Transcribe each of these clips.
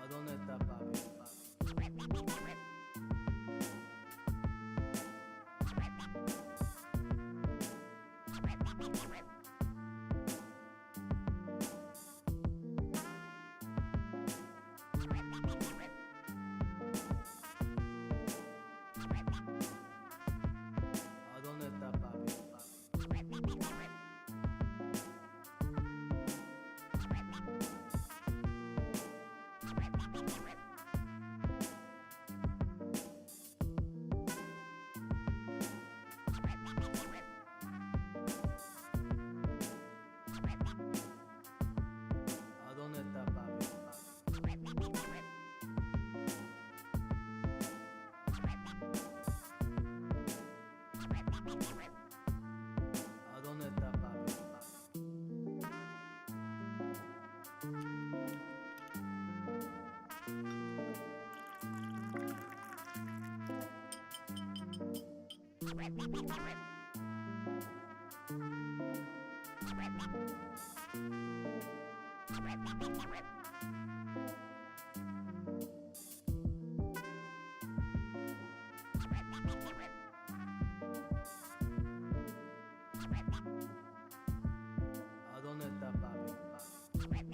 ¿A dónde está papi? ¿A dónde está papi? ¿A dónde está papi? ¿A dónde está papi? ¿A dónde está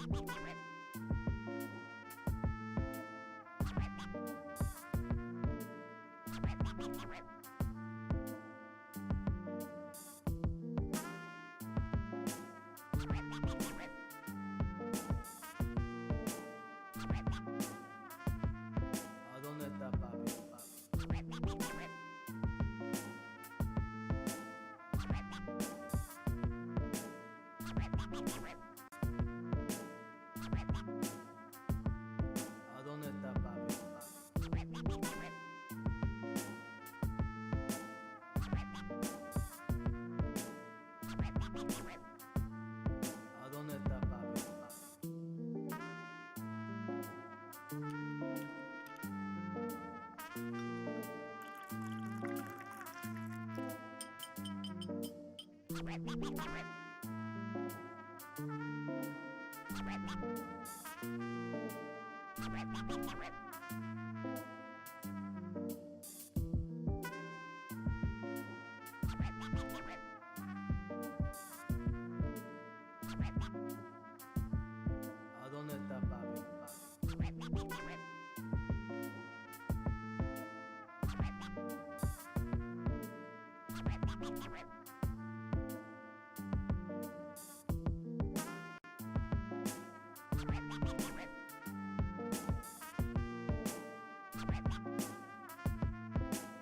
papi? ¿A dónde está papi? ¿A dónde está papi? ¿A dónde está papi?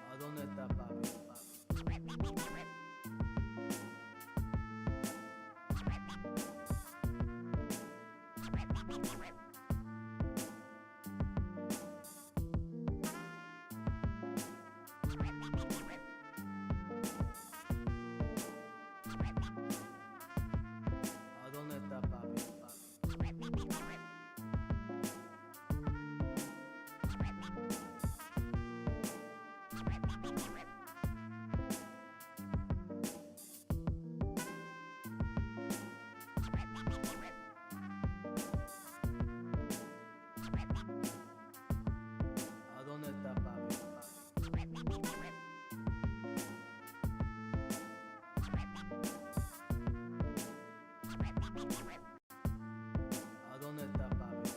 ¿A dónde está papi? ¿A dónde está papi? ¿A dónde está papi? ¿A dónde está papi? ¿A dónde está papi? ¿A dónde está papi?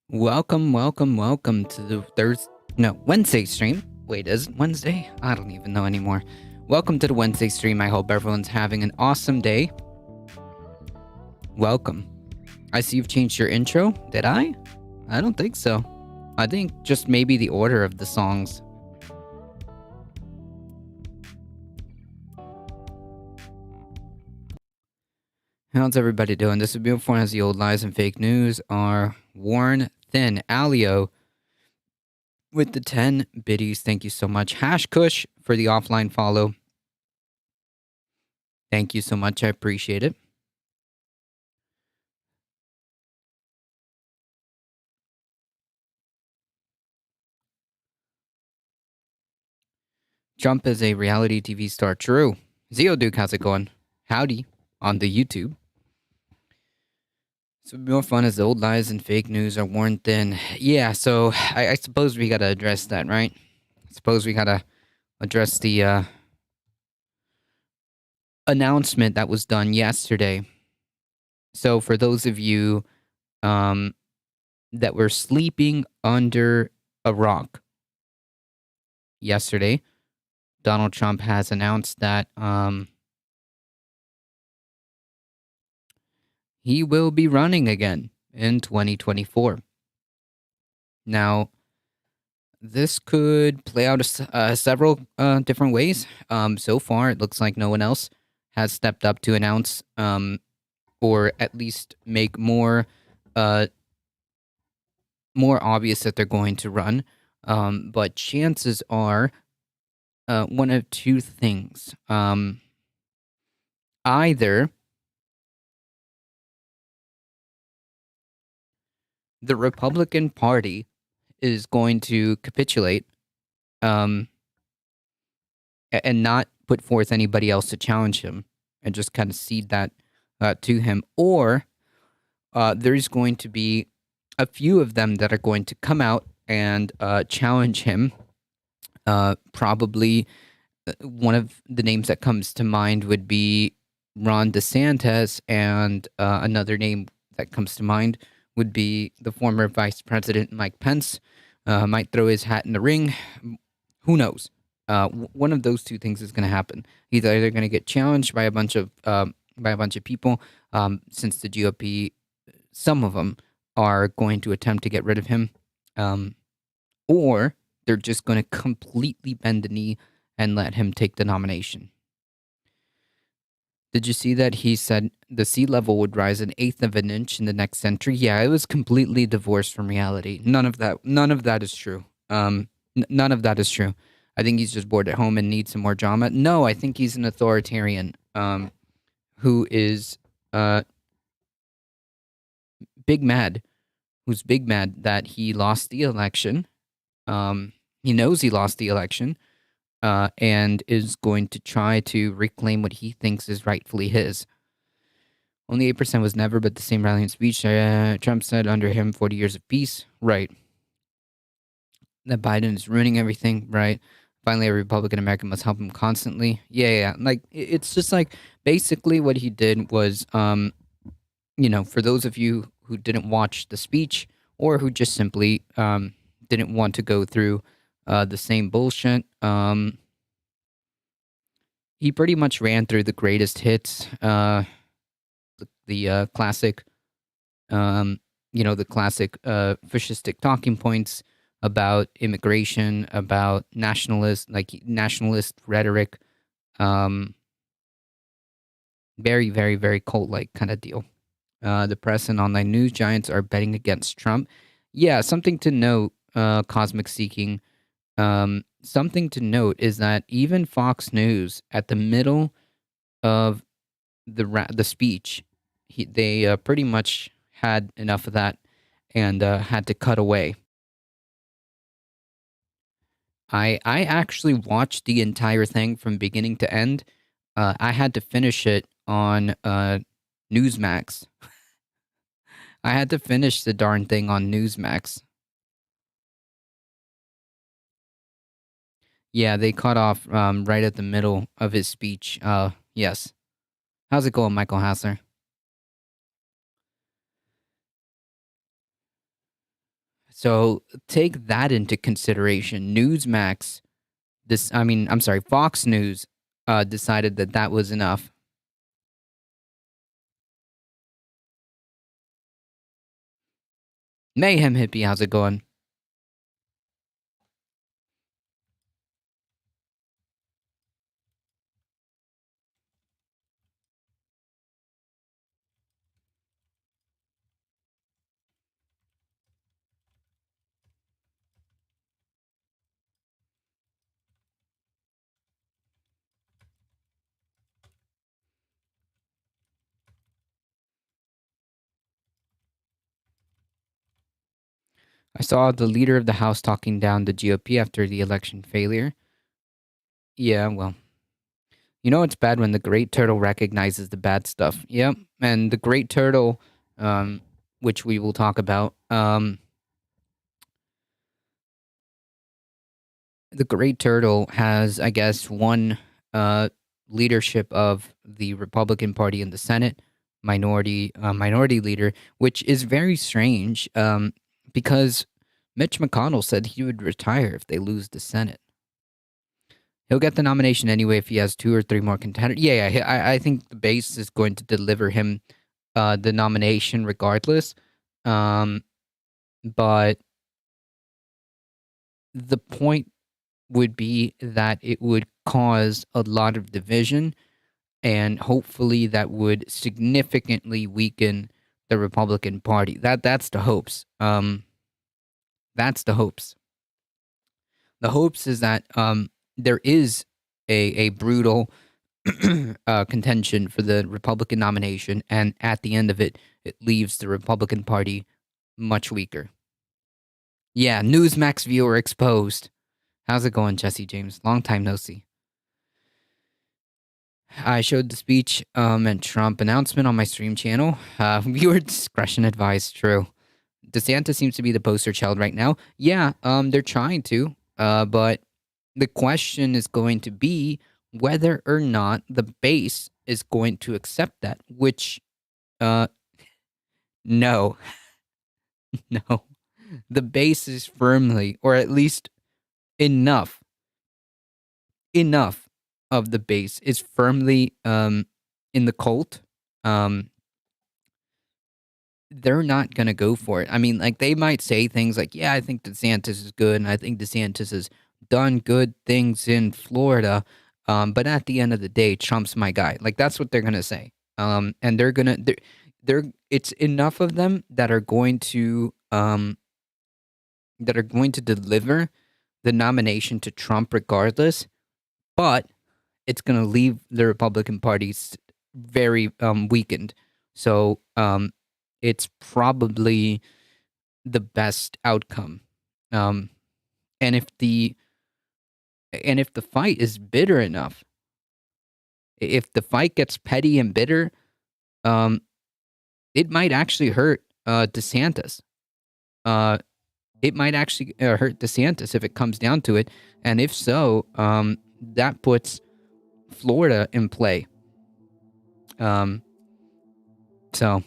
Welcome to the Wednesday stream. Wait, is it Wednesday? I don't even know anymore. Welcome to the Wednesday stream. I hope everyone's having an awesome day. Welcome. I see you've changed your intro. Did I? I don't think so. I think just maybe the order of the songs. How's everybody doing? This is beautiful as the old lies and fake news are worn thin. Alio with the 10 biddies. Thank you so much. Hash Kush for the offline follow. Thank you so much. I appreciate it. Trump is a reality TV star. True. Duke, how's it going? Howdy on the YouTube. So more fun as the old lies and fake news are worn thin. Yeah, so I suppose we gotta address that, right? I suppose we gotta address the announcement that was done yesterday. So for those of you that were sleeping under a rock yesterday, Donald Trump has announced that he will be running again in 2024. Now, this could play out several different ways. So far, it looks like no one else has stepped up to announce or at least make more obvious that they're going to run. But chances are one of two things. Either the Republican Party is going to capitulate and not put forth anybody else to challenge him and just kind of cede that to him, or there's going to be a few of them that are going to come out and challenge him. Probably one of the names that comes to mind would be Ron DeSantis, and another name that comes to mind would be the former Vice President Mike Pence. Might throw his hat in the ring. Who knows? One of those two things is going to happen. He's either going to get challenged by a bunch of people, since the GOP, some of them are going to attempt to get rid of him, or they're just going to completely bend the knee and let him take the nomination. Did you see that he said the sea level would rise 1/8 of an inch in the next century? Yeah, it was completely divorced from reality. None of that is true. None of that is true. I think he's just bored at home and needs some more drama. No, I think he's an authoritarian who is big mad. Who's big mad that he lost the election. He knows he lost the election. And is going to try to reclaim what he thinks is rightfully his. Only 8% was never, but the same rallying speech. Trump said under him, 40 years of peace. Right. That Biden is ruining everything. Right. Finally, a Republican American must help him constantly. Yeah. Like, it's just like basically what he did was, for those of you who didn't watch the speech or who just simply didn't want to go through the same bullshit. He pretty much ran through the greatest hits, the classic, the classic fascistic talking points about immigration, about nationalist rhetoric, very, very, very cult-like kind of deal. The press and online news giants are betting against Trump. Yeah, something to note, Cosmic Seeking. Something to note is that even Fox News, at the middle of the speech, they pretty much had enough of that and had to cut away. I actually watched the entire thing from beginning to end. I had to finish it on Newsmax. I had to finish the darn thing on Newsmax. Yeah, they cut off right at the middle of his speech. Yes. How's it going, Michael Hassler? So take that into consideration. Fox News decided that was enough. Mayhem Hippie, how's it going? I saw the leader of the House talking down the GOP after the election failure. Yeah, well, you know it's bad when the Great Turtle recognizes the bad stuff. Yep, and the Great Turtle, which we will talk about, the Great Turtle has, I guess, one leadership of the Republican Party in the Senate, minority leader, which is very strange, because Mitch McConnell said he would retire if they lose the Senate. He'll get the nomination anyway if he has 2 or 3 more contenders. Yeah, I think the base is going to deliver him the nomination regardless. But the point would be that it would cause a lot of division, and hopefully that would significantly weaken the Republican Party. That's the hopes. That's the hopes. The hopes is that there is a brutal contention for the Republican nomination, and at the end of it, it leaves the Republican Party much weaker. Yeah, Newsmax viewer exposed. How's it going, Jesse James? Long time no see. I showed the speech and Trump announcement on my stream channel. Viewer discretion advised. True. DeSantis seems to be the poster child right now. Yeah, they're trying to, but the question is going to be whether or not the base is going to accept that. Which, no, no, the base is firmly, or at least enough of the base is firmly in the cult. They're not gonna go for it. I mean, like, they might say things like, "Yeah, I think DeSantis is good, and I think DeSantis has done good things in Florida." But at the end of the day, Trump's my guy. Like, that's what they're gonna say. And they're it's enough of them that are going to deliver the nomination to Trump regardless, but it's going to leave the Republican Party very weakened. So it's probably the best outcome. And if the fight is bitter enough, if the fight gets petty and bitter, it might actually hurt DeSantis. It might actually hurt DeSantis if it comes down to it. And if so, that puts Florida in play. So,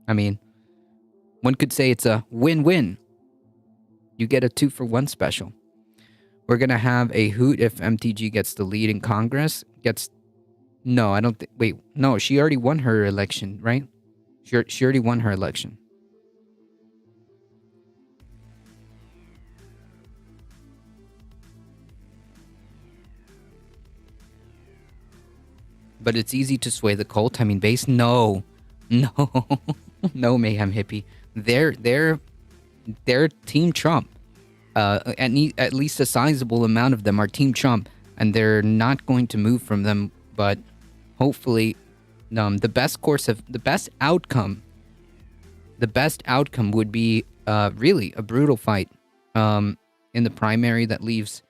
I mean, one could say it's a win-win. You get a 2-for-1 special. We're going to have a hoot if MTG gets the lead in Congress. No, I don't think... Wait, no, she already won her election, right? She already won her election. But it's easy to sway the cult. I mean, base, no, no, Mayhem Hippie. They're Team Trump. At least a sizable amount of them are Team Trump, and they're not going to move from them. But hopefully, the best outcome would be really a brutal fight in the primary that leaves,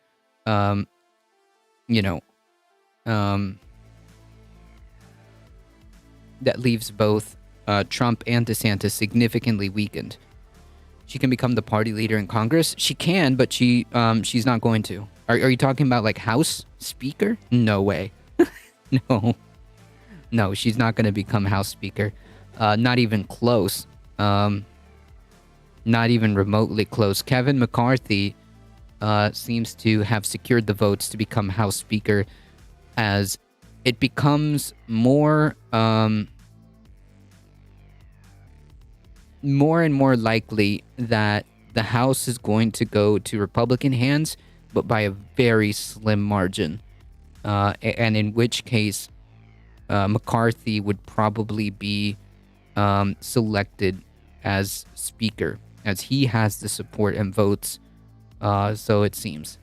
that leaves both Trump and DeSantis significantly weakened. She can become the party leader in Congress. She can, but she's not going to. Are you talking about like House Speaker? No way. No, she's not going to become House Speaker. Not even close. Not even remotely close. Kevin McCarthy seems to have secured the votes to become House Speaker as it becomes more more and more likely that the House is going to go to Republican hands, but by a very slim margin. And in which case, McCarthy would probably be selected as Speaker, as he has the support and votes. So it seems.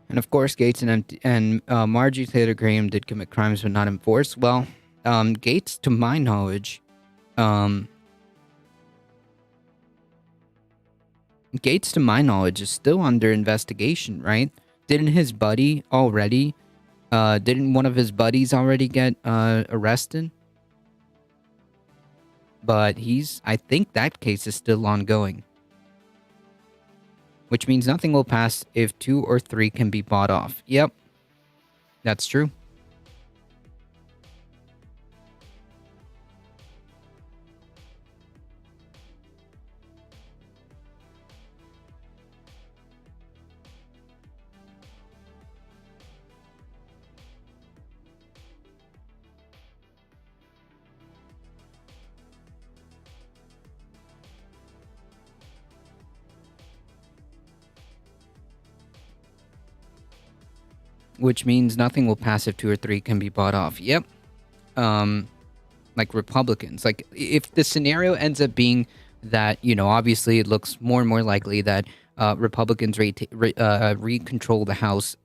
And of course, Gates and Marjorie Taylor Greene did commit crimes but not enforced. Well, Gates, to my knowledge, um, is still under investigation, right? Didn't his buddy already? Didn't one of his buddies already get arrested? But I think that case is still ongoing. Which means nothing will pass if 2 or 3 can be bought off. Yep, that's true. Which means nothing will pass if 2 or 3 can be bought off. Yep. Like Republicans. Like, if the scenario ends up being that, obviously it looks more and more likely that Republicans recontrol the House,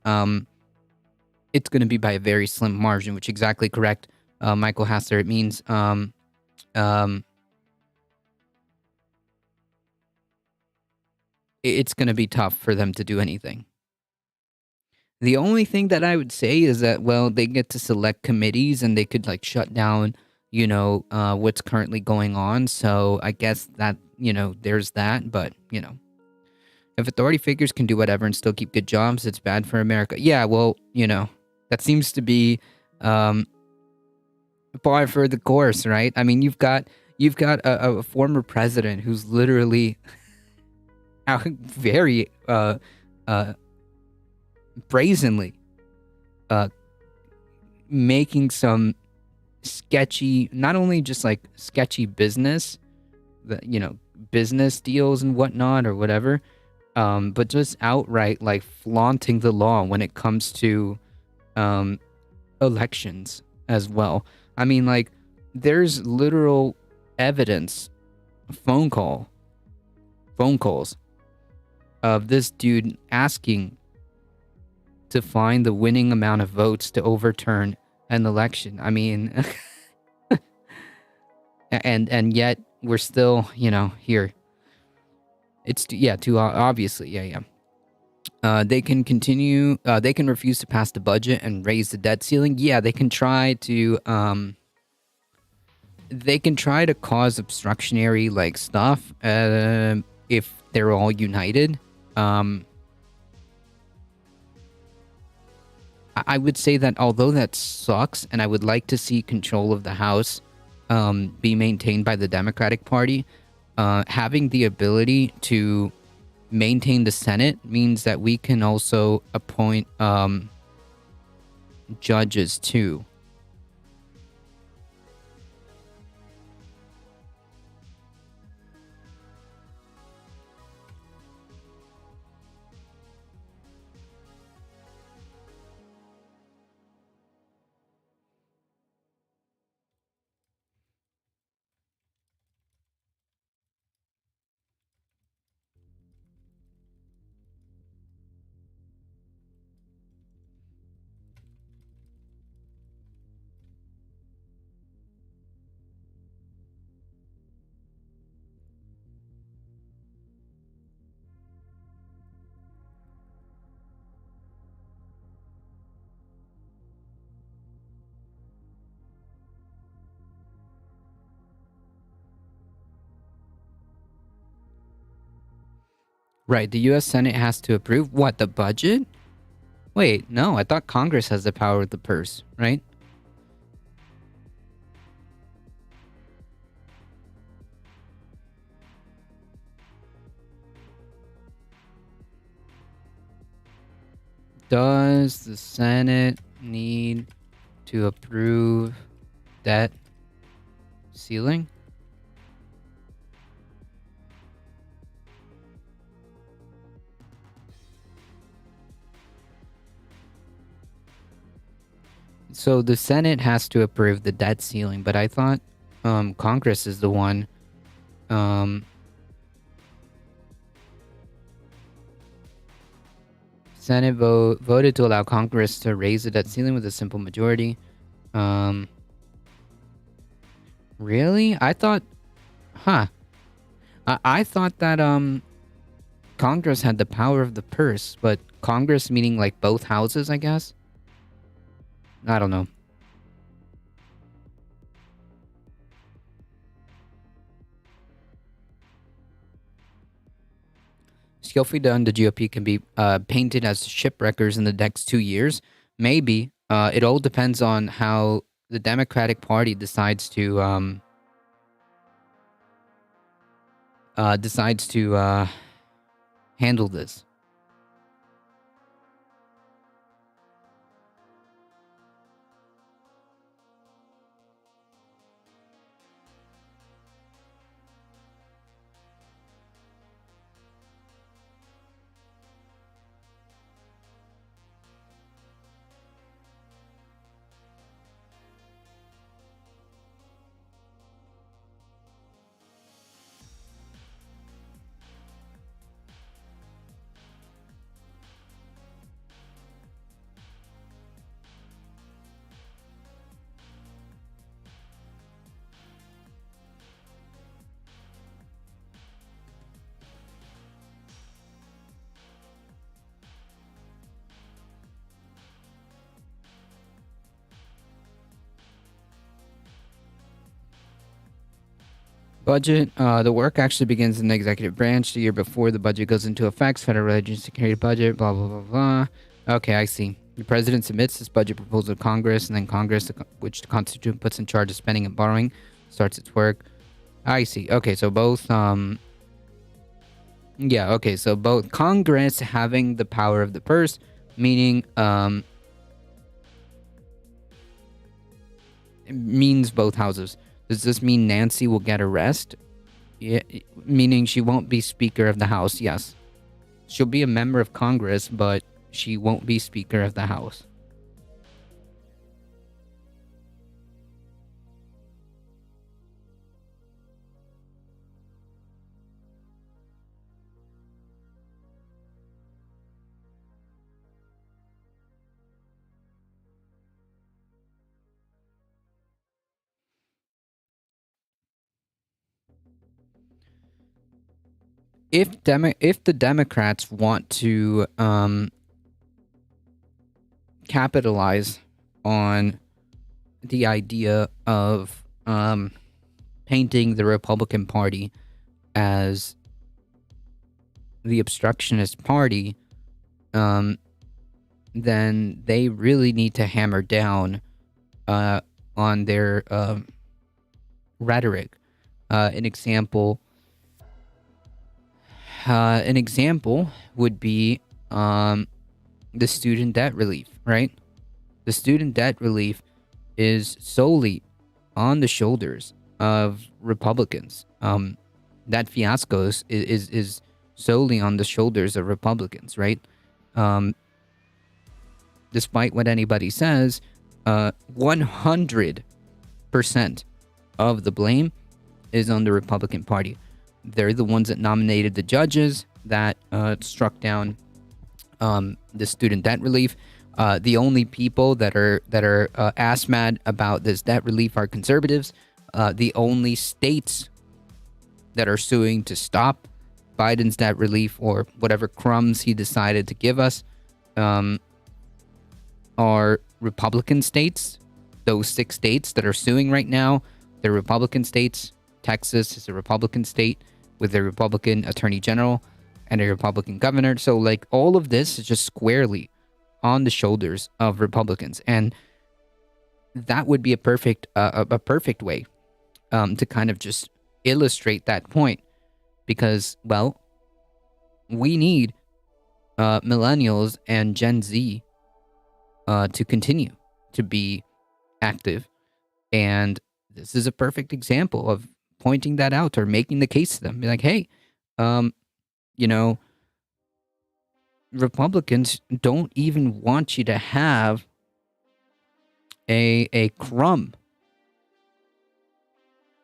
it's going to be by a very slim margin, which exactly correct, Michael Hassler. It means it's going to be tough for them to do anything. The only thing that I would say is that, well, they get to select committees and they could like shut down, what's currently going on. So I guess that, there's that. But, if authority figures can do whatever and still keep good jobs, it's bad for America. Yeah, well, that seems to be par for the course, right? I mean, you've got a former president who's literally very brazenly making some sketchy, not only just like sketchy business, business deals and whatnot or whatever, but just outright like flaunting the law when it comes to elections as well. I mean, like, there's literal evidence, phone calls of this dude asking to find the winning amount of votes to overturn an election. I mean, and yet we're still, here. It's too obviously, yeah. They can continue. They can refuse to pass the budget and raise the debt ceiling. Yeah, they can try to. They can try to cause obstructionary like stuff. If they're all united. I would say that although that sucks, and I would like to see control of the House be maintained by the Democratic Party, having the ability to maintain the Senate means that we can also appoint judges too. Right, the U.S. Senate has to approve what, the budget? Wait, no, I thought Congress has the power of the purse, right? Does the Senate need to approve debt ceiling? So the Senate has to approve the debt ceiling, but I thought Congress is the one. Senate voted to allow Congress to raise the debt ceiling with a simple majority. Really? I thought, I thought that Congress had the power of the purse, but Congress meaning like both houses, I guess. I don't know. Skillfully done, the GOP can be painted as shipwreckers in the next 2 years. Maybe. It all depends on how the Democratic Party decides to handle this. Budget. The work actually begins in the executive branch the year before the budget goes into effect. Federal Agency Security Budget, blah, blah, blah, blah. Okay, I see. The president submits this budget proposal to Congress, and then Congress, which the Constitution puts in charge of spending and borrowing, starts its work. I see. Okay, so both, yeah, okay, so both Congress having the power of the purse, meaning, it means both houses. Does this mean Nancy will get arrested? Yeah, meaning she won't be Speaker of the House, yes. She'll be a member of Congress, but she won't be Speaker of the House. If the Democrats want to capitalize on the idea of painting the Republican Party as the obstructionist party, then they really need to hammer down on their rhetoric. An example would be the student debt relief, right? The student debt relief is solely on the shoulders of Republicans. That fiasco is solely on the shoulders of Republicans, right? Despite what anybody says, 100% of the blame is on the Republican Party. They're the ones that nominated the judges that struck down the student debt relief. The only people that are ass mad about this debt relief are conservatives. The only states that are suing to stop Biden's debt relief or whatever crumbs he decided to give us are Republican states. Those 6 states that are suing right now, they're Republican states. Texas is a Republican state with a Republican attorney general. and a Republican governor. So like all of this is just squarely on the shoulders of Republicans, and that would be a perfect way to kind of just illustrate that point, because well, we need millennials and Gen Z to continue to be active, and this is a perfect example of pointing that out or making the case to them. Be like, hey, um, you know, Republicans don't even want you to have a crumb,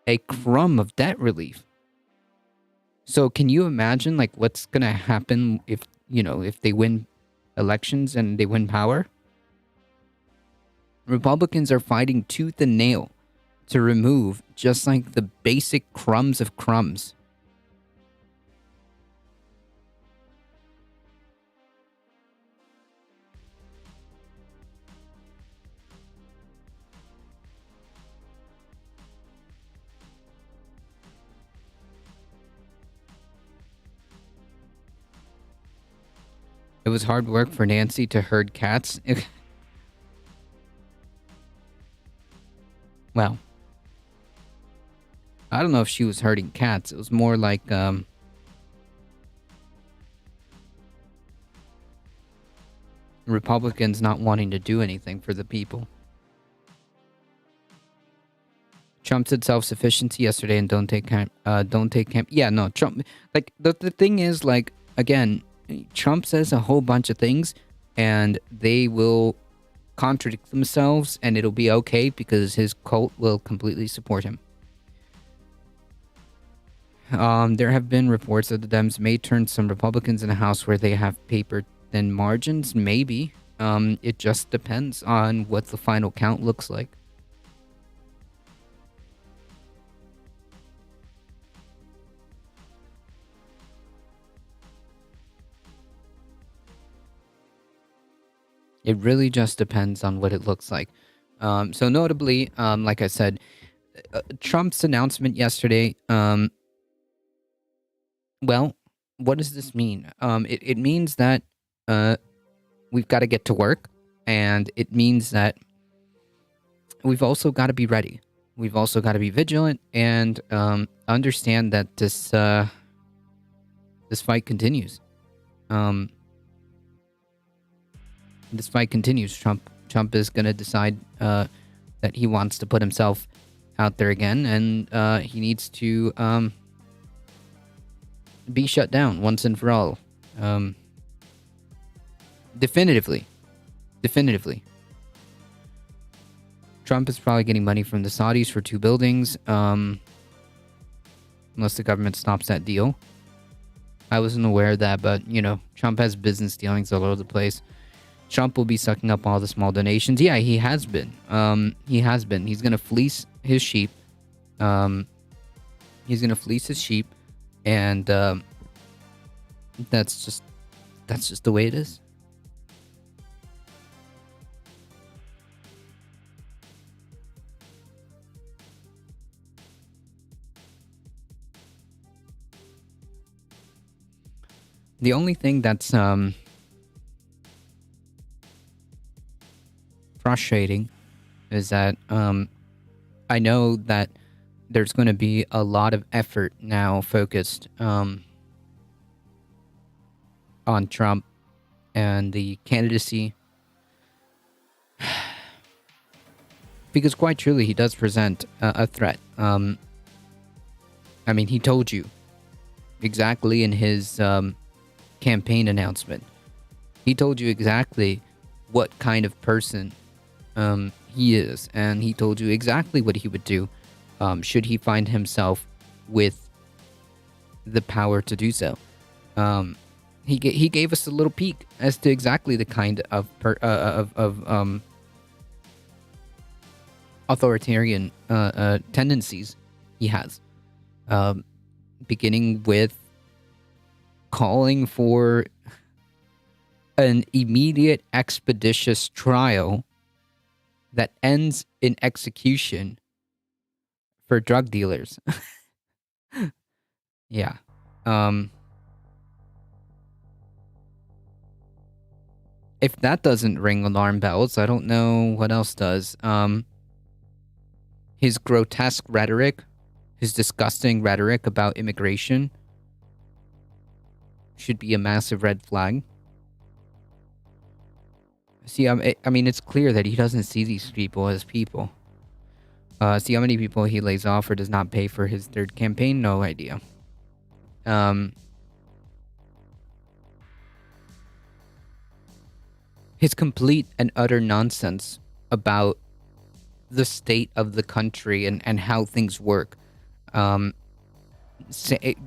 a crumb of debt relief. So can you imagine like what's gonna happen if if they win elections and they win power? Republicans are fighting tooth and nail to remove just like the basic crumbs of crumbs. It was hard work for Nancy to herd cats. Well, I don't know if she was herding cats. It was more like Republicans not wanting to do anything for the people. Trump said self-sufficiency yesterday and don't take camp. Yeah, no, Trump. Like the thing is, like again, Trump says a whole bunch of things, and they will contradict themselves, and it'll be okay because his cult will completely support him. There have been reports that the Dems may turn some Republicans in the House where they have paper thin margins. Maybe. It just depends on what the final count looks like. It really just depends on what it looks like. So notably, like I said, Trump's announcement yesterday, well, what does this mean? It means that we've got to get to work, and it means that we've also got to be ready. We've also got to be vigilant and understand that this fight continues. This fight continues. Trump is going to decide that he wants to put himself out there again, and he needs to be shut down once and for all. Definitively. Trump is probably getting money from the Saudis for 2 buildings, unless the government stops that deal. I wasn't aware of that, but, Trump has business dealings all over the place. Trump will be sucking up all the small donations. Yeah, he has been. He's going to fleece his sheep. And that's just the way it is. The only thing that's frustrating is that I know that there's going to be a lot of effort now focused on Trump and the candidacy, because quite truly he does present a threat. I mean, he told you exactly in his campaign announcement. He told you exactly what kind of person he is, and he told you exactly what he would do should he find himself with the power to do so. He gave us a little peek as to exactly the kind of authoritarian tendencies he has, beginning with calling for an immediate expeditious trial that ends in execution for drug dealers. Yeah. if that doesn't ring alarm bells, I don't know what else does. His grotesque rhetoric, his disgusting rhetoric about immigration should be a massive red flag. See, I mean, it's clear that he doesn't see these people as people. See how many people he lays off or does not pay for his third campaign? No idea. His complete and utter nonsense about the state of the country and how things work.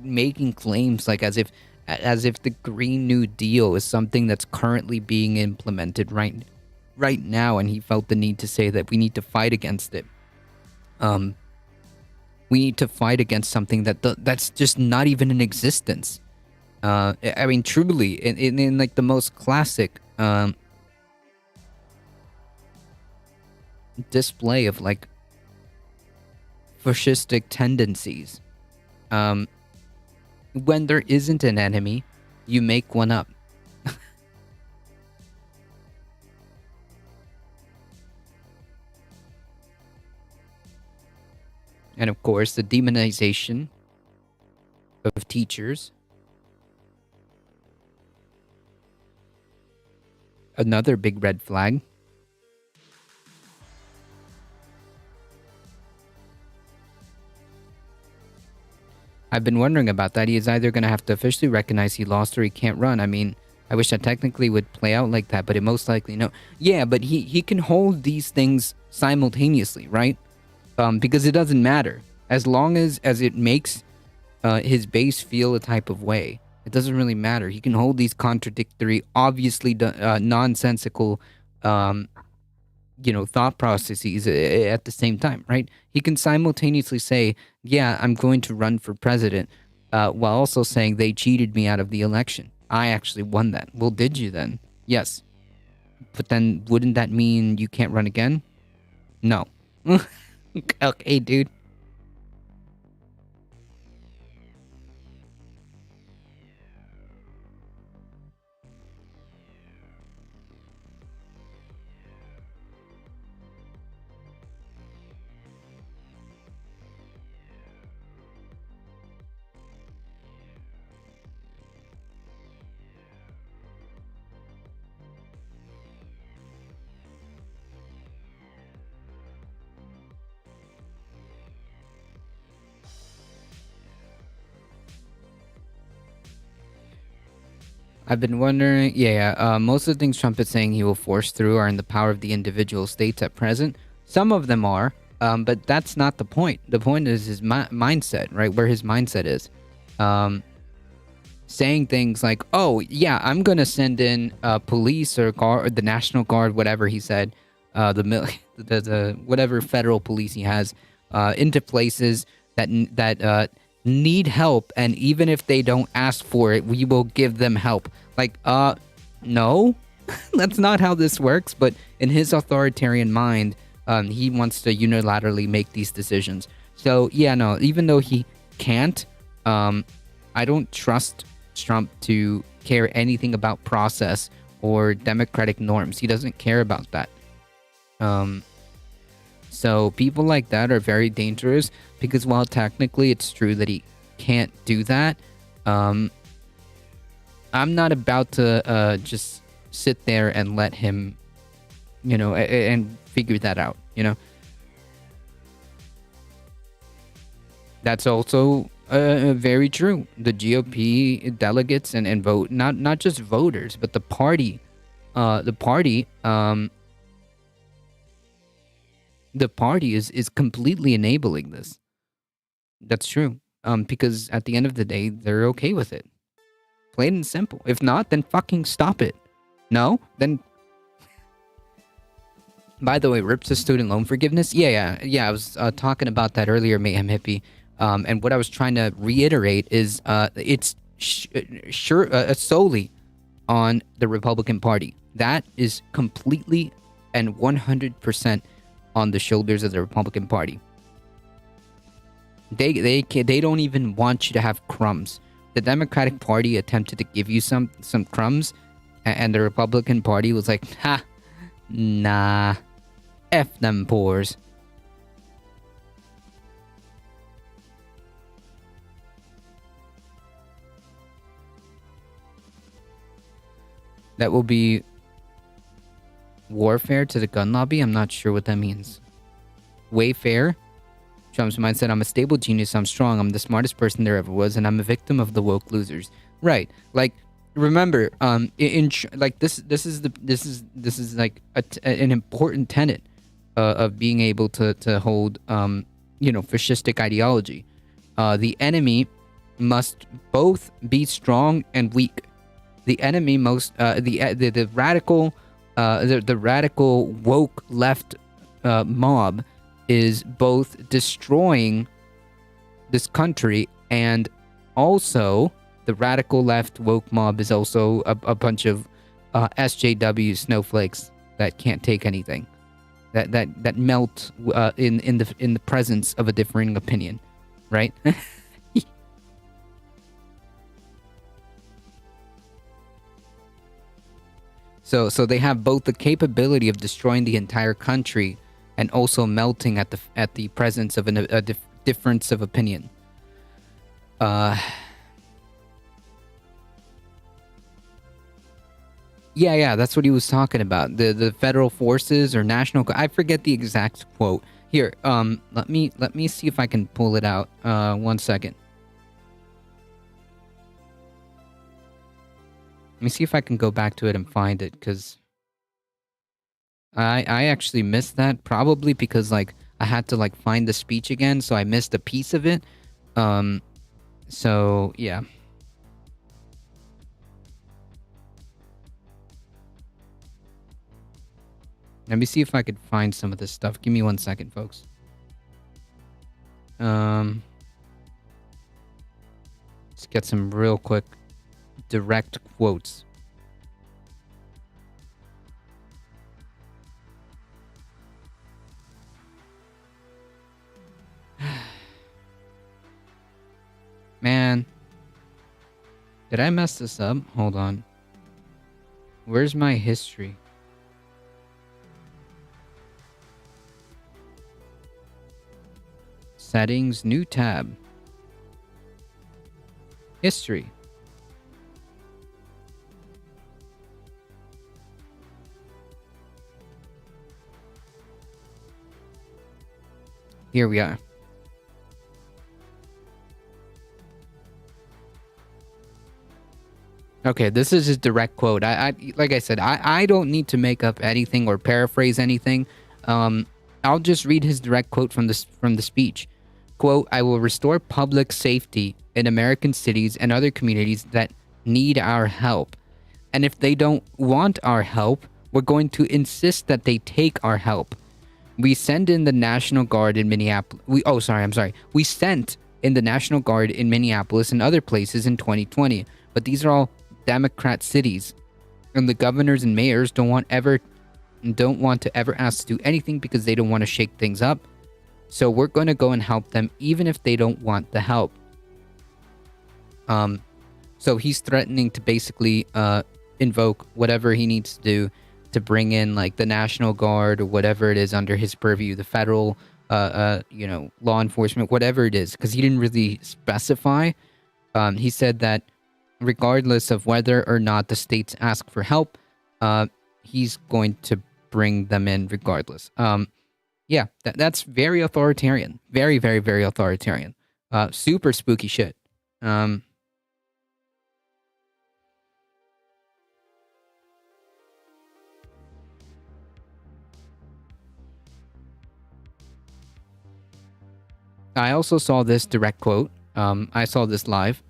Making claims like as if the Green New Deal is something that's currently being implemented right now, and he felt the need to say that we need to fight against it. We need to fight against something that's just not even in existence. I mean, truly, in like the most classic display of like fascistic tendencies. When there isn't an enemy, you make one up. And of course, the demonization of teachers. Another big red flag. I've been wondering about that. He is either going to have to officially recognize he lost or he can't run. I mean, I wish that technically would play out like that, but it most likely no. Yeah, but he can hold these things simultaneously, right? Because it doesn't matter. As long as it makes his base feel a type of way, it doesn't really matter. He can hold these contradictory, obviously nonsensical, thought processes at the same time, right? He can simultaneously say, yeah, I'm going to run for president, while also saying they cheated me out of the election. I actually won that. Well, did you then? Yes. But then wouldn't that mean you can't run again? No. Okay, dude. I've been wondering, most of the things Trump is saying he will force through are in the power of the individual states at present. Some of them are, but that's not the point. The point is his mindset, right? Where his mindset is. Saying things like, oh, yeah, I'm going to send in police or guard, or the National Guard, whatever he said, the whatever federal police he has, into places that need help, and even if they don't ask for it, we will give them help. Like, no, that's not how this works. But in his authoritarian mind, he wants to unilaterally make these decisions. So yeah, no, even though he can't, I don't trust Trump to care anything about process or democratic norms. He doesn't care about that. So people like that are very dangerous, because while technically it's true that he can't do that, I'm not about to just sit there and let him, and figure that out, That's also very true. The GOP delegates and vote, not just voters, but the party is completely enabling this. That's true. Because at the end of the day, they're okay with it. Plain and simple. If not, then fucking stop it. No? Then... By the way, rips to student loan forgiveness? Yeah, I was talking about that earlier, Mayhem Hippie. And what I was trying to reiterate is it's solely on the Republican Party. That is completely and 100% on the shoulders of the Republican Party. They don't even want you to have crumbs. The Democratic Party attempted to give you some crumbs, And the Republican Party was like, ha, nah, F them poors. That will be warfare to the gun lobby? I'm not sure what that means. Wayfair? Trump's mindset, I'm a stable genius, I'm strong, I'm the smartest person there ever was, and I'm a victim of the woke losers. Right. Like, remember, like this is like an important tenet of being able to hold fascistic ideology. The enemy must both be strong and weak. The enemy the radical woke left mob is both destroying this country, and also the radical left woke mob is also a bunch of SJW snowflakes that can't take anything, that melt in the presence of a differing opinion, right? So they have both the capability of destroying the entire country and also melting at the presence of a difference of opinion. Yeah, that's what he was talking about. The federal forces or national. I forget the exact quote. Here, let me see if I can pull it out. 1 second. Let me see if I can go back to it and find it, because I actually missed that, probably because like I had to like find the speech again, so I missed a piece of it. So yeah. Let me see if I could find some of this stuff. Give me 1 second, folks. Let's get some real quick direct quotes. Man, did I mess this up? Hold on. Where's my history? Settings, new tab. History. Here we are. Okay, this is his direct quote. I like I said, I don't need to make up anything or paraphrase anything. I'll just read his direct quote from the speech. Quote, I will restore public safety in American cities and other communities that need our help. And if they don't want our help, we're going to insist that they take our help. We send in the National Guard in Minneapolis. We sent in the National Guard in Minneapolis and other places in 2020. But these are all Democrat cities. And the governors and mayors don't want to ever ask to do anything because they don't want to shake things up. So we're going to go and help them even if they don't want the help. So he's threatening to basically invoke whatever he needs to do to bring in like the National Guard or whatever it is under his purview, the federal law enforcement, whatever it is, because he didn't really specify. He said that regardless of whether or not the states ask for help, he's going to bring them in regardless. Yeah, that's very authoritarian. Very, very, very authoritarian. Super spooky shit. I also saw this direct quote. I saw this live.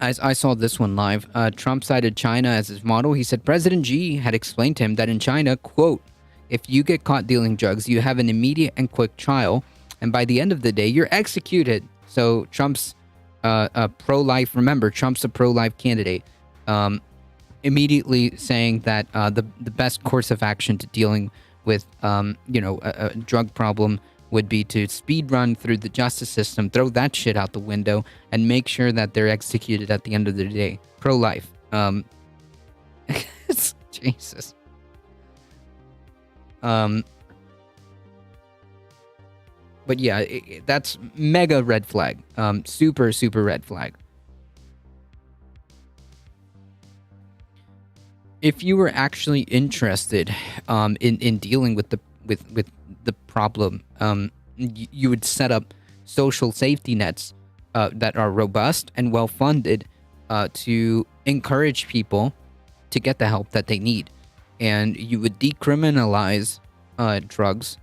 I saw this one live. Trump cited China as his model. He said President Xi had explained to him that in China, quote, if you get caught dealing drugs, you have an immediate and quick trial, and by the end of the day, you're executed. So Trump's pro-life. Remember, Trump's a pro-life candidate. Immediately saying that the best course of action to dealing with a drug problem would be to speed run through the justice system, throw that shit out the window, and make sure that they're executed at the end of the day. Pro-life. Jesus. But yeah, that's mega red flag. Super, super red flag. If you were actually interested in dealing with the problem, you would set up social safety nets that are robust and well funded to encourage people to get the help that they need, and you would decriminalize drugs.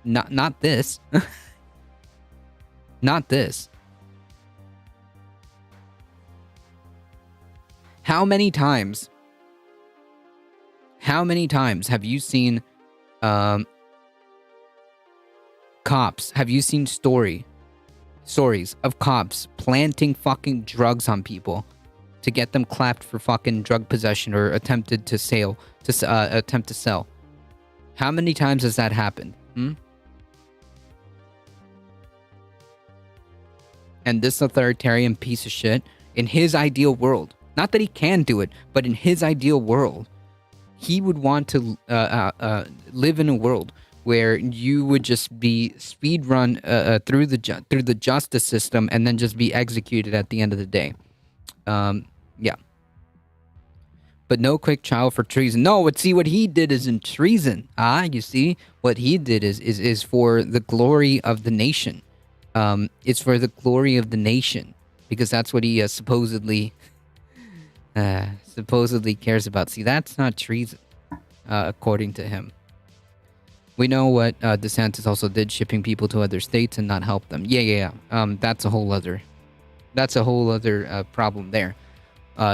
Not this. Not this. How many times have you seen cops? Have you seen stories of cops planting fucking drugs on people to get them clapped for fucking drug possession or attempt to sell? How many times has that happened? And this authoritarian piece of shit, in his ideal world, not that he can do it, but in his ideal world, he would want to live in a world where you would just be speed run through the justice system and then just be executed at the end of the day. Yeah. But no quick trial for treason. No, but see, what he did isn't treason. You see, what he did is for the glory of the nation. It's for the glory of the nation, because that's what he supposedly cares about. See, that's not treason, according to him. We know what DeSantis also did, shipping people to other states and not help them. Yeah. That's a whole other problem there.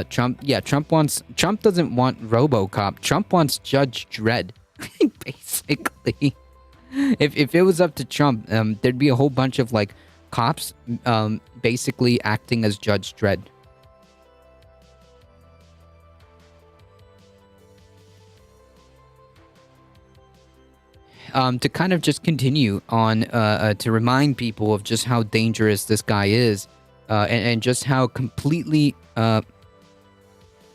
Trump doesn't want RoboCop. Trump wants Judge Dredd, basically. If it was up to Trump, there'd be a whole bunch of like cops, basically acting as Judge Dredd. To kind of just continue on, to remind people of just how dangerous this guy is, and just how completely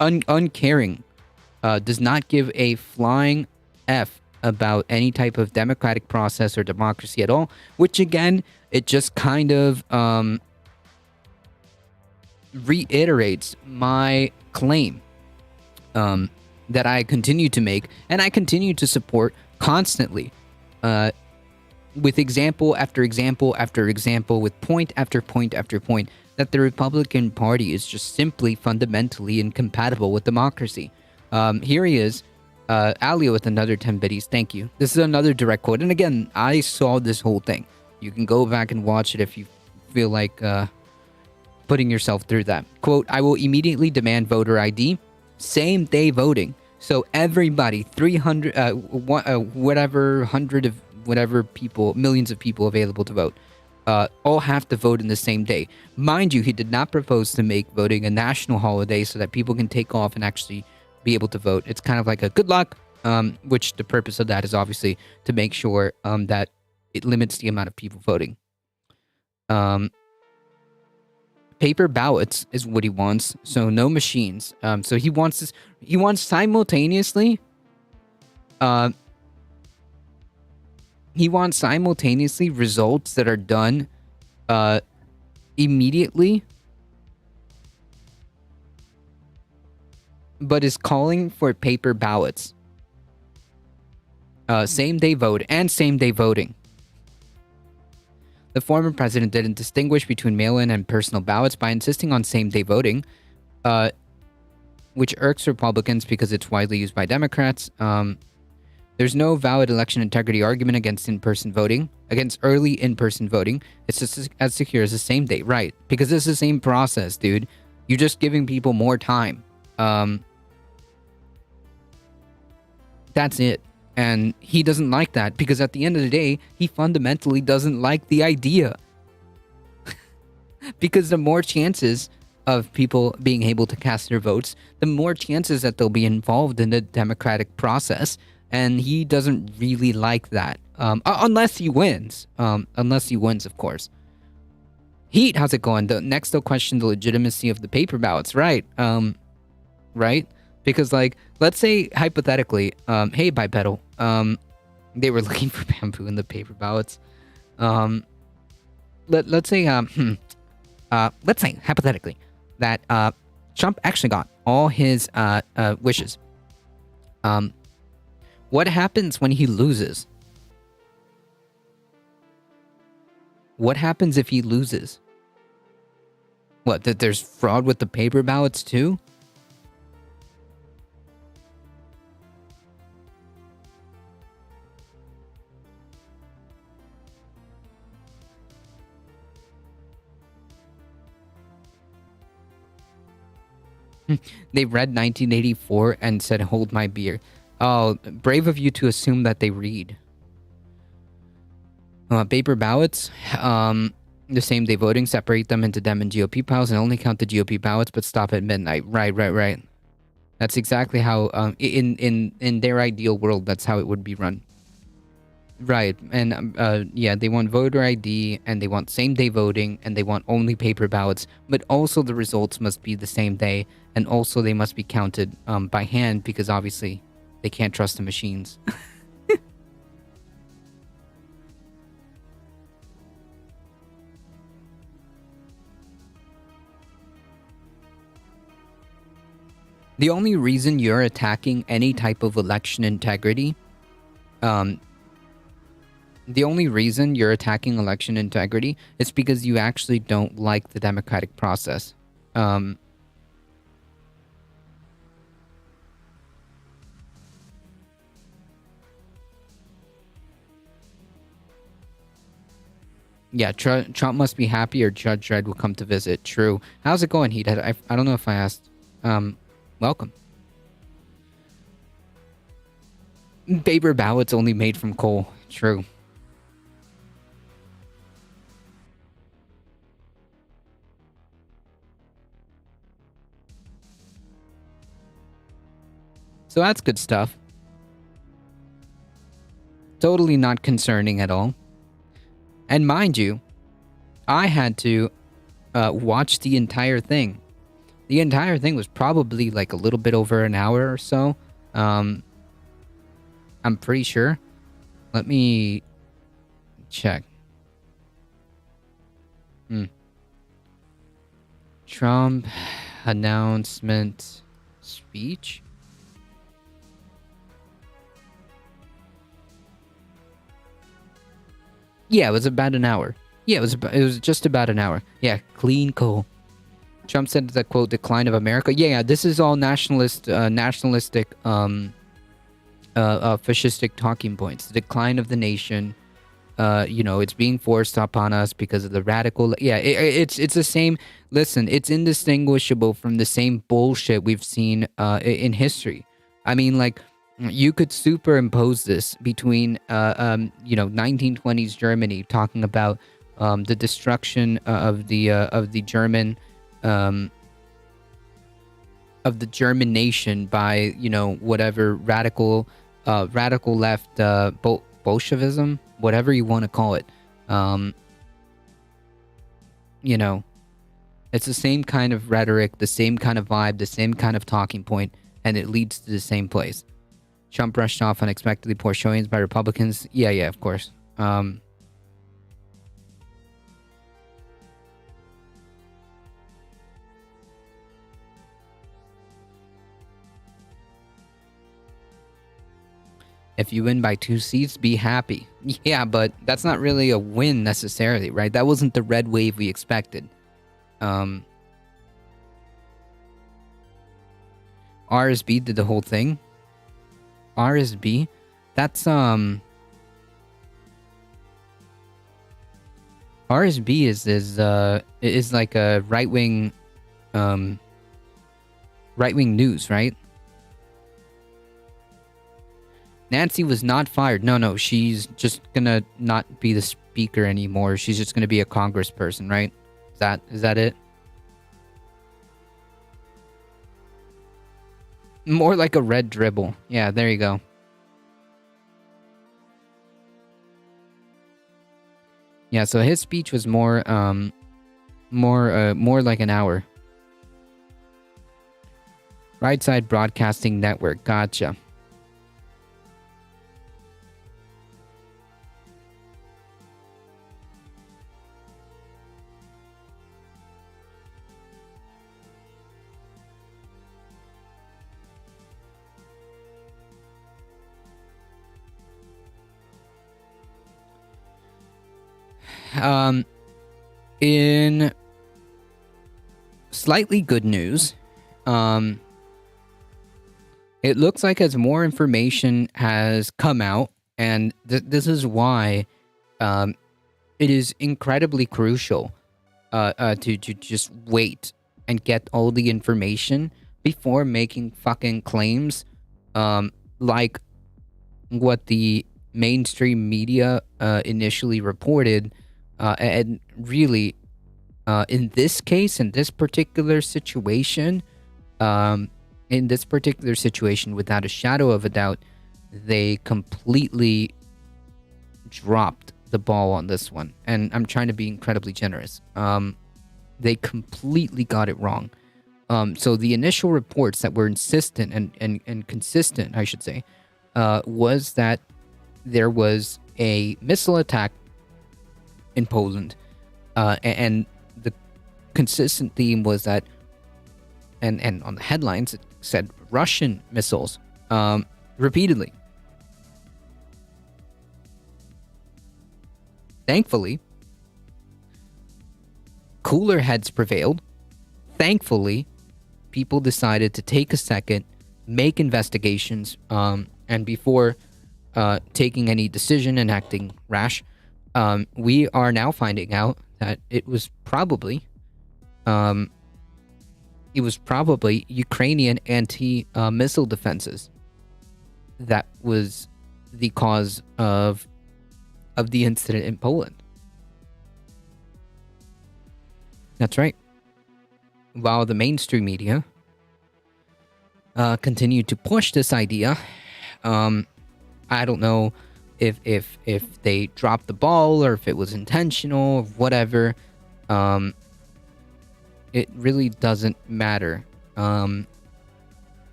uncaring, does not give a flying F about any type of democratic process or democracy at all, which again, it just kind of reiterates my claim that I continue to make and I continue to support constantly, with example after example after example, with point after point after point, that the Republican Party is just simply fundamentally incompatible with democracy. Here he is, Alia with another 10 biddies. Thank you. This is another direct quote. And again, I saw this whole thing. You can go back and watch it if you feel like putting yourself through that. Quote, I will immediately demand voter ID, same day voting. So everybody, 300, whatever, 100 of whatever people, millions of people available to vote, all have to vote in the same day. Mind you, he did not propose to make voting a national holiday so that people can take off and actually be able to vote. It's kind of like a good luck, which the purpose of that is obviously to make sure that it limits the amount of people voting. Paper ballots is what he wants, so no machines. So he wants this. He wants simultaneously. He wants simultaneously results that are done immediately, but is calling for paper ballots. Same day vote and same day voting. The former president didn't distinguish between mail-in and personal ballots by insisting on same-day voting, which irks Republicans because it's widely used by Democrats. There's no valid election integrity argument against in-person voting, against early in-person voting. It's just as secure as the same day, right? Because it's the same process, dude. You're just giving people more time. That's it. And he doesn't like that because at the end of the day, he fundamentally doesn't like the idea. Because the more chances of people being able to cast their votes, the more chances that they'll be involved in the democratic process, and he doesn't really like that. Unless he wins. Unless he wins, of course. Heat, how's it going? The next they'll question the legitimacy of the paper ballots, right? Right? Because like, let's say hypothetically, hey bipedal, they were looking for bamboo in the paper ballots. Let's say let's say hypothetically that Trump actually got all his wishes. What happens when he loses? What happens if he loses? What, that there's fraud with the paper ballots too? They read 1984 and said, hold my beer. Oh, brave of you to assume that they read. Paper ballots, the same day voting, separate them into Dem and GOP piles and only count the GOP ballots, but stop at midnight. Right. That's exactly how, in their ideal world, that's how it would be run. Right, and yeah, they want voter ID, and they want same-day voting, and they want only paper ballots, but also the results must be the same day, and also they must be counted by hand, because obviously they can't trust the machines. The only reason you're attacking any type of election integrity, the only reason you're attacking election integrity is because you actually don't like the democratic process. Yeah, Trump must be happy or Judge Dredd will come to visit. True. How's it going, Heat? I don't know if I asked. Welcome. Paper ballots only made from coal. True. So that's good stuff. Totally not concerning at all. And mind you, I had to watch the entire thing. The entire thing was probably like a little bit over an hour or so. I'm pretty sure. Let me check. Trump announcement speech. Yeah, it was about an hour. Yeah, it was just about an hour. Yeah, clean coal. Trump said the quote decline of America. Yeah, this is all nationalistic, fascistic talking points. The decline of the nation. It's being forced upon us because of the radical. Yeah, it's the same. Listen, it's indistinguishable from the same bullshit we've seen in history. I mean, like, you could superimpose this between 1920s Germany talking about the destruction of the German nation by whatever radical left Bolshevism, whatever you want to call it. It's the same kind of rhetoric, the same kind of vibe, the same kind of talking point, and it leads to the same place. Trump brushed off unexpectedly poor showings by Republicans. Yeah, of course. If you win by 2 seats, be happy. Yeah, but that's not really a win necessarily, right? That wasn't the red wave we expected. RSB did the whole thing. RSB? That's RSB is like a right-wing news, right? Nancy was not fired. No, she's just gonna not be the speaker anymore. She's just gonna be a congressperson, right? Is that it? More like a red dribble. Yeah, there you go. Yeah, so his speech was more like an hour. Right Side Broadcasting Network. Gotcha. In slightly good news, it looks like as more information has come out, and this is why it is incredibly crucial to just wait and get all the information before making fucking claims like what the mainstream media initially reported. And really, in this case, in this particular situation, without a shadow of a doubt, they completely dropped the ball on this one. And I'm trying to be incredibly generous. They completely got it wrong. So the initial reports that were insistent and consistent, I should say, was that there was a missile attack in Poland. And the consistent theme was that, and on the headlines, it said Russian missiles repeatedly. Thankfully, cooler heads prevailed. Thankfully, people decided to take a second, make investigations, and before taking any decision and acting rash, we are now finding out that it was probably Ukrainian anti-missile defenses that was the cause of the incident in Poland. That's right. While the mainstream media continued to push this idea, I don't know if they dropped the ball or if it was intentional or whatever. It really doesn't matter.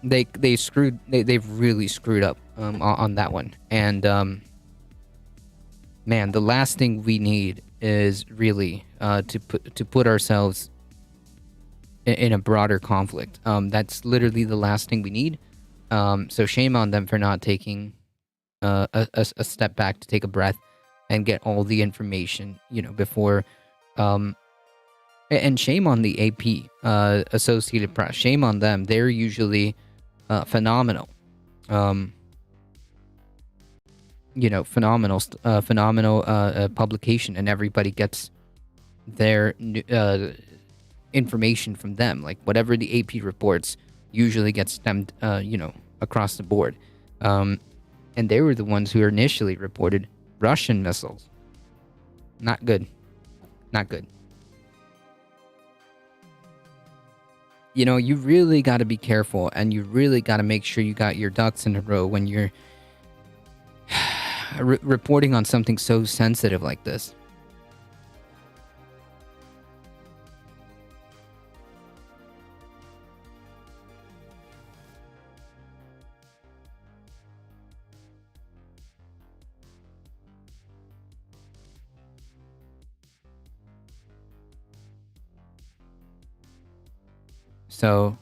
They've really screwed up on that one. And man, the last thing we need is really to put ourselves in a broader conflict. That's literally the last thing we need. So shame on them for not taking a step back to take a breath and get all the information, before. And shame on the AP, Associated Press. Shame on them. They're usually phenomenal. Phenomenal publication, and everybody gets their information from them. Like whatever the AP reports usually gets stemmed, across the board. And they were the ones who initially reported Russian missiles. Not good. Not good. You really got to be careful, and you really got to make sure you got your ducks in a row when you're reporting on something so sensitive like this. So,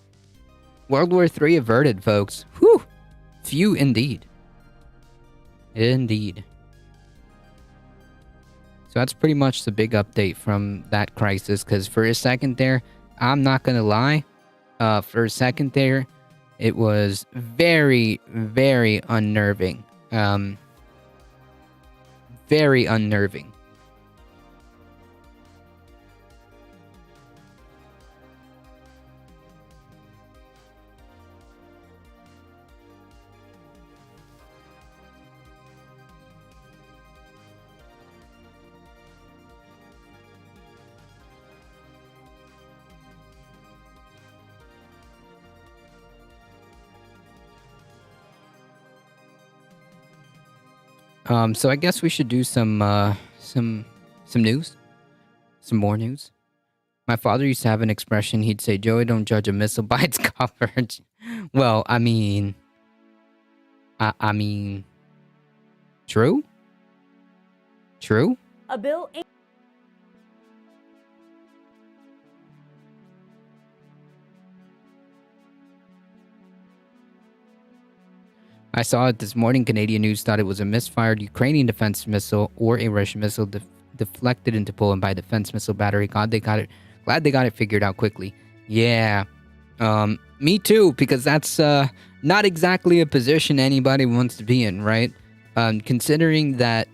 World War III averted, folks. Whew! Few indeed. Indeed. So that's pretty much the big update from that crisis, because for a second there, I'm not gonna lie, for a second there, it was very, very unnerving. Very unnerving. So I guess we should do some some news, some more news. My father used to have an expression. He'd say, "Joey, don't judge a missile by its coverage." Well, I mean, true. A bill I saw it this morning. Canadian news thought it was a misfired Ukrainian defense missile or a Russian missile deflected into Poland by a defense missile battery. Glad they got it figured out quickly. Yeah, me too, because that's not exactly a position anybody wants to be in, right? Considering that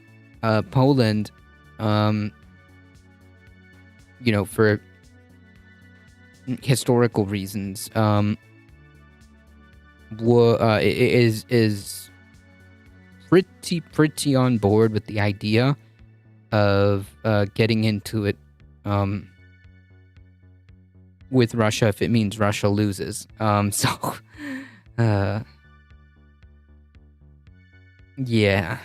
Poland, for historical reasons, is pretty on board with the idea of getting into it with Russia if it means Russia loses. Yeah.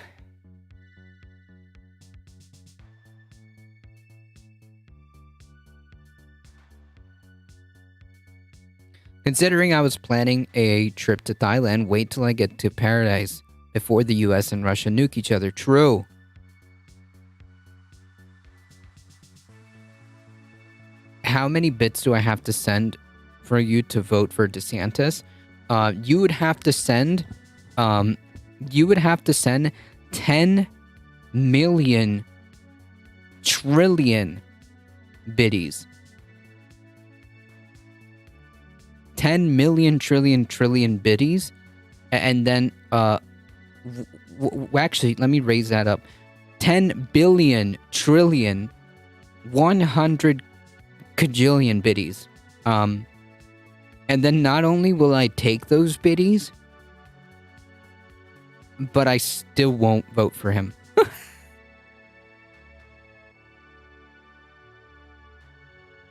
Considering I was planning a trip to Thailand, wait till I get to paradise before the US and Russia nuke each other. True. How many bits do I have to send for you to vote for DeSantis? You would have to send 10 million trillion biddies. 10 million trillion biddies, and then actually, let me raise that up. 10 billion trillion 100 kajillion biddies. And then not only will I take those biddies, but I still won't vote for him.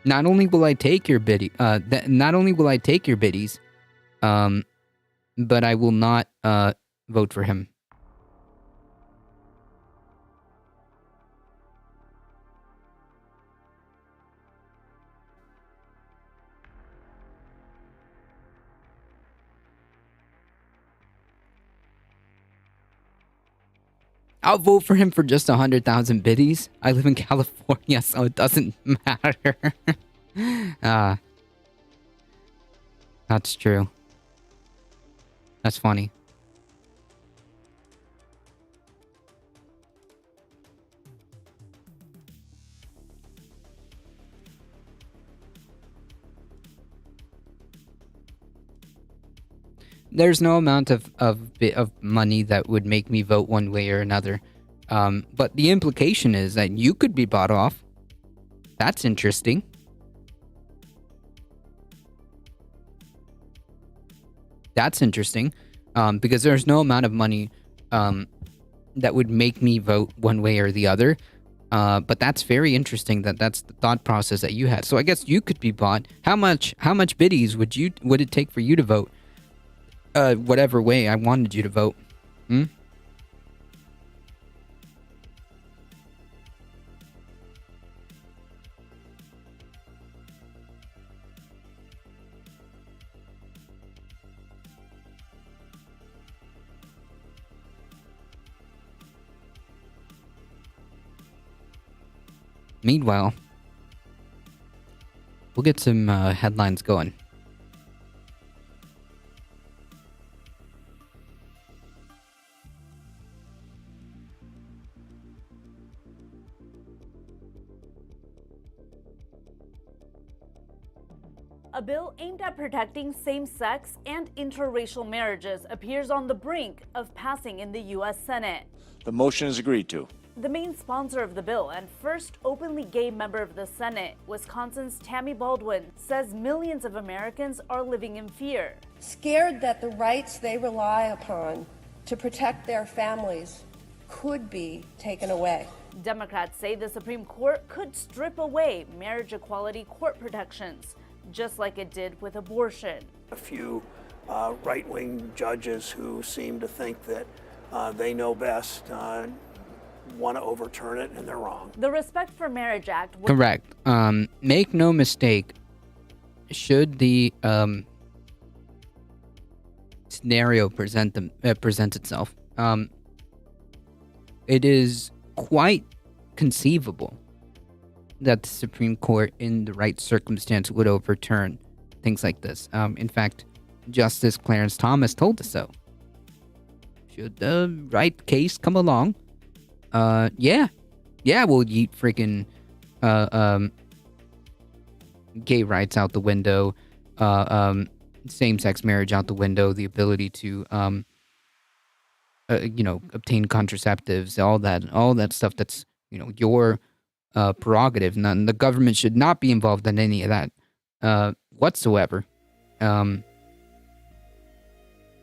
Not only will I take your biddies, but I will not vote for him. I'll vote for him for just 100,000 biddies. I live in California, so it doesn't matter. That's true. That's funny. There's no amount of money that would make me vote one way or another. But the implication is that you could be bought off. That's interesting. Because there's no amount of money that would make me vote one way or the other. But that's very interesting that's the thought process that you had. So I guess you could be bought. How much biddies would it take for you to vote? Whatever way I wanted you to vote. Meanwhile, we'll get some headlines going. A bill aimed at protecting same-sex and interracial marriages appears on the brink of passing in the U.S. Senate. The motion is agreed to. The main sponsor of the bill and first openly gay member of the Senate, Wisconsin's Tammy Baldwin, says millions of Americans are living in fear. Scared that the rights they rely upon to protect their families could be taken away. Democrats say the Supreme Court could strip away marriage equality court protections, just like it did with abortion. A few right-wing judges who seem to think that they know best want to overturn it, and they're wrong. The Respect for Marriage Act was Correct. Make no mistake, should the scenario present itself, it is quite conceivable that the Supreme Court, in the right circumstance, would overturn things like this. In fact, Justice Clarence Thomas told us so. Should the right case come along, yeah, we'll yeet freaking gay rights out the window, same-sex marriage out the window, the ability to obtain contraceptives, all that stuff that's your prerogative. None, the government should not be involved in any of that whatsoever. It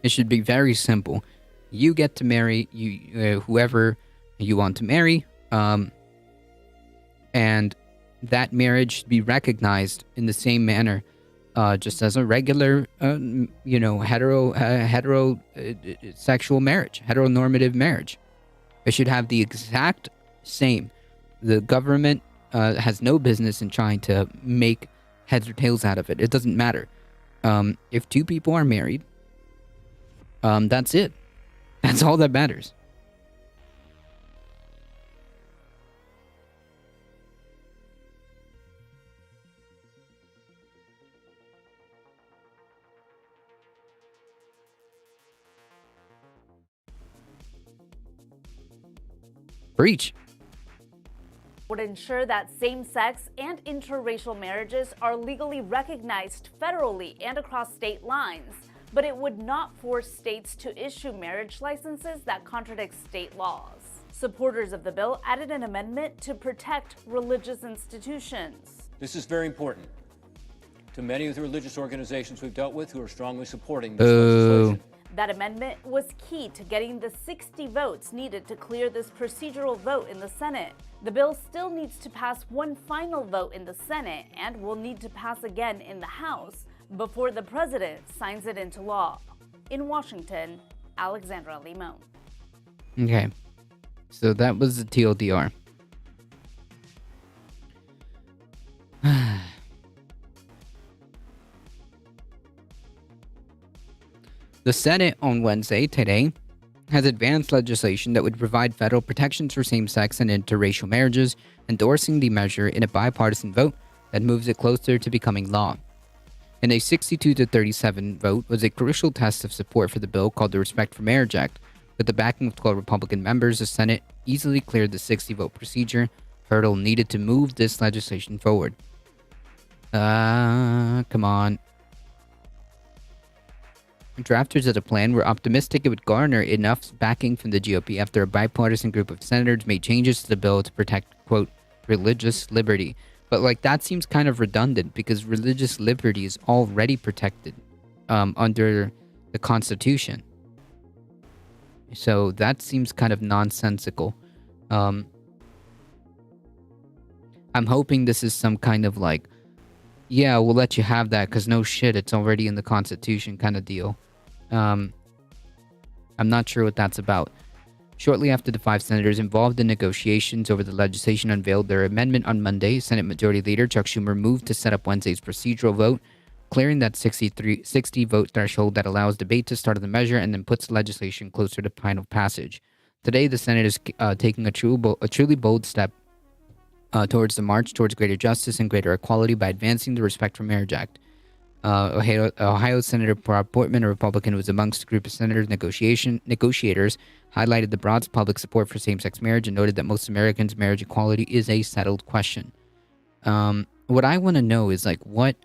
should be very simple. You get to marry whoever you want to marry, and that marriage should be recognized in the same manner, just as a regular, heterosexual marriage, heteronormative marriage. It should have the exact same. The government has no business in trying to make heads or tails out of it. It doesn't matter. If two people are married, that's it. That's all that matters. Breach. would ensure that same-sex and interracial marriages are legally recognized federally and across state lines, but it would not force states to issue marriage licenses that contradict state laws. Supporters of the bill added an amendment to protect religious institutions. This is very important to many of the religious organizations we've dealt with who are strongly supporting this legislation. That amendment was key to getting the 60 votes needed to clear this procedural vote in the Senate. The bill still needs to pass one final vote in the Senate and will need to pass again in the House before the president signs it into law. In Washington, Alexandra Limon. Okay, so that was the TLDR. The Senate on Wednesday, today, has advanced legislation that would provide federal protections for same-sex and interracial marriages, endorsing the measure in a bipartisan vote that moves it closer to becoming law. And a 62-37 vote was a crucial test of support for the bill called the Respect for Marriage Act. With the backing of 12 Republican members, the Senate easily cleared the 60-vote procedure hurdle needed to move this legislation forward. Come on. Drafters of the plan were optimistic it would garner enough backing from the GOP after a bipartisan group of senators made changes to the bill to protect, quote, religious liberty. But, like, that seems kind of redundant because religious liberty is already protected under the Constitution. So that seems kind of nonsensical. I'm hoping this is some kind of, like, yeah, we'll let you have that because no shit, it's already in the Constitution kind of deal. I'm not sure what that's about. Shortly after the 5 senators involved in negotiations over the legislation unveiled their amendment on Monday, Senate Majority Leader Chuck Schumer moved to set up Wednesday's procedural vote, clearing that 60 vote threshold that allows debate to start on the measure and then puts the legislation closer to final passage. Today, the Senate is taking a truly bold step towards the march towards greater justice and greater equality by advancing the Respect for Marriage Act. Ohio Senator Rob Portman, a Republican who was amongst the group of senators negotiators, highlighted the broad public support for same-sex marriage and noted that most Americans' marriage equality is a settled question. What I want to know is, like, what...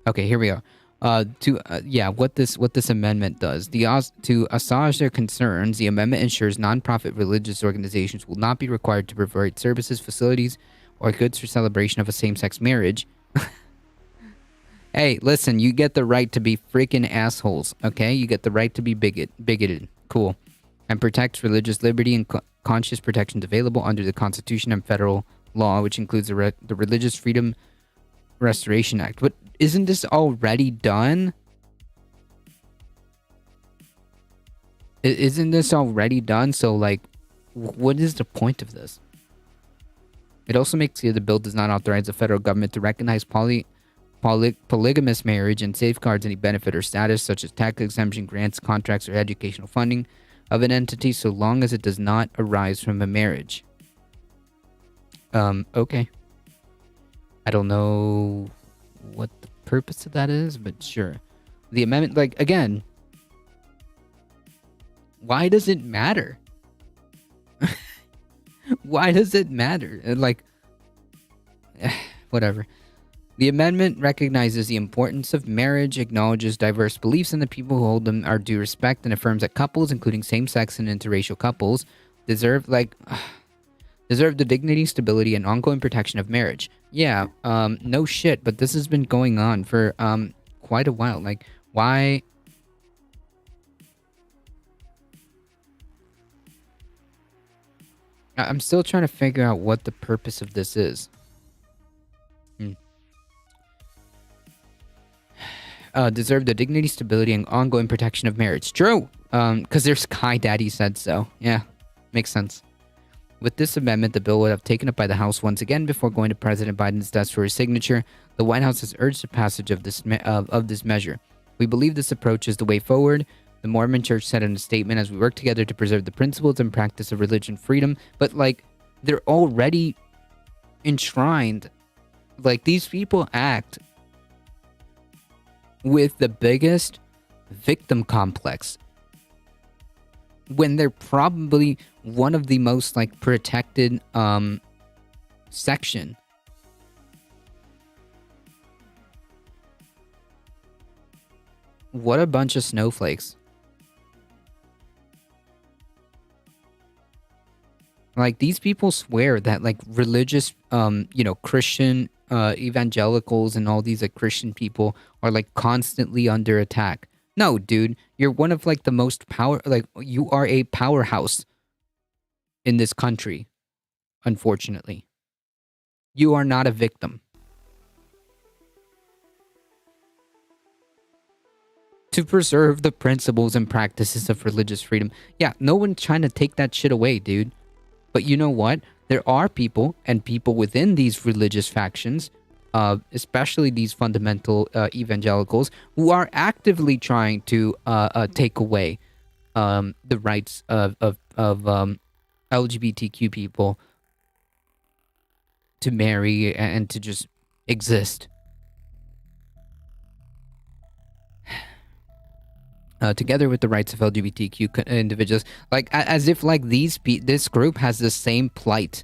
Okay, here we go. What this amendment does. To assuage their concerns, the amendment ensures nonprofit religious organizations will not be required to provide services, facilities, or goods for celebration of a same-sex marriage. Hey, listen, you get the right to be freaking assholes, okay? You get the right to be bigoted. Cool. And protects religious liberty and conscious protections available under the Constitution and federal law, which includes the Religious Freedom Restoration Act. But isn't this already done? Isn't this already done? So like, what is the point of this? It also makes clear the bill does not authorize the federal government to recognize polygamous marriage and safeguards any benefit or status, such as tax exemption, grants, contracts, or educational funding of an entity, so long as it does not arise from a marriage. Okay. I don't know what the purpose of that is, but sure. The amendment, like, again, why does it matter? Why does it matter? Like, whatever. The amendment recognizes the importance of marriage, acknowledges diverse beliefs, and the people who hold them are due respect, and affirms that couples, including same-sex and interracial couples, deserve the dignity, stability, and ongoing protection of marriage. Yeah, no shit, but this has been going on for quite a while. Like, why? I'm still trying to figure out what the purpose of this is. Deserve the dignity, stability, and ongoing protection of marriage. True, because their Sky Daddy said so. Yeah, makes sense. With this amendment, the bill would have taken up by the House once again before going to President Biden's desk for his signature. The White House has urged the passage of this measure. We believe this approach is the way forward, the Mormon Church said in a statement, as we work together to preserve the principles and practice of religion freedom. But, like, they're already enshrined. Like, these people act with the biggest victim complex when they're probably one of the most, like, protected section. What a bunch of snowflakes. Like, these people swear that, like, religious Christian evangelicals and all these, like, Christian people are, like, constantly under attack. No, dude, you're one of, like, the most you are a powerhouse in this country, unfortunately. You are not a victim. To preserve the principles and practices of religious freedom. Yeah, no one's trying to take that shit away, dude. But you know what? There are people, and people within these religious factions, especially these fundamental evangelicals, who are actively trying to take away the rights of LGBTQ people to marry and to just exist. Together with the rights of LGBTQ individuals, like as if like this group has the same plight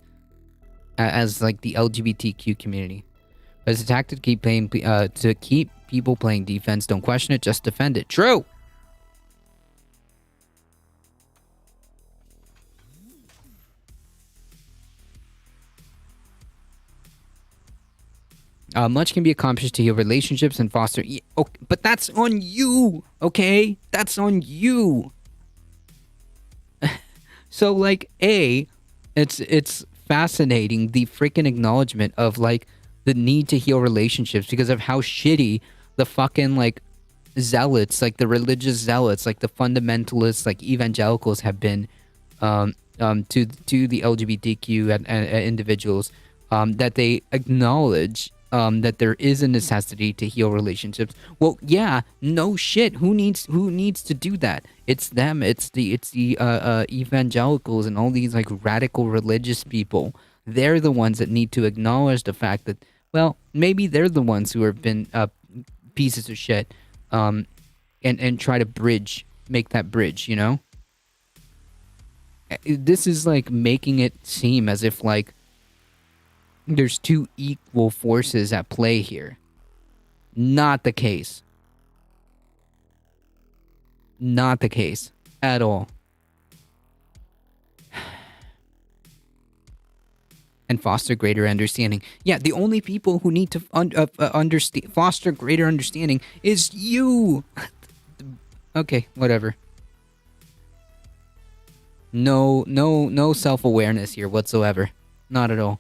as like the LGBTQ community. As a tactic to keep people playing defense, don't question it, just defend it. True. Much can be accomplished to heal relationships and foster... Okay, but that's on you, okay? That's on you. So, like, it's fascinating, the freaking acknowledgement of, like, the need to heal relationships because of how shitty the fucking, like, zealots, like, the religious zealots, like, the fundamentalists, like, evangelicals have been to the LGBTQ and individuals, that they acknowledge... that there is a necessity to heal relationships. Well, yeah, no shit. Who needs to do that? It's them. It's the evangelicals and all these like radical religious people. They're the ones that need to acknowledge the fact that, well, maybe they're the ones who have been pieces of shit, and try to make that bridge. You know, this is like making it seem as if like. There's two equal forces at play here. Not the case. Not the case at all. And foster greater understanding. Yeah, the only people who need to foster greater understanding is you. Okay, whatever. No self-awareness here whatsoever. Not at all.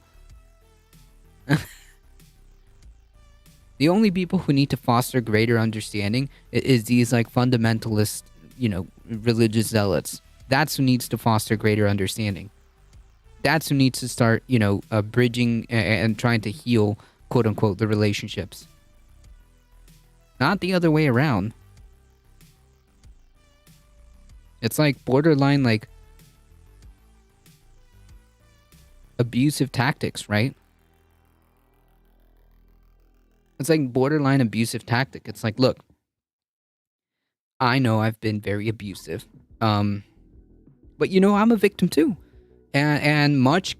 The only people who need to foster greater understanding is these like fundamentalist religious zealots. That's who needs to foster greater understanding. That's who needs to start, bridging and trying to heal, quote unquote, the relationships. Not the other way around. It's like borderline, like, abusive tactics, right? It's like borderline abusive tactic. It's like, look, I know I've been very abusive. But I'm a victim too. And much,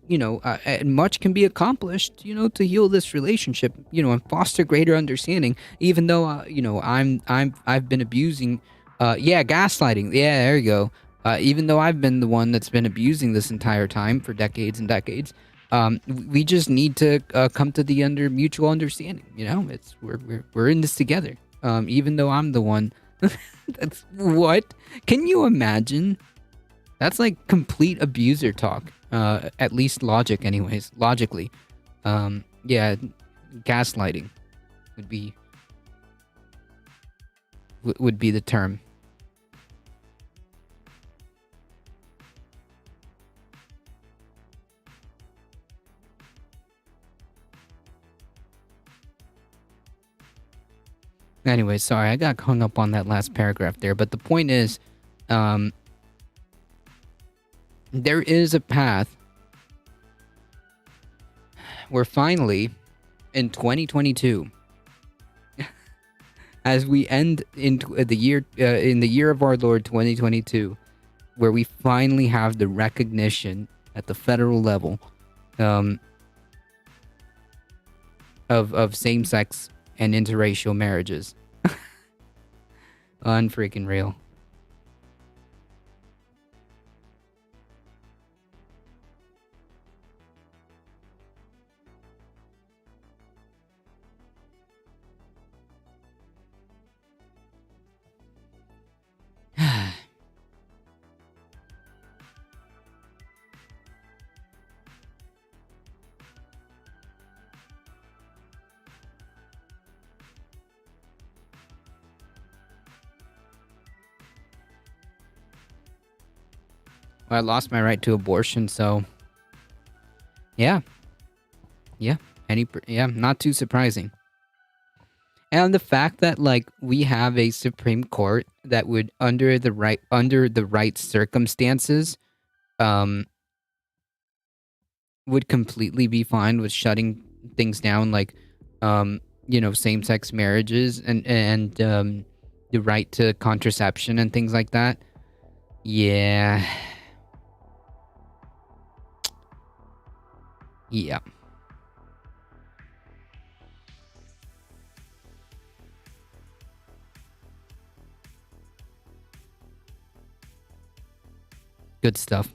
much can be accomplished, to heal this relationship, and foster greater understanding, even though, I've been abusing, gaslighting. Yeah, there you go. Even though I've been the one that's been abusing this entire time for decades and decades, we just need to come to the mutual understanding. It's we're in this together. Even though I'm the one. That's what? Can you imagine? That's like complete abuser talk. At least logically. Gaslighting would be the term. Anyway, sorry, I got hung up on that last paragraph there, but the point is, there is a path where finally, in 2022, as we end in the year of our Lord 2022, where we finally have the recognition at the federal level, of same-sex and interracial marriages. Unfreaking real. Well, I lost my right to abortion, so yeah, not too surprising. And the fact that, like, we have a Supreme Court that would, under the right circumstances, would completely be fine with shutting things down, like, same-sex marriages and the right to contraception and things like that. Yeah. Yeah. Good stuff.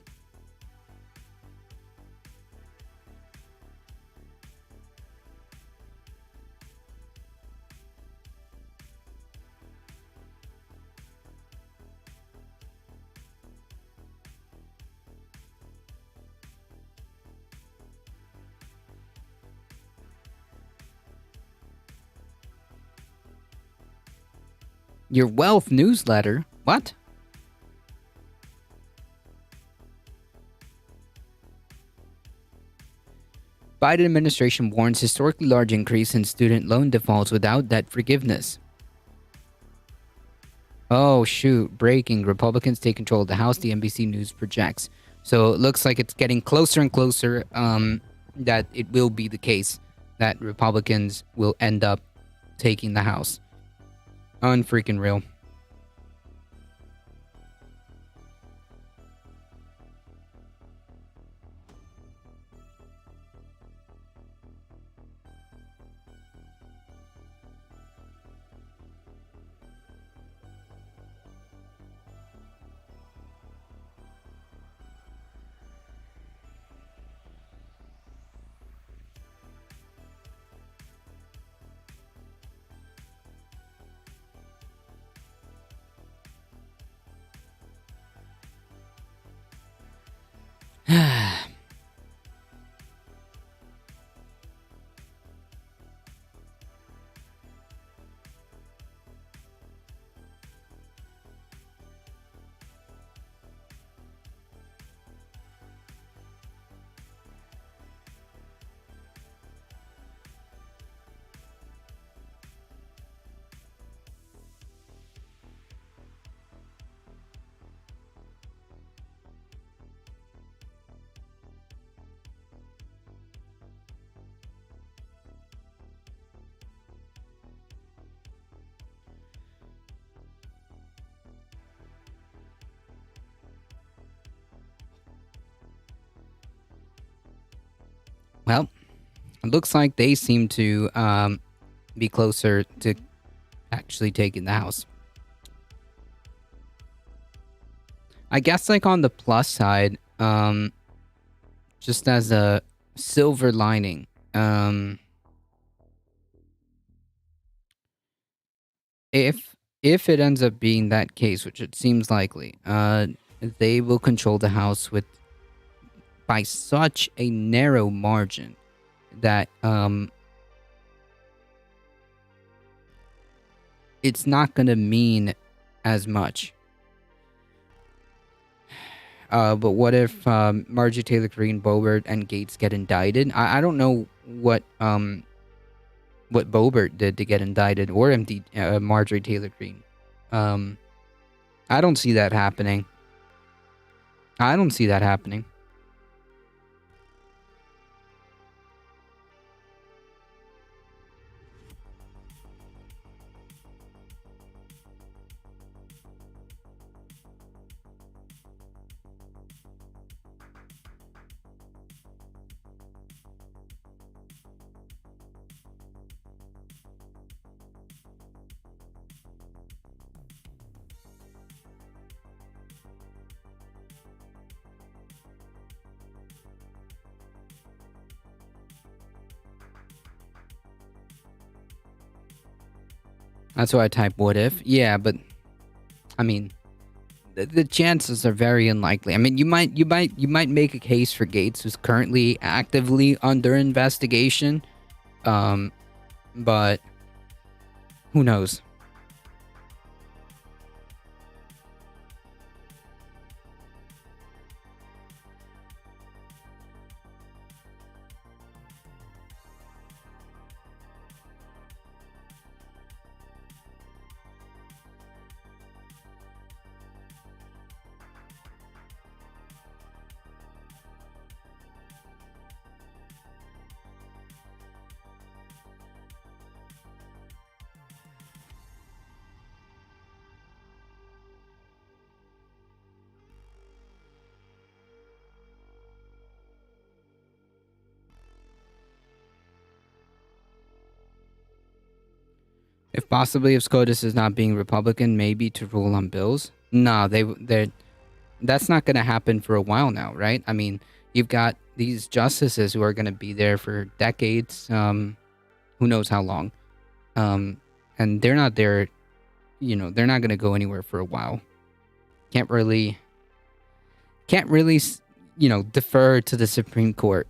Your wealth newsletter? What? Biden administration warns historically large increase in student loan defaults without debt forgiveness. Oh, shoot. Breaking. Republicans take control of the House, the NBC News projects. So it looks like it's getting closer and closer that it will be the case that Republicans will end up taking the House. Unfreaking real. It looks like they seem to be closer to actually taking the House. I guess, like, on the plus side, just as a silver lining, if it ends up being that case, which it seems likely, they will control the House by such a narrow margin that it's not going to mean as much. But what if Marjorie Taylor Greene, Boebert, and Gates get indicted? I don't know what Boebert did to get indicted, or Marjorie Taylor Greene. I don't see that happening. That's why I type what if. Yeah, but I mean, the chances are very unlikely. I mean, you might make a case for Gates, who's currently actively under investigation. But who knows? If SCOTUS is not being Republican, maybe to rule on bills. Nah, that's not going to happen for a while now, right? I mean, you've got these justices who are going to be there for decades, who knows how long, and they're not there. They're not going to go anywhere for a while. Can't really, defer to the Supreme Court.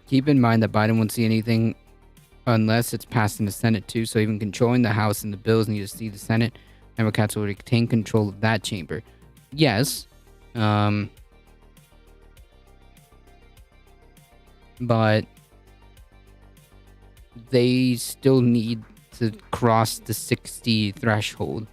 Keep in mind that Biden won't see anything unless it's passed in the Senate too, so even controlling the House and the bills need to see the Senate. Democrats will retain control of that chamber. Yes. But they still need to cross the 60 threshold.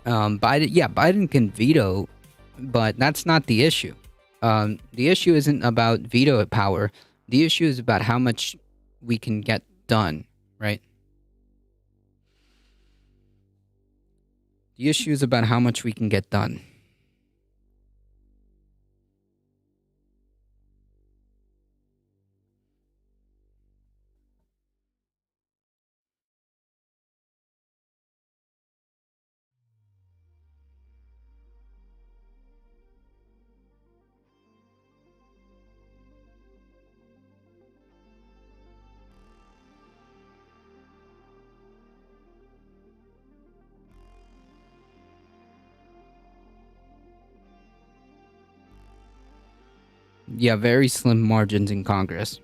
Biden can veto, but that's not the issue. The issue isn't about veto power. The issue is about how much we can get done, right? The issue is about how much we can get done. Yeah, very slim margins in Congress.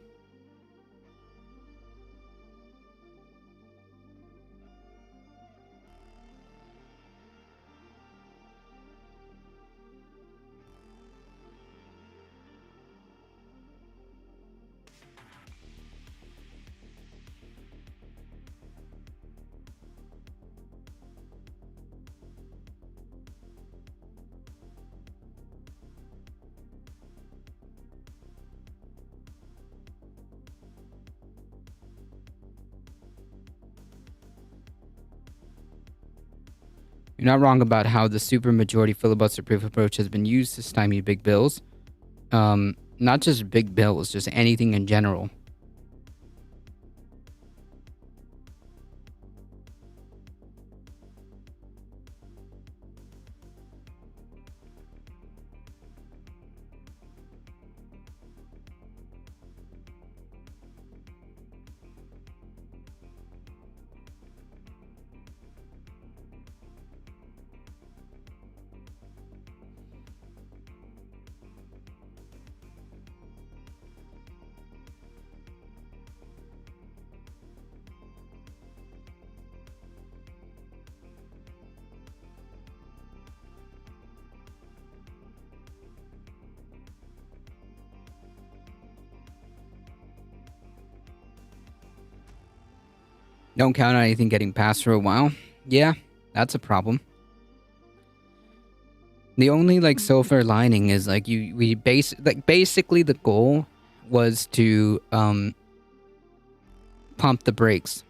You're not wrong about how the supermajority filibuster-proof approach has been used to stymie big bills. Not just big bills, just anything in general. Don't count on anything getting passed for a while. Yeah, that's a problem. The only like silver lining is like basically the goal was to pump the brakes.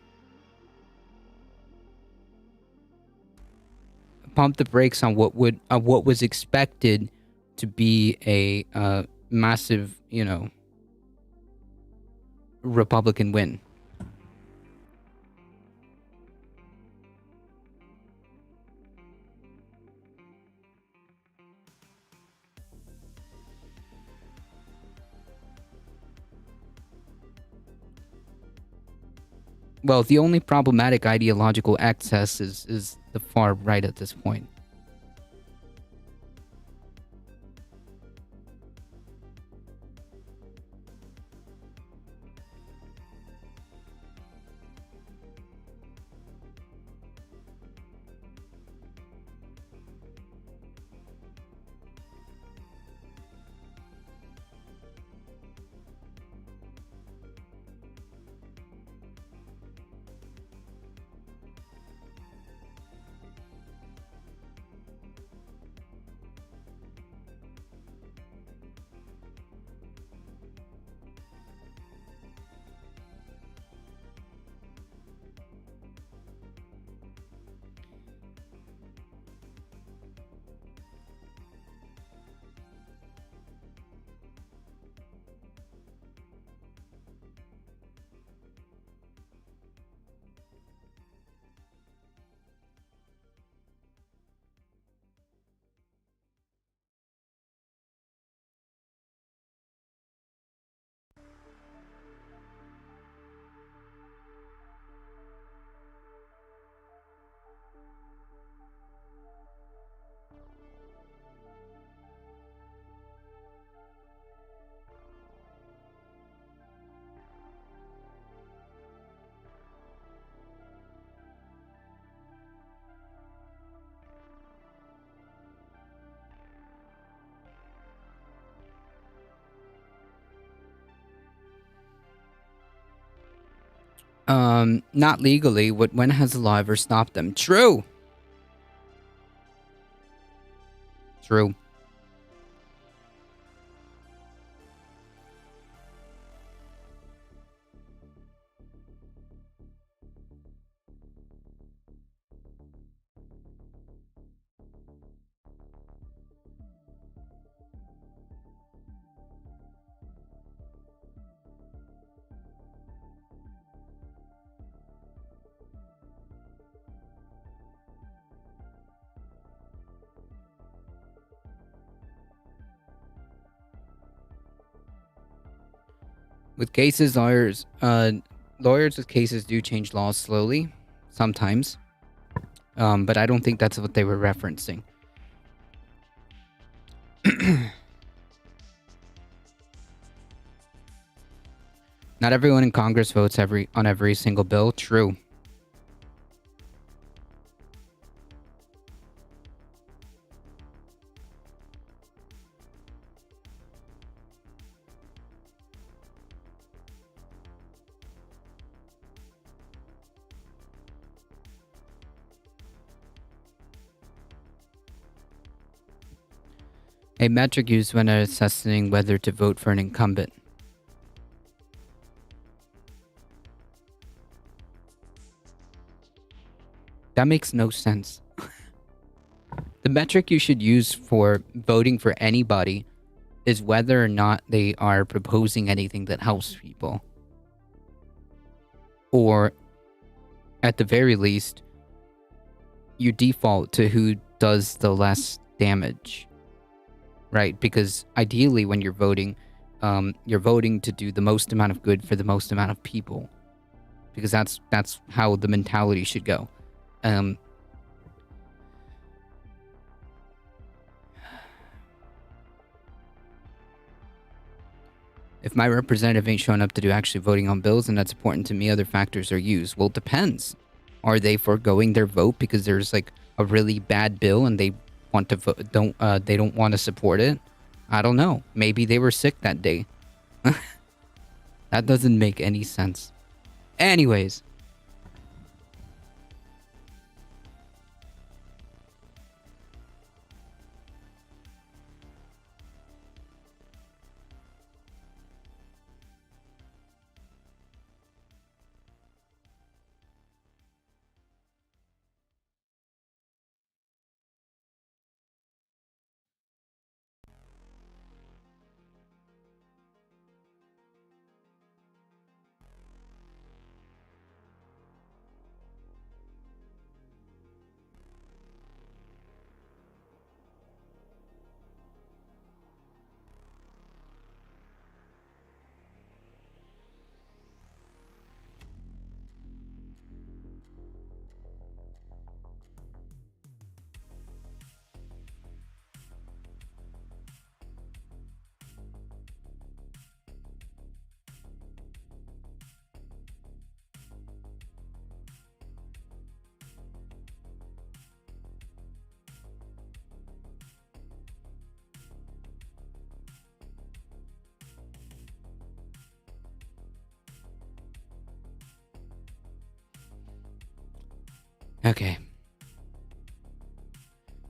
Pump the brakes on what was expected to be a massive, Republican win. Well, the only problematic ideological excess is the far right at this point. Not legally. When has the law ever stopped them? True. True. With cases, lawyers with cases do change laws slowly, sometimes. But I don't think that's what they were referencing. Not everyone in Congress votes on every single bill. True. A metric used when assessing whether to vote for an incumbent. That makes no sense. The metric you should use for voting for anybody is whether or not they are proposing anything that helps people. Or, at the very least, you default to who does the less damage. Right? Because ideally when you're voting to do the most amount of good for the most amount of people. Because that's how the mentality should go. If my representative ain't showing up to do actually voting on bills and that's important to me, other factors are used. Well, it depends. Are they foregoing their vote because there's like a really bad bill and they want to vote, they don't want to support it? I don't know. Maybe they were sick that day. That doesn't make any sense. Anyways. Okay.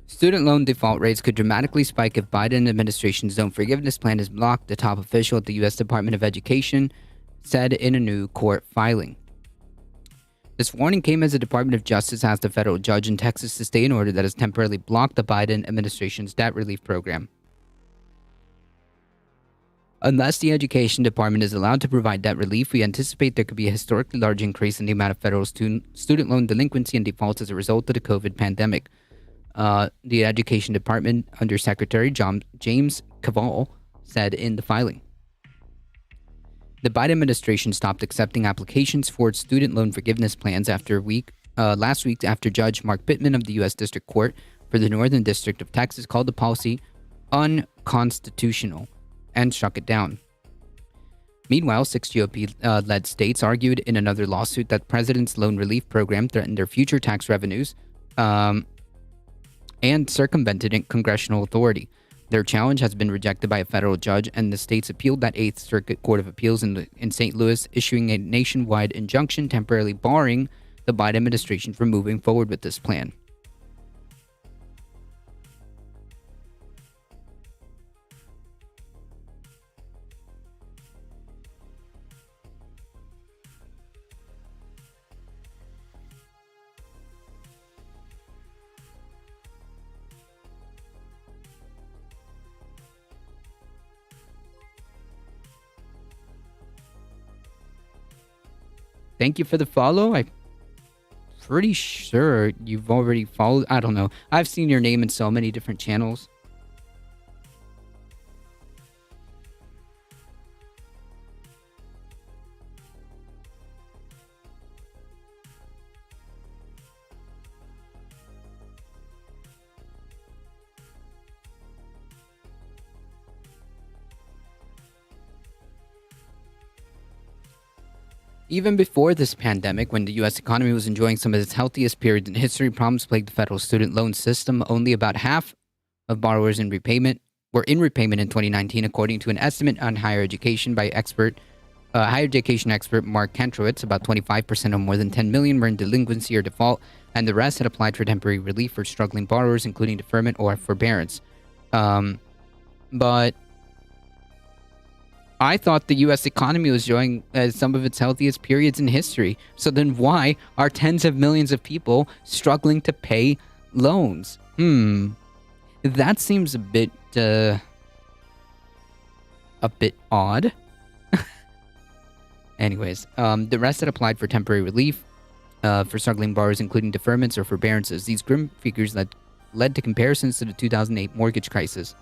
Student loan default rates could dramatically spike if Biden administration's loan forgiveness plan is blocked, the top official at the U.S. Department of Education said in a new court filing. This warning came as the Department of Justice asked a federal judge in Texas to stay an order that has temporarily blocked the Biden administration's debt relief program. Unless the Education Department is allowed to provide debt relief, we anticipate there could be a historically large increase in the amount of federal student loan delinquency and defaults as a result of the COVID pandemic. The Education Department Undersecretary James Cavall said in the filing. The Biden administration stopped accepting applications for its student loan forgiveness plans last week after Judge Mark Bittman of the U.S. District Court for the Northern District of Texas called the policy unconstitutional and struck it down. Meanwhile, 6 GOP-led states argued in another lawsuit that the president's loan relief program threatened their future tax revenues and circumvented congressional authority. Their challenge has been rejected by a federal judge, and the states appealed that 8th Circuit Court of Appeals in St. Louis, issuing a nationwide injunction temporarily barring the Biden administration from moving forward with this plan. Thank you for the follow. I'm pretty sure you've already followed. I don't know. I've seen your name in so many different channels. Even before this pandemic, when the U.S. economy was enjoying some of its healthiest periods in history, problems plagued the federal student loan system. Only about half of borrowers were in repayment in 2019, according to an estimate on higher education expert Mark Kantrowitz. About 25% or more than 10 million were in delinquency or default, and the rest had applied for temporary relief for struggling borrowers, including deferment or forbearance. But I thought the U.S. economy was enjoying some of its healthiest periods in history. So then why are tens of millions of people struggling to pay loans? That seems a bit odd. Anyways, the rest had applied for temporary relief for struggling borrowers, including deferments or forbearances. These grim figures led to comparisons to the 2008 mortgage crisis.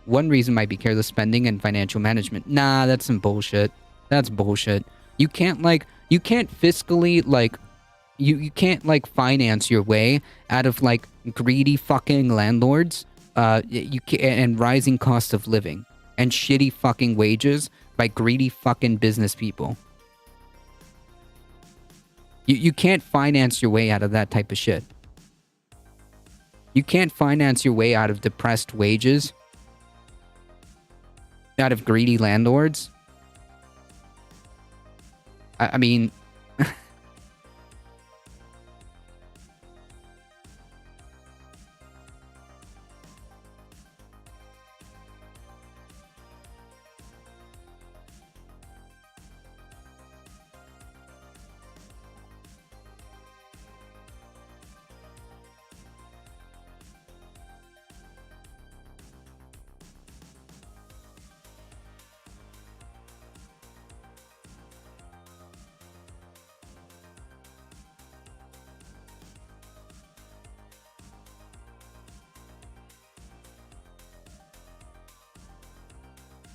One reason might be careless spending and financial management. Nah, that's some bullshit. That's bullshit. You can't fiscally, you can't finance your way out of greedy fucking landlords and rising cost of living and shitty fucking wages by greedy fucking business people. You can't finance your way out of that type of shit. You can't finance your way out of depressed wages, out of greedy landlords. I mean,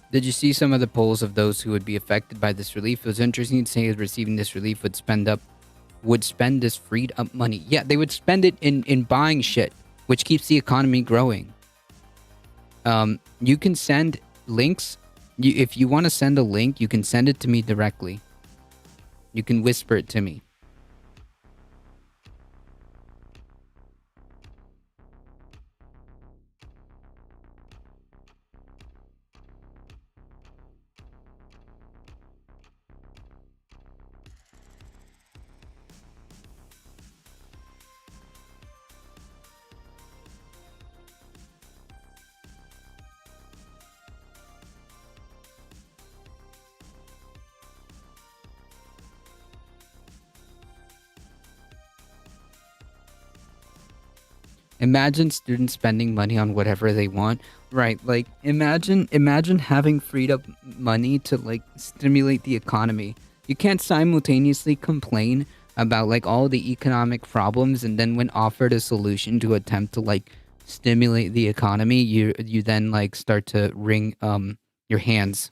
did you see some of the polls of those who would be affected by this relief? It was interesting to say that receiving this relief would spend this freed up money. Yeah, they would spend it in buying shit, which keeps the economy growing. You can send links. If you want to send a link, you can send it to me directly. You can whisper it to me. Imagine students spending money on whatever they want. Right, imagine having freed up money to stimulate the economy. You can't simultaneously complain about all the economic problems, and then when offered a solution to attempt to stimulate the economy, you then start to wring your hands.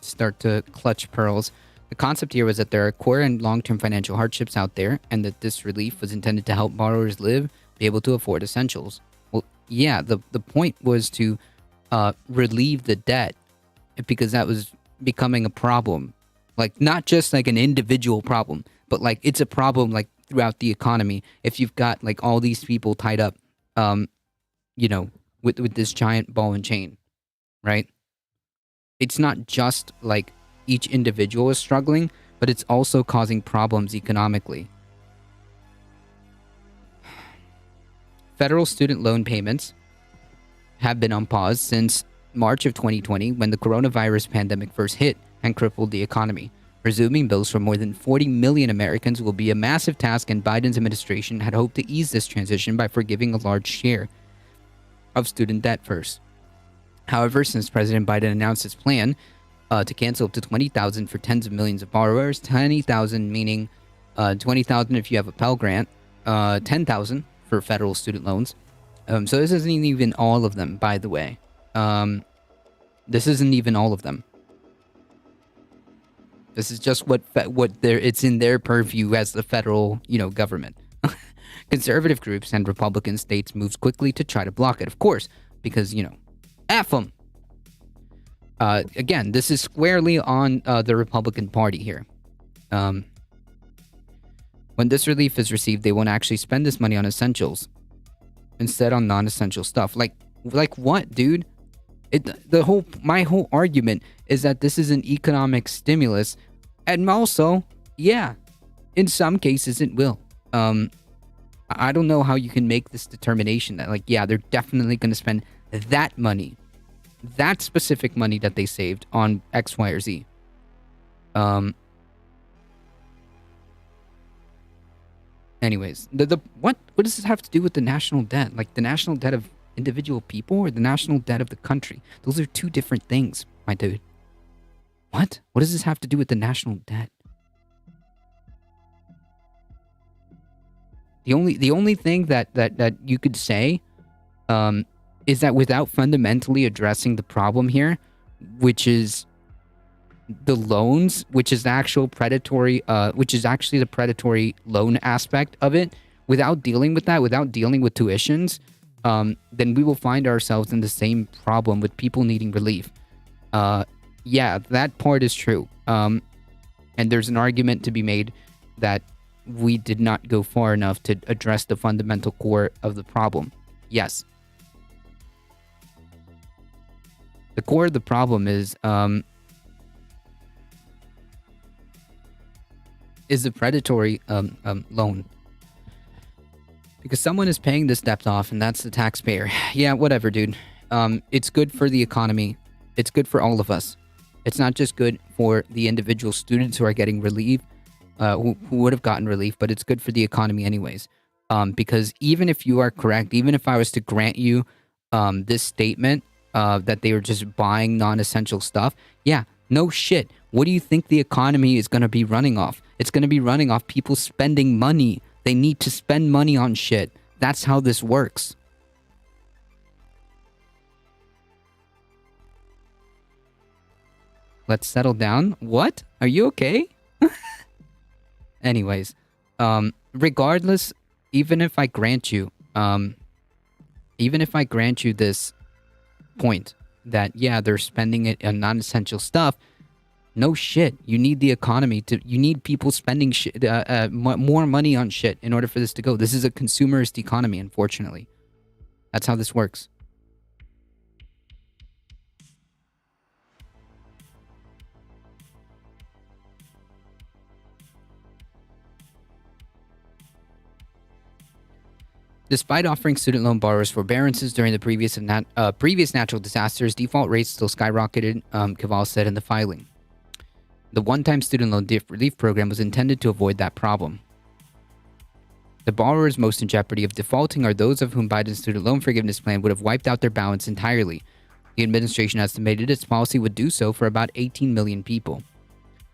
Start to clutch pearls. The concept here was that there are core and long-term financial hardships out there, and that this relief was intended to help borrowers be able to afford essentials. Well, yeah, the point was to relieve the debt, because that was becoming a problem. Not just an individual problem, but it's a problem throughout the economy. If you've got all these people tied up, with this giant ball and chain, right? It's not just each individual is struggling, but it's also causing problems economically. Federal student loan payments have been on pause since March of 2020, when the coronavirus pandemic first hit and crippled the economy. Resuming bills for more than 40 million Americans will be a massive task, and Biden's administration had hoped to ease this transition by forgiving a large share of student debt first. However, since President Biden announced his plan to cancel up to $20,000 for tens of millions of borrowers, $20,000 meaning $20,000 if you have a Pell Grant, $10,000 for federal student loans. So this isn't even all of them, by the way. This isn't even all of them. This is just what it's in their purview as the federal, government. Conservative groups and Republican states moved quickly to try to block it, of course, because, F them. Again, this is squarely on the Republican Party here. When this relief is received, they won't actually spend this money on essentials, instead on non-essential stuff. Like what, dude? My whole argument is that this is an economic stimulus, and also, yeah, in some cases it will. I don't know how you can make this determination that, they're definitely going to spend that money, that specific money that they saved on X, Y, or Z. Anyways, what does this have to do with the national debt? Like the national debt of individual people or the national debt of the country? Those are two different things, my dude. What? What does this have to do with the national debt? The only thing that you could say is that without fundamentally addressing the problem here, which is the loans, which is the actual predatory, which is actually the predatory loan aspect of it, without dealing with that, without dealing with tuitions, then we will find ourselves in the same problem with people needing relief. Yeah, that part is true. And there's an argument to be made that we did not go far enough to address the fundamental core of the problem. Yes. The core of the problem is the predatory loan. Because someone is paying this debt off, and that's the taxpayer. Yeah, whatever, dude. It's good for the economy. It's good for all of us. It's not just good for the individual students who are getting relief, who would have gotten relief, but it's good for the economy anyways. Because even if you are correct, even if I was to grant you this statement that they were just buying non-essential stuff, yeah, no shit. What do you think the economy is going to be running off? It's going to be running off people spending money. They need to spend money on shit. That's how this works. Let's settle down. What? Are you okay? Anyways, regardless, even if I grant you this point that, yeah, they're spending it on non-essential stuff, no shit. You need the economy you need people spending more money on shit in order for this to go. This is a consumerist economy, unfortunately. That's how this works. Despite offering student loan borrowers forbearances during the previous natural disasters, default rates still skyrocketed, Kaval said in the filing. The one-time student loan relief program was intended to avoid that problem. The borrowers most in jeopardy of defaulting are those of whom Biden's student loan forgiveness plan would have wiped out their balance entirely. The administration estimated its policy would do so for about 18 million people.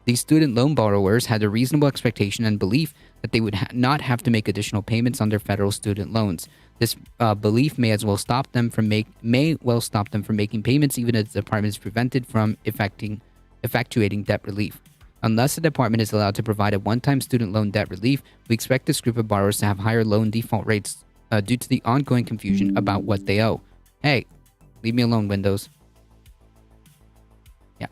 These student loan borrowers had a reasonable expectation and belief that they would not have to make additional payments on their federal student loans. This belief may well stop them from making payments, even if the department is prevented from effectuating debt relief. Unless the department is allowed to provide a one-time student loan debt relief, we expect this group of borrowers to have higher loan default rates due to the ongoing confusion about what they owe. Hey, leave me alone, Windows. Yeah.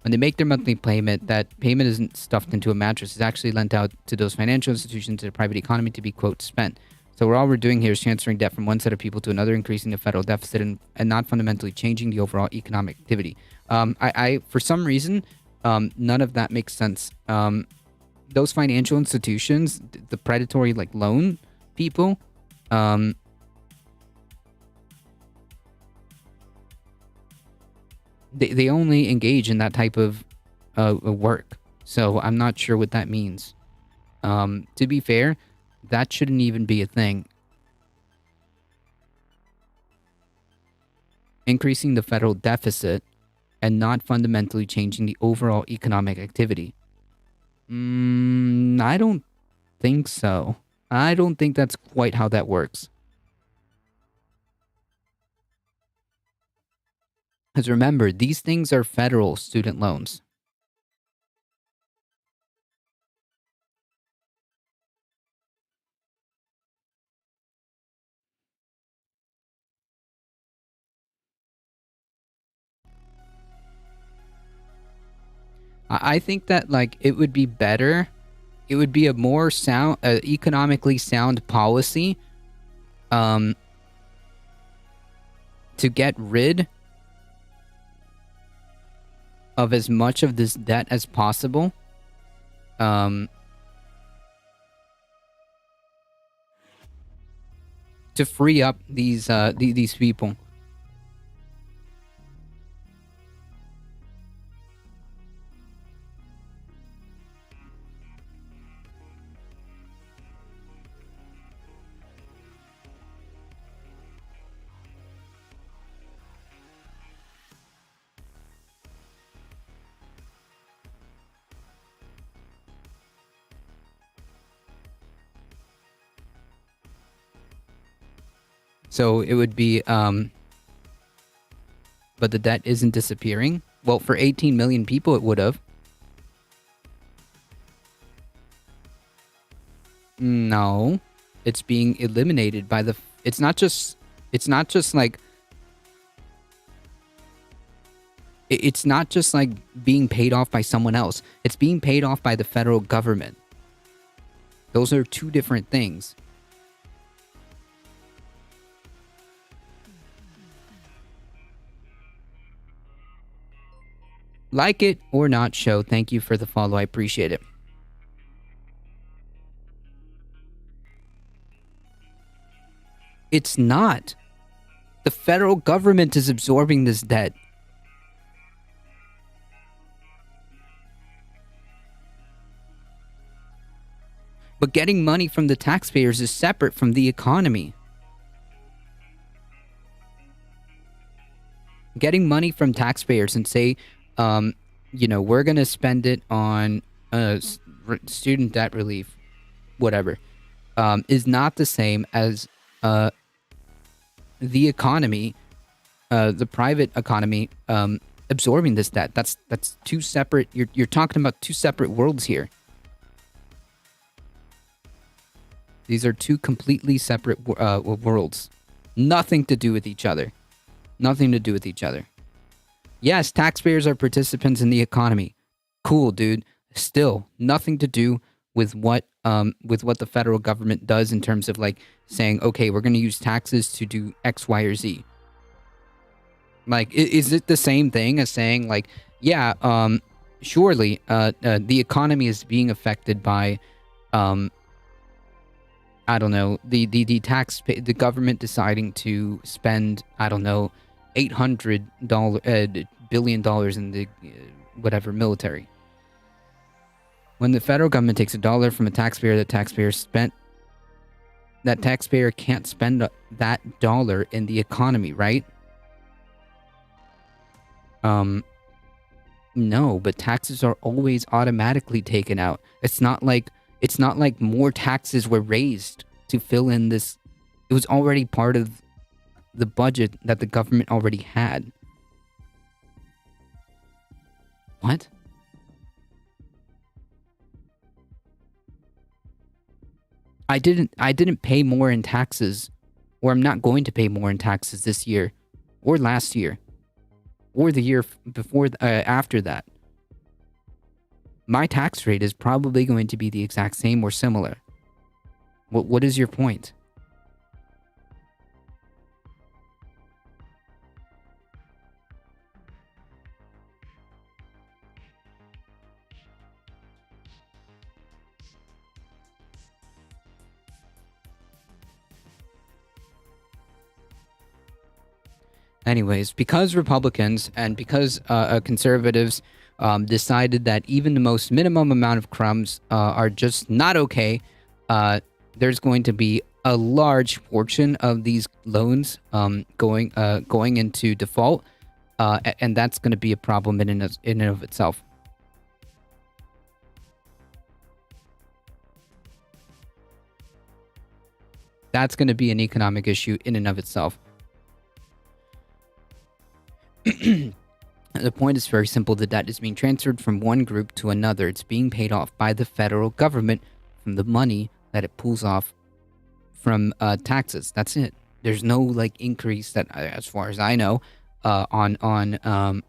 When they make their monthly payment, that payment isn't stuffed into a mattress. It's actually lent out to those financial institutions to the private economy to be, quote, spent. So all we're doing here is transferring debt from one set of people to another, increasing the federal deficit and not fundamentally changing the overall economic activity. I for some reason, none of that makes sense. Those financial institutions, the predatory loan people, they only engage in that type of work. So I'm not sure what that means. To be fair, that shouldn't even be a thing. Increasing the federal deficit and not fundamentally changing the overall economic activity. I don't think so. I don't think that's quite how that works. Because remember, these things are federal student loans. I think that like it would be better. It would be a more sound, economically sound policy, to get rid of as much of this debt as possible. To free up these people. So it would be, but the debt isn't disappearing. Well, for 18 million people, it would have. No, it's being eliminated by the. It's not just like. It's not just like being paid off by someone else. It's being paid off by the federal government. Those are two different things. Like it or not, show. Thank you for the follow. I appreciate it. It's not. The federal government is absorbing this debt. But getting money from the taxpayers is separate from the economy. Getting money from taxpayers and say, we're going to spend it on student debt relief, whatever, is not the same as the economy, the private economy, absorbing this debt. That's two separate. You're talking about two separate worlds here. These are two completely separate worlds. Nothing to do with each other. Nothing to do with each other. Yes, taxpayers are participants in the economy. Cool, dude. Still, nothing to do with what the federal government does in terms of like saying, okay, we're going to use taxes to do X, Y, or Z. Like, is it the same thing as saying like, yeah, surely the economy is being affected by, I don't know, the government deciding to spend, I don't know, $800 billion in the whatever military. When the federal government takes $1 from a taxpayer, that taxpayer can't spend that dollar in the economy, right? No, but taxes are always automatically taken out. It's not like more taxes were raised to fill in this. It was already part of the budget that the government already had. What? I didn't pay more in taxes, or I'm not going to pay more in taxes this year, or last year, or the year before after that. My tax rate is probably going to be the exact same or similar. What is your point? Anyways, because Republicans and because conservatives decided that even the most minimum amount of crumbs are just not okay, there's going to be a large portion of these loans going into default, and that's going to be a problem in and of itself. That's going to be an economic issue in and of itself. The point is very simple. The debt is being transferred from one group to another. It's being paid off by the federal government from the money that it pulls off from taxes. That's it. There's no like increase that, as far as I know, on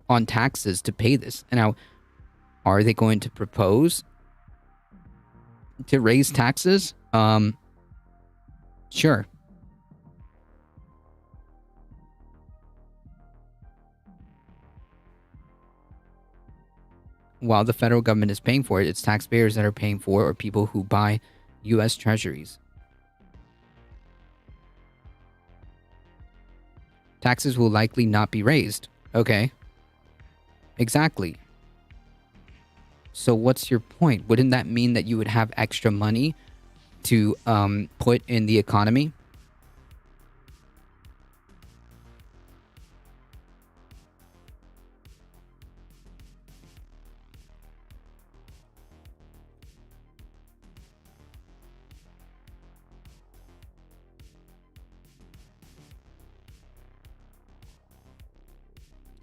on taxes to pay this. And now, are they going to propose to raise taxes? Sure. While the federal government is paying for it, it's taxpayers that are paying for it, or people who buy U.S. treasuries. Taxes will likely not be raised. Okay. Exactly. So what's your point? Wouldn't that mean that you would have extra money to put in the economy?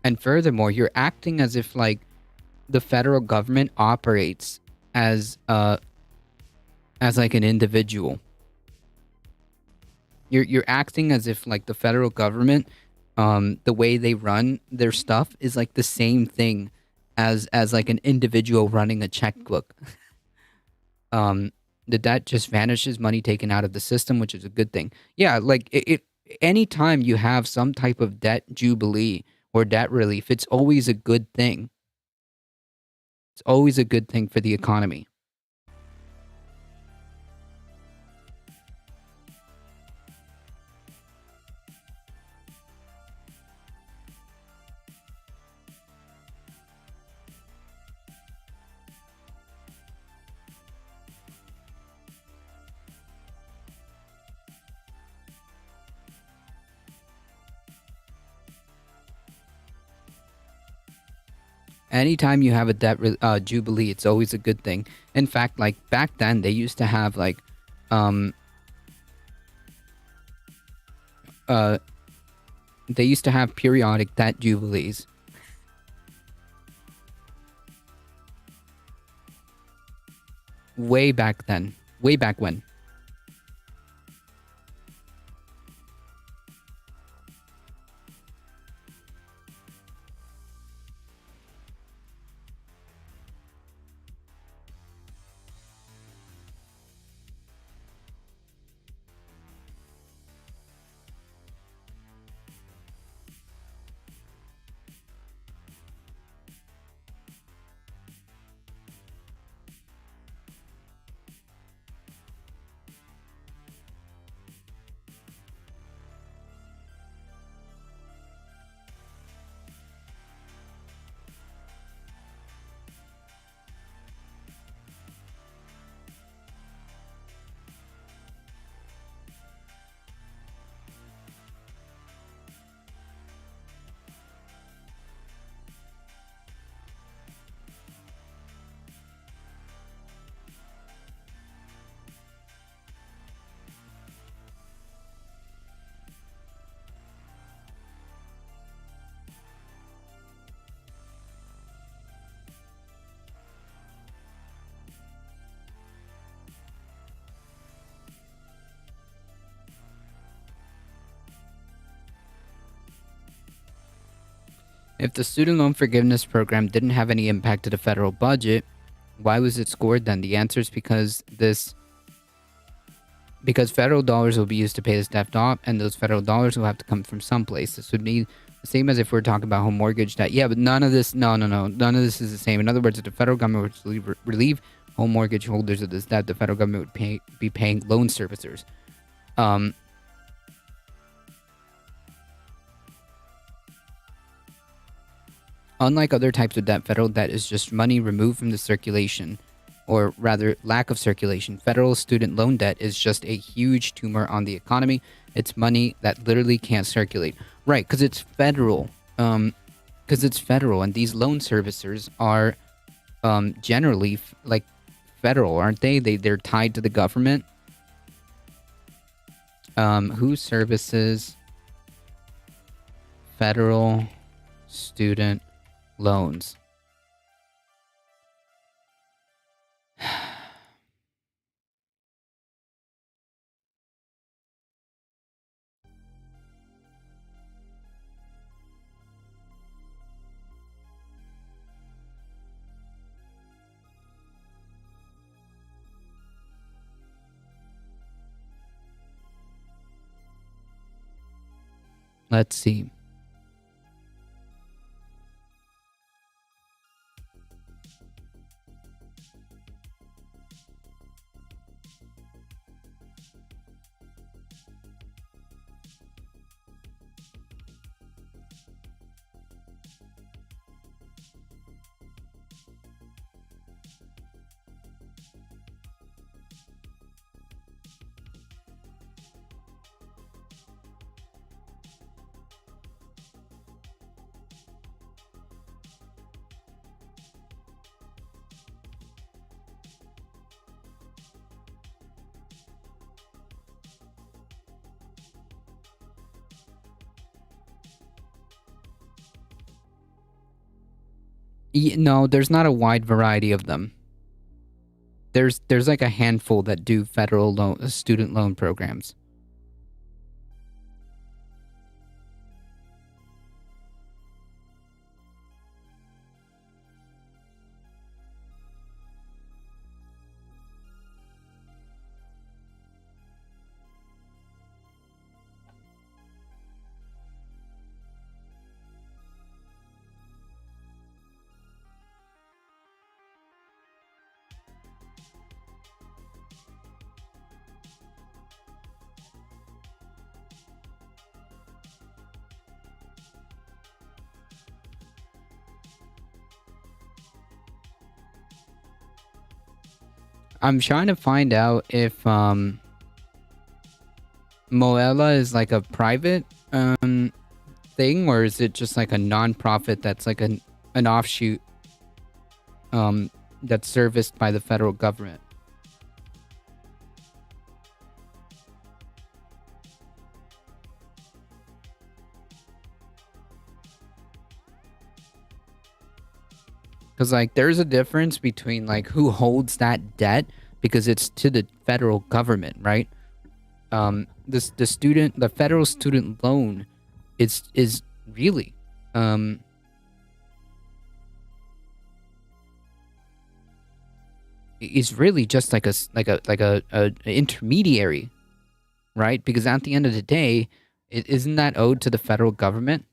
And furthermore, you're acting as if like the federal government operates as like an individual. You're acting as if like the federal government, the way they run their stuff is like the same thing as like an individual running a checkbook. The debt just vanishes, money taken out of the system, which is a good thing. Yeah, like anytime you have some type of debt jubilee or debt relief, it's always a good thing. It's always a good thing for the economy. Anytime you have a debt jubilee, it's always a good thing. In fact, like back then, they used to have like, they used to have periodic debt jubilees. Way back then, way back when. If the student loan forgiveness program didn't have any impact to the federal budget, why was it scored then? The answer is because federal dollars will be used to pay this debt off, and those federal dollars will have to come from someplace. This would be the same as if we're talking about home mortgage debt. Yeah, but none of this, no, none of this is the same. In other words, if the federal government would relieve home mortgage holders of this debt, the federal government would be paying loan servicers. Unlike other types of debt, federal debt is just money removed from the circulation, or rather lack of circulation. Federal student loan debt is just a huge tumor on the economy. It's money that literally can't circulate. Right, because it's federal. And these loan servicers are generally like federal, aren't they? They're tied to the government. Who services federal student loans? Let's see. No, there's not a wide variety of them. There's like a handful that do federal student loan programs. I'm trying to find out if Moella is like a private thing, or is it just like a non-profit that's like an offshoot that's serviced by the federal government. Because, like, there's a difference between, like, who holds that debt, because it's to the federal government, right? The federal student loan is really, is really just like a intermediary, right? Because at the end of the day, isn't that owed to the federal government?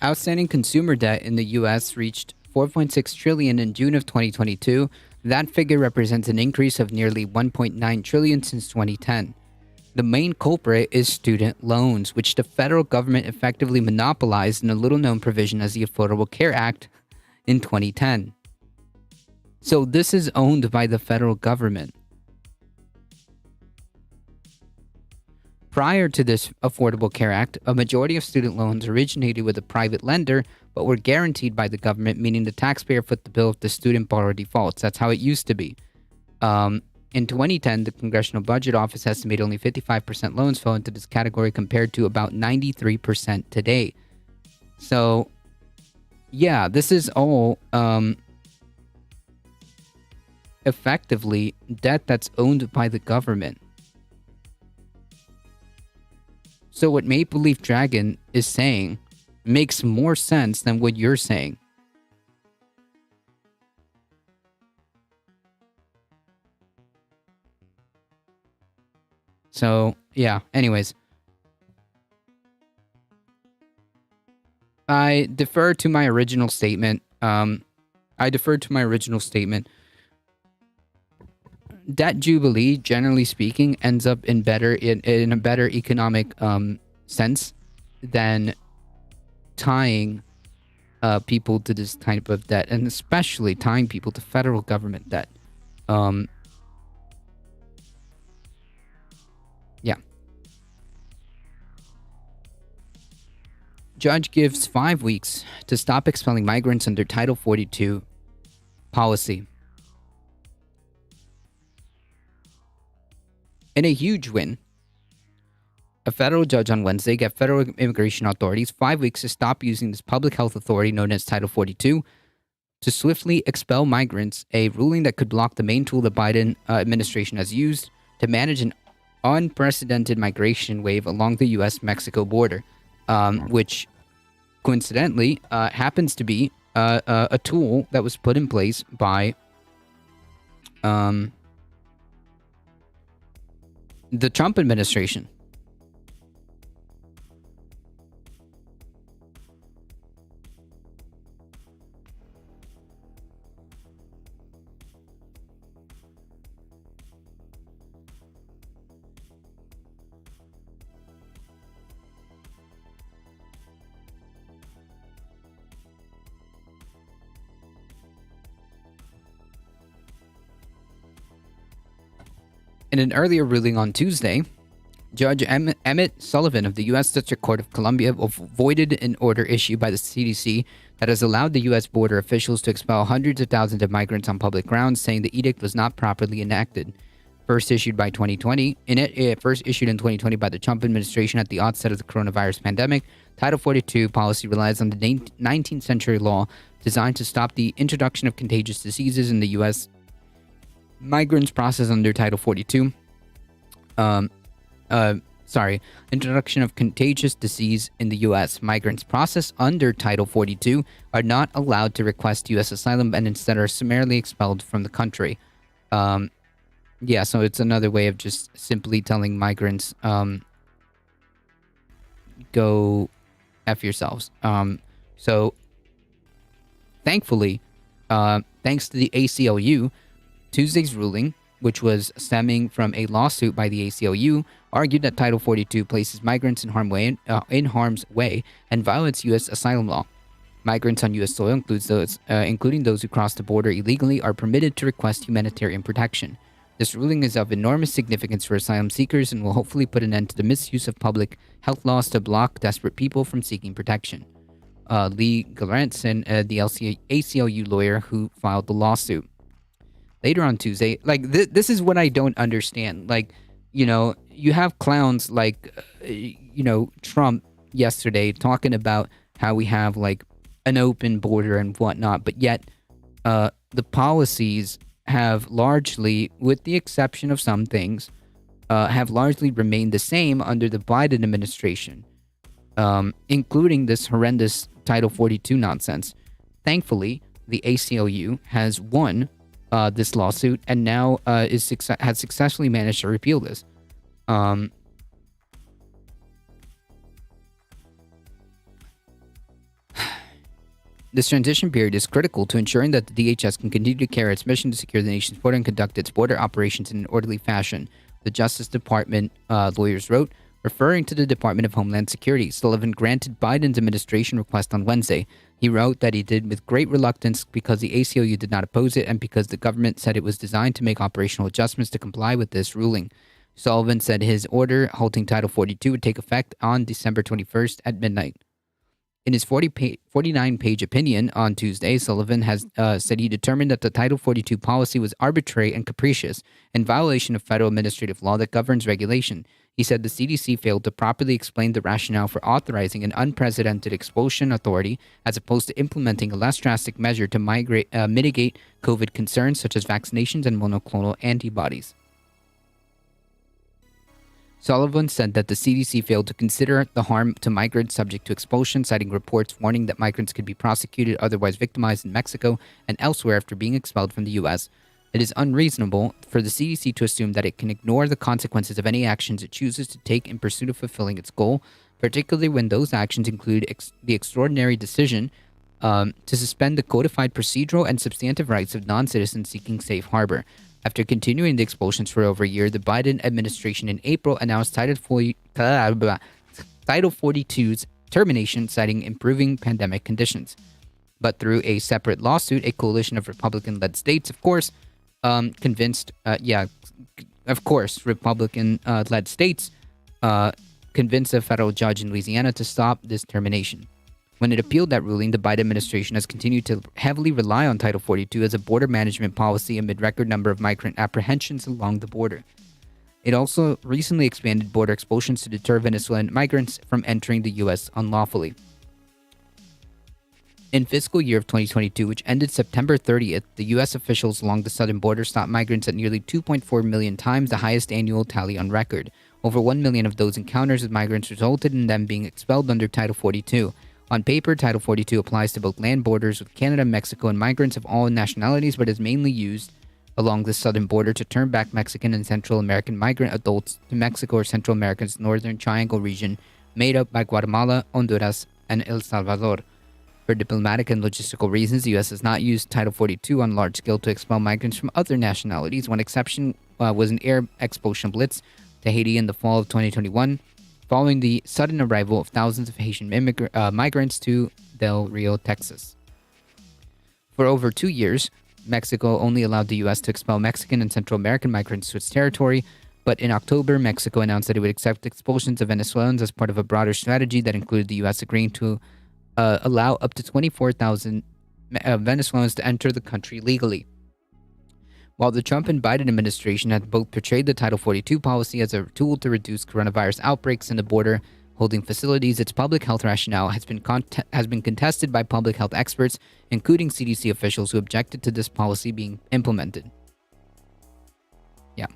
Outstanding consumer debt in the U.S. reached $4.6 trillion in June of 2022. That figure represents an increase of nearly $1.9 trillion since 2010. The main culprit is student loans, which the federal government effectively monopolized in a little-known provision as the Affordable Care Act in 2010. So this is owned by the federal government. Prior to this Affordable Care Act, a majority of student loans originated with a private lender, but were guaranteed by the government, meaning the taxpayer foot the bill if the student borrower defaults. That's how it used to be. In 2010, the Congressional Budget Office estimated only 55% loans fell into this category compared to about 93% today. So, yeah, this is all effectively debt that's owned by the government. So what Maple Leaf Dragon is saying makes more sense than what you're saying. So, yeah, anyways. I defer to my original statement. Debt Jubilee, generally speaking, ends up in a better economic sense than tying people to this type of debt, and especially tying people to federal government debt. Yeah. Judge gives 5 weeks to stop expelling migrants under Title 42 policy. In a huge win, a federal judge on Wednesday gave federal immigration authorities 5 weeks to stop using this public health authority known as Title 42 to swiftly expel migrants, a ruling that could block the main tool the Biden administration has used to manage an unprecedented migration wave along the U.S.-Mexico border, which coincidentally happens to be a tool that was put in place by the Trump administration. In an earlier ruling on Tuesday, Judge Emmett Sullivan of the U.S. District Court of Columbia voided an order issued by the CDC that has allowed the U.S. border officials to expel hundreds of thousands of migrants on public grounds, saying the edict was not properly enacted. First issued by 2020, first issued in 2020 by the Trump administration at the onset of the coronavirus pandemic, Title 42 policy relies on the 19th century law designed to stop the introduction of contagious diseases in the U.S. Migrants processed under Title 42. Introduction of contagious disease in the U.S. Migrants processed under Title 42 are not allowed to request U.S. asylum and instead are summarily expelled from the country. So it's another way of just simply telling migrants, go F yourselves. So, thankfully, thanks to the ACLU, Tuesday's ruling, which was stemming from a lawsuit by the ACLU, argued that Title 42 places migrants in harm's way and violates U.S. asylum law. Migrants on U.S. soil, including those who cross the border illegally, are permitted to request humanitarian protection. This ruling is of enormous significance for asylum seekers and will hopefully put an end to the misuse of public health laws to block desperate people from seeking protection. Lee Gerritsen, the ACLU lawyer who filed the lawsuit. Later on Tuesday, this is what I don't understand. You have clowns like, Trump yesterday talking about how we have an open border and whatnot, but yet the policies have largely, with the exception of some things, have largely remained the same under the Biden administration, including this horrendous Title 42 nonsense. Thankfully, the ACLU has won this lawsuit and now has successfully managed to repeal this. This transition period is critical to ensuring that the DHS can continue to carry its mission to secure the nation's border and conduct its border operations in an orderly fashion, the Justice Department lawyers wrote, referring to the Department of Homeland Security. Sullivan granted Biden's administration request on Wednesday. He wrote that he did with great reluctance because the ACLU did not oppose it and because the government said it was designed to make operational adjustments to comply with this ruling. Sullivan said his order halting Title 42 would take effect on December 21st at midnight. In his 49-page opinion on Tuesday, Sullivan has said he determined that the Title 42 policy was arbitrary and capricious in violation of federal administrative law that governs regulation. He said the CDC failed to properly explain the rationale for authorizing an unprecedented expulsion authority as opposed to implementing a less drastic measure to mitigate COVID concerns such as vaccinations and monoclonal antibodies. Sullivan said that the CDC failed to consider the harm to migrants subject to expulsion, citing reports warning that migrants could be prosecuted, otherwise victimized in Mexico and elsewhere after being expelled from the U.S. It is unreasonable for the CDC to assume that it can ignore the consequences of any actions it chooses to take in pursuit of fulfilling its goal, particularly when those actions include the extraordinary decision to suspend the codified procedural and substantive rights of non-citizens seeking safe harbor. After continuing the expulsions for over a year, the Biden administration in April announced Title 42's termination, citing improving pandemic conditions. But through a separate lawsuit, a coalition of Republican-led states, Republican-led states convinced a federal judge in Louisiana to stop this termination. When it appealed that ruling, the Biden administration has continued to heavily rely on Title 42 as a border management policy amid record number of migrant apprehensions along the border. It also recently expanded border expulsions to deter Venezuelan migrants from entering the U.S. unlawfully. In fiscal year of 2022, which ended September 30th, the U.S. officials along the southern border stopped migrants at nearly 2.4 million times, the highest annual tally on record. Over 1 million of those encounters with migrants resulted in them being expelled under Title 42. On paper, Title 42 applies to both land borders with Canada, Mexico, and migrants of all nationalities, but is mainly used along the southern border to turn back Mexican and Central American migrant adults to Mexico or Central America's Northern Triangle region, made up by Guatemala, Honduras, and El Salvador. For diplomatic and logistical reasons, the U.S. has not used Title 42 on large scale to expel migrants from other nationalities. One exception was an air expulsion blitz to Haiti in the fall of 2021, following the sudden arrival of thousands of Haitian migrants to Del Rio, Texas. For over 2 years, Mexico only allowed the U.S. to expel Mexican and Central American migrants to its territory, but in October, Mexico announced that it would accept expulsions of Venezuelans as part of a broader strategy that included the U.S. agreeing to allow up to 24,000 Venezuelans to enter the country legally. While the Trump and Biden administration had both portrayed the Title 42 policy as a tool to reduce coronavirus outbreaks in the border holding facilities, its public health rationale has been contested by public health experts, including CDC officials who objected to this policy being implemented. Yeah.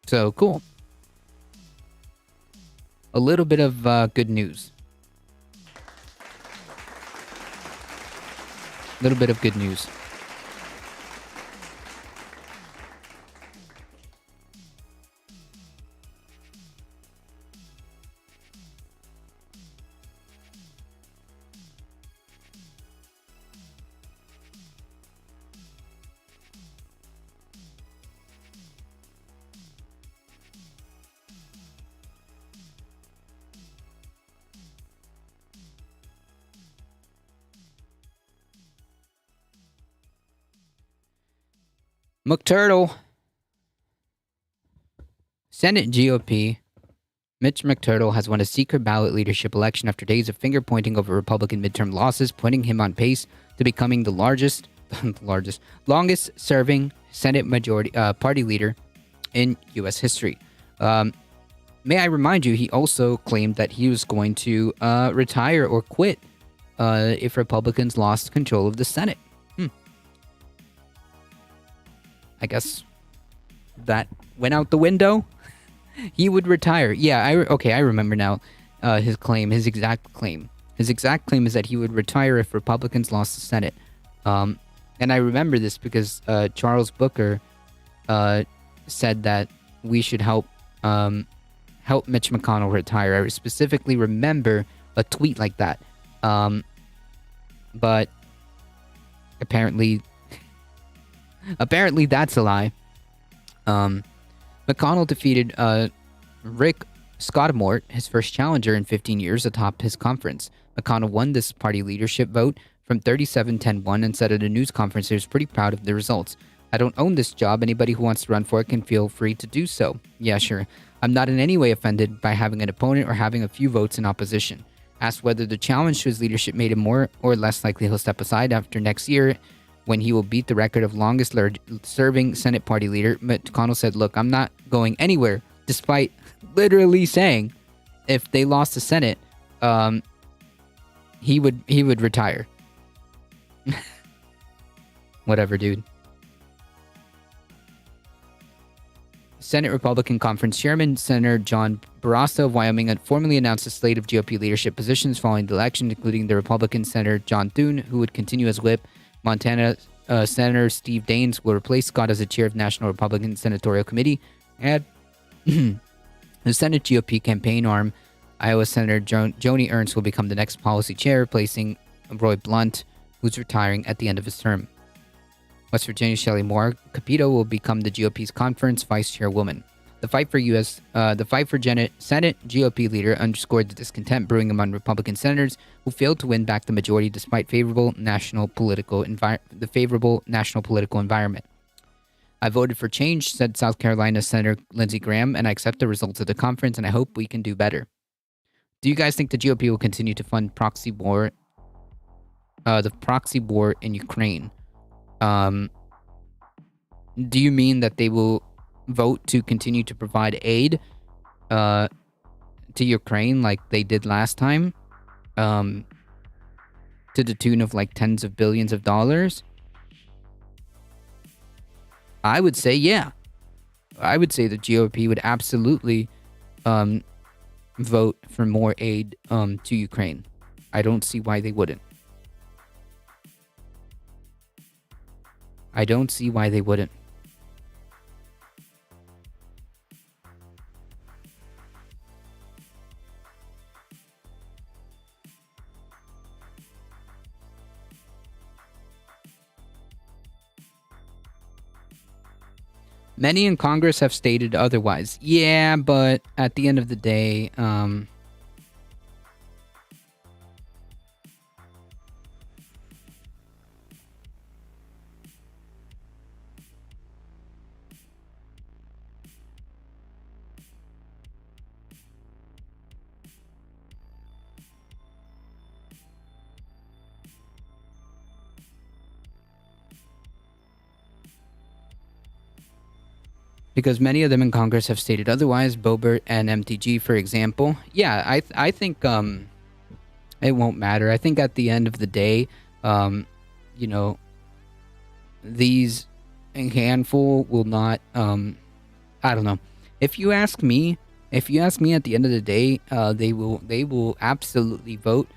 So, cool. A little bit of good news. Little bit of good news. McTurtle. Senate GOP. Mitch McTurtle has won a secret ballot leadership election after days of finger-pointing over Republican midterm losses, putting him on pace to becoming the longest-serving Senate majority party leader in U.S. history. May I remind you, he also claimed that he was going to retire or quit if Republicans lost control of the Senate. I guess that went out the window. He would retire. Yeah, I remember now his exact claim. His exact claim is that he would retire if Republicans lost the Senate. And I remember this because Charles Booker said that we should help Mitch McConnell retire. I specifically remember a tweet like that. But apparently that's a lie. McConnell defeated Rick Scottamore, his first challenger in 15 years, atop his conference. McConnell won this party leadership vote from 37-10-1 and said at a news conference he was pretty proud of the results. I don't own this job. Anybody who wants to run for it can feel free to do so. Yeah, sure. I'm not in any way offended by having an opponent or having a few votes in opposition. Asked whether the challenge to his leadership made him more or less likely he'll step aside after next year, when he will beat the record of longest-serving Senate party leader, McConnell said, look, I'm not going anywhere, despite literally saying if they lost the Senate, he would retire. Whatever, dude. Senate Republican Conference Chairman Senator John Barrasso of Wyoming had formally announced a slate of GOP leadership positions following the election, including the Republican Senator John Thune, who would continue as whip. Montana Senator Steve Daines will replace Scott as the chair of National Republican Senatorial Committee. And the Senate GOP campaign arm, Iowa Senator Joni Ernst, will become the next policy chair, replacing Roy Blunt, who's retiring at the end of his term. West Virginia Shelley Moore Capito will become the GOP's conference vice chairwoman. The fight for Senate GOP leader underscored the discontent brewing among Republican senators who failed to win back the majority despite the favorable national political environment. I voted for change, said South Carolina Senator Lindsey Graham, and I accept the results of the conference, and I hope we can do better. Do you guys think the GOP will continue to fund the proxy war in Ukraine? Do you mean that they will vote to continue to provide aid to Ukraine like they did last time, to the tune of like tens of billions of dollars? I would say yeah. I would say the GOP would absolutely vote for more aid to Ukraine. I don't see why they wouldn't. I don't see why they wouldn't. Many in Congress have stated otherwise. Yeah, but at the end of the day, because many of them in Congress have stated otherwise, Boebert and MTG, for example. Yeah, I think it won't matter. I think at the end of the day, these handful will not. I don't know. If you ask me at the end of the day, they will absolutely vote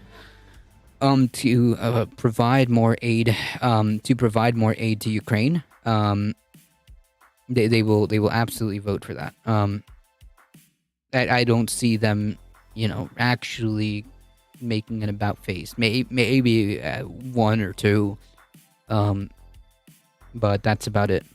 to provide more aid to Ukraine. They will absolutely vote for that. I don't see them, actually making an about face. Maybe one or two, but that's about it.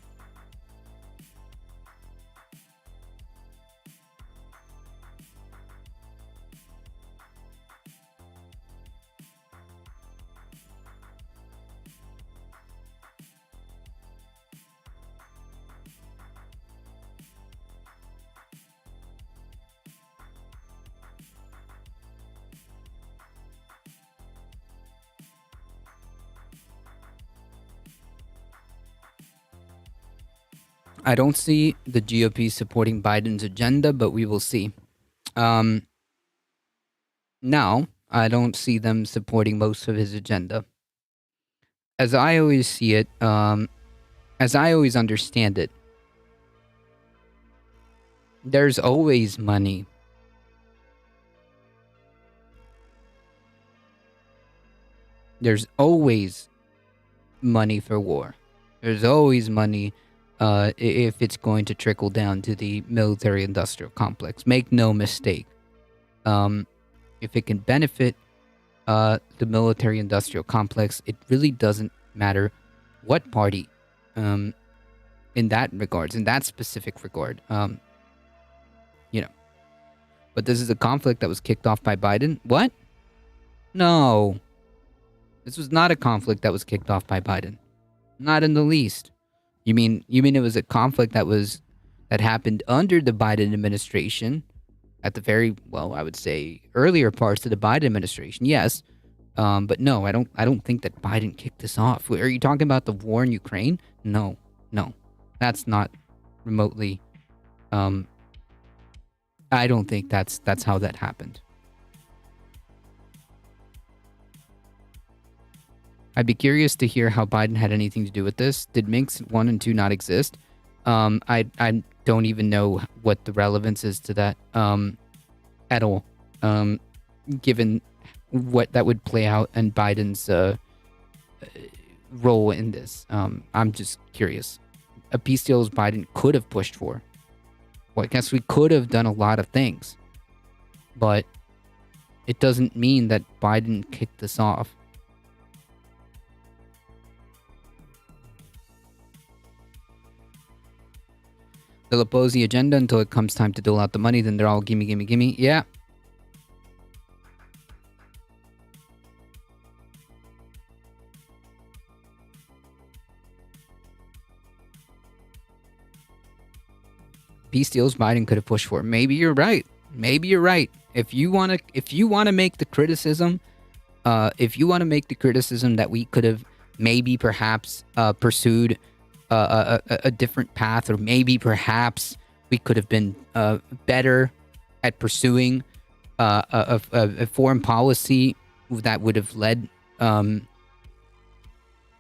I don't see the GOP supporting Biden's agenda, but we will see. Now, I don't see them supporting most of his agenda. As I always see it, as I always understand it, there's always money. There's always money for war. There's always money if it's going to trickle down to the military-industrial complex. Make no mistake. If it can benefit the military-industrial complex, it really doesn't matter what party in that regards, in that specific regard. But this is a conflict that was kicked off by Biden. What? No. This was not a conflict that was kicked off by Biden. Not in the least. You mean it was a conflict that happened under the Biden administration at the very, well, I would say earlier parts of the Biden administration. Yes. But no, I don't think that Biden kicked this off. Are you talking about the war in Ukraine? No. That's not remotely I don't think that's how that happened. I'd be curious to hear how Biden had anything to do with this. Did Minsk 1 and 2 not exist? I don't even know what the relevance is to that at all, given what that would play out and Biden's role in this. I'm just curious. A peace deal as Biden could have pushed for. Well, I guess we could have done a lot of things, but it doesn't mean that Biden kicked this off. They'll oppose the agenda until it comes time to dole out the money. Then they're all gimme, gimme, gimme. Yeah. Peace deals Biden could have pushed for. Maybe you're right. Maybe you're right. If you want to make the criticism, that we could have maybe perhaps pursued a different path, or maybe perhaps we could have been better at pursuing a foreign policy that would have led to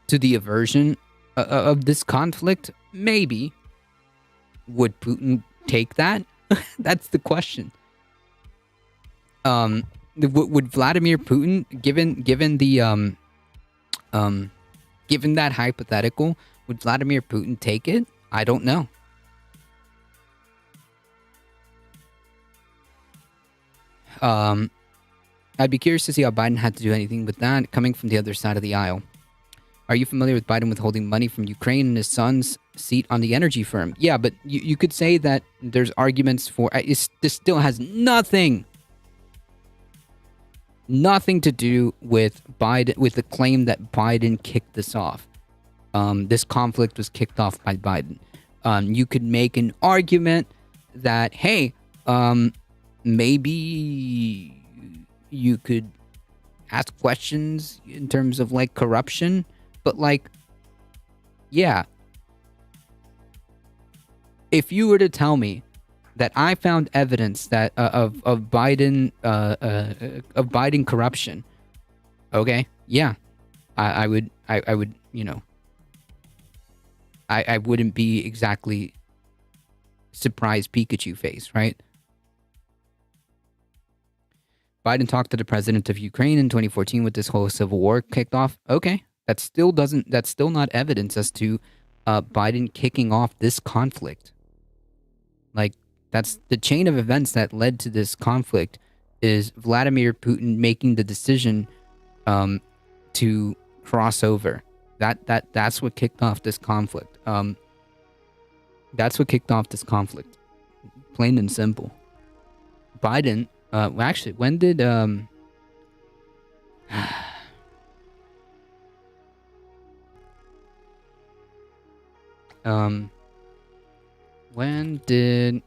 the aversion of this conflict, maybe. Would Putin take that? That's the question. Would Vladimir Putin, given that hypothetical, would Vladimir Putin take it? I don't know. I'd be curious to see how Biden had to do anything with that coming from the other side of the aisle. Are you familiar with Biden withholding money from Ukraine and his son's seat on the energy firm? Yeah, but you could say that there's arguments for... this still has nothing to do with Biden, with the claim that Biden kicked this off. This conflict was kicked off by Biden. You could make an argument that, hey, maybe you could ask questions in terms of like corruption, but like, yeah. If you were to tell me that I found evidence that of Biden corruption, okay, yeah, I would you know, I wouldn't be exactly surprised Pikachu face, right? Biden talked to the president of Ukraine in 2014 with this whole civil war kicked off. Okay, that's still not evidence as to Biden kicking off this conflict. Like, that's the chain of events that led to this conflict is Vladimir Putin making the decision to cross over. That's what kicked off this conflict. That's what kicked off this conflict. Plain and simple. Biden, actually, when did when did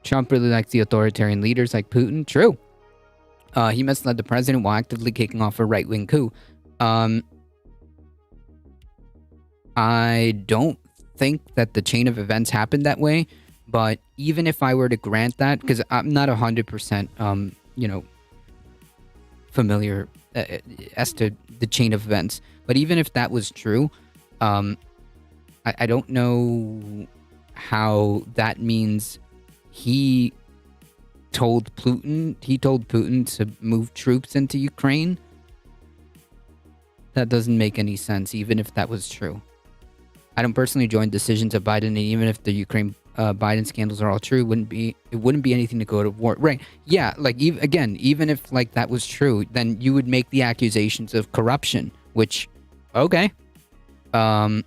Trump really likes the authoritarian leaders like Putin? True. He misled the president while actively kicking off a right-wing coup. I don't think that the chain of events happened that way, but even if I were to grant that, because I'm not 100%, familiar as to the chain of events, but even if that was true, I don't know how that means he told Putin to move troops into Ukraine. That doesn't make any sense, even if that was true. I don't personally join decisions of Biden, and even if the Ukraine Biden scandals are all true, it wouldn't be anything to go to war. Right? Yeah. Like even if like that was true, then you would make the accusations of corruption, which, okay, fair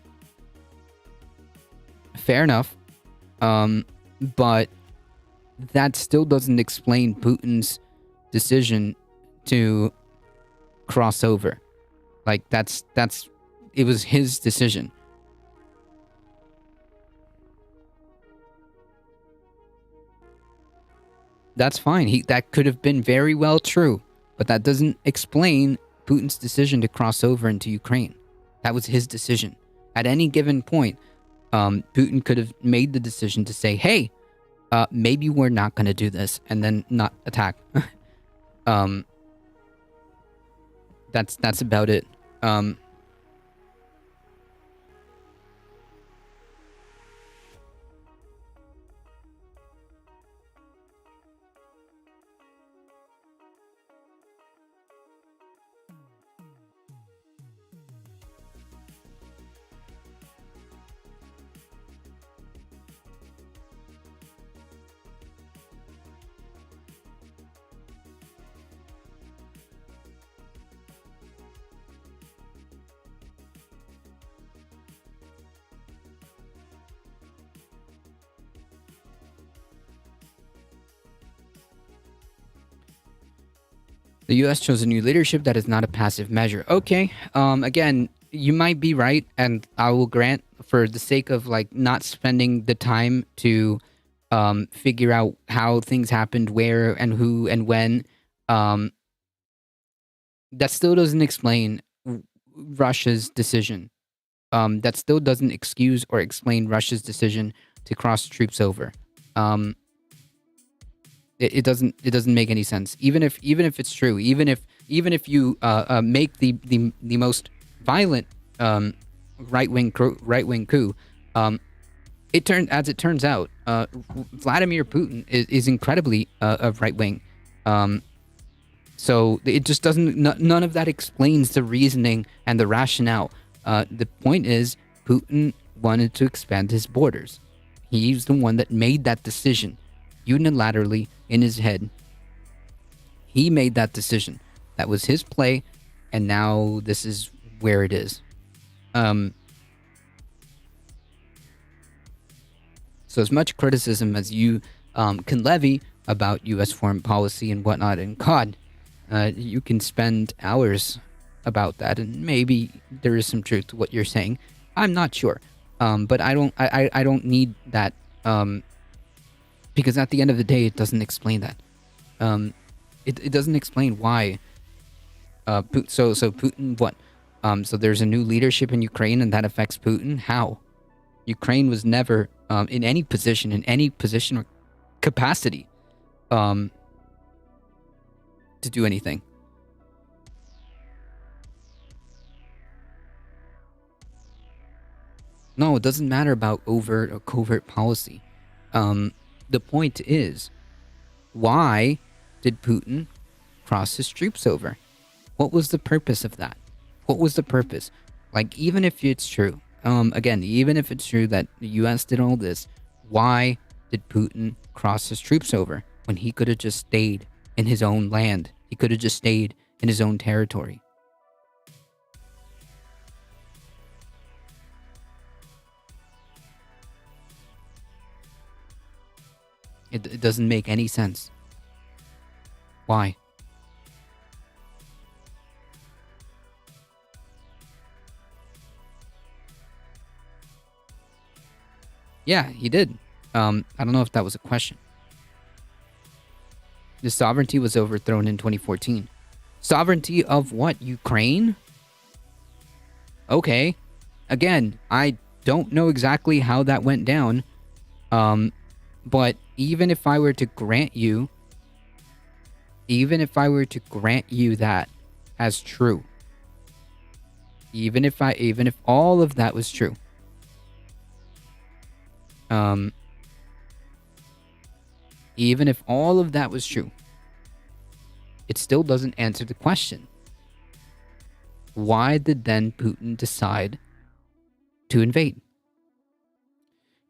enough, but that still doesn't explain Putin's decision to cross over. Like it was his decision. That's fine. That could have been very well true, but that doesn't explain Putin's decision to cross over into Ukraine. That was his decision. At any given point, Putin could have made the decision to say, hey, maybe we're not going to do this, and then not attack. That's about it. The U.S. chose a new leadership that is not a passive measure. Okay. Again, you might be right, and I will grant, for the sake of like not spending the time to figure out how things happened, where and who and when. That still doesn't explain Russia's decision. That still doesn't excuse or explain Russia's decision to cross troops over. It doesn't make any sense. Even if it's true, even if you make the most violent right wing coup, it turns out Vladimir Putin is incredibly right wing. So it just doesn't. None of that explains the reasoning and the rationale. The point is, Putin wanted to expand his borders. He's the one that made that decision unilaterally in his head. He made that decision. That was his play, and now this is where it is. So as much criticism as you can levy about U.S. foreign policy and whatnot, and God, you can spend hours about that, and maybe there is some truth to what you're saying. I'm not sure, but I don't need that, because at the end of the day, it doesn't explain that. It doesn't explain why. So Putin, what? So there's a new leadership in Ukraine, and that affects Putin. How? Ukraine was never in any position or capacity to do anything. No, it doesn't matter about overt or covert policy. The point is, why did Putin cross his troops over? What was the purpose of that? What was the purpose? Like, even if it's true, again, even if it's true that the U.S. did all this, why did Putin cross his troops over when he could have just stayed in his own land? He could have just stayed in his own territory. It doesn't make any sense. Why? Yeah, he did. I don't know if that was a question. The sovereignty was overthrown in 2014. Sovereignty of what? Ukraine? Okay. Again, I don't know exactly how that went down. But even if I were to grant you that as true, even if all of that was true, even if all of that was true, it still doesn't answer the question. Why did then Putin decide to invade?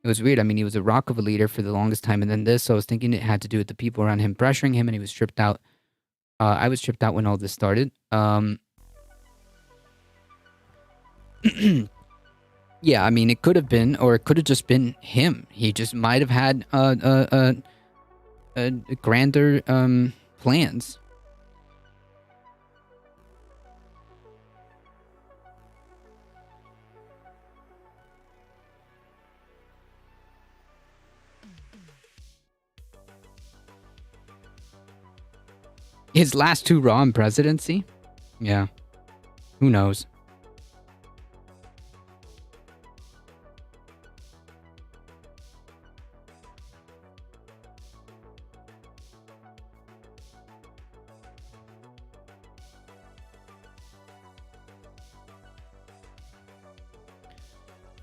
It was weird. I mean, he was a rock of a leader for the longest time, and then this, so I was thinking it had to do with the people around him pressuring him, and he was tripped out. I was tripped out when all this started. Yeah, I mean, it could have been, or it could have just been him. He just might have had grander plans. His last two raw in presidency? Yeah. Who knows?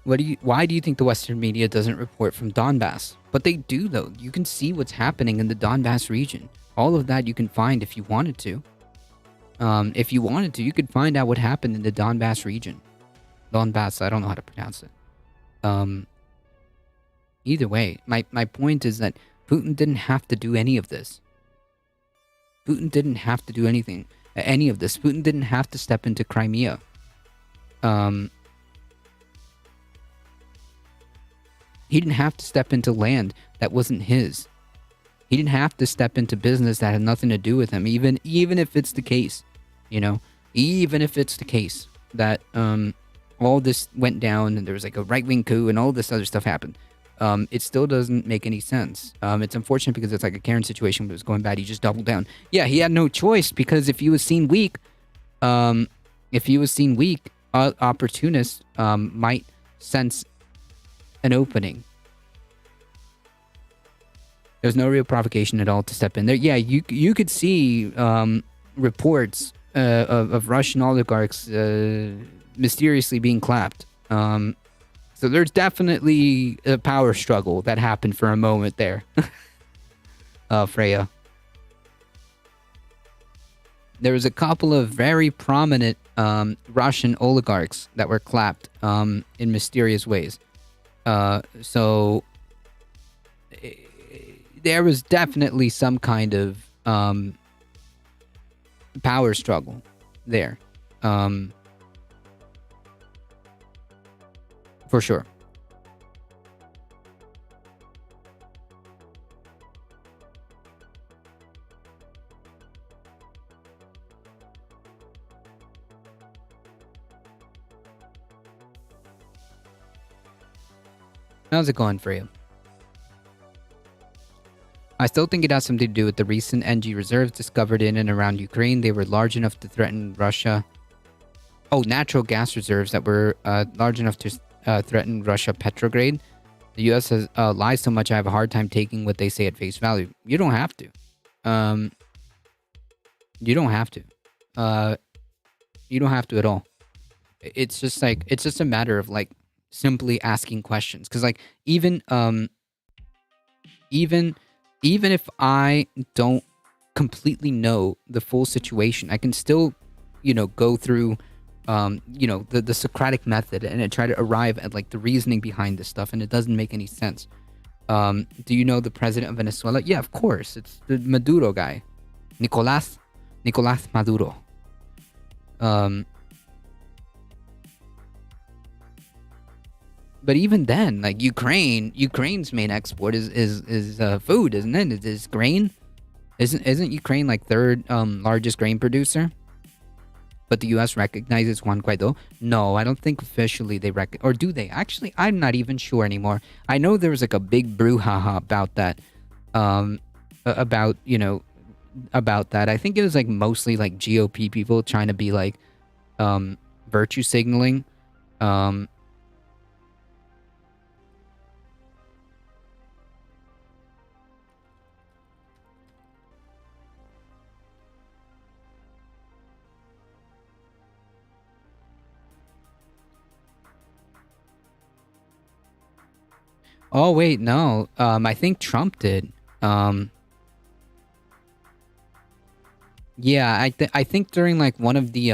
Why do you think the Western media doesn't report from Donbass? But they do, though. You can see what's happening in the Donbass region. All of that you can find if you wanted to. If you wanted to, you could find out what happened in the Donbass region. Donbass, I don't know how to pronounce it. Either way, my point is that Putin didn't have to do any of this. Putin didn't have to do any of this. Putin didn't have to step into Crimea. He didn't have to step into land that wasn't his. He didn't have to step into business that had nothing to do with him. Even if it's the case, you know, even if it's the case that all this went down and there was like a right-wing coup and all this other stuff happened, it still doesn't make any sense. It's unfortunate because it's like a Karen situation, but it was going bad. He just doubled down. Yeah, he had no choice because if he was seen weak, opportunists might sense an opening. There's no real provocation at all to step in there. Yeah, you could see reports of Russian oligarchs mysteriously being clapped. So there's definitely a power struggle that happened for a moment there. Freya. There was a couple of very prominent Russian oligarchs that were clapped in mysterious ways. So there was definitely some kind of power struggle there. For sure. How's it going for you? I still think it has something to do with the recent NG reserves discovered in and around Ukraine. They were large enough to threaten Russia. Oh, natural gas reserves that were large enough to threaten Russia Petrograd. The U.S. has lies so much I have a hard time taking what they say at face value. You don't have to. You don't have to. You don't have to at all. It's just a matter of like simply asking questions. Because like even if I don't completely know the full situation, I can still, go through, the Socratic method and try to arrive at like the reasoning behind this stuff, and it doesn't make any sense. Do you know the president of Venezuela? Yeah, of course. It's the Maduro guy, Nicolás Maduro. But even then, like Ukraine's main export is food, isn't it? It is grain. Isn't Ukraine like third largest grain producer? But the U.S. recognizes Juan Guaido? No, I don't think officially they or do they? Actually, I'm not even sure anymore. I know there was like a big brouhaha about that. About that. I think it was like mostly like GOP people trying to be like virtue signaling. Oh wait, no. I think Trump did. Yeah, I think during like one of the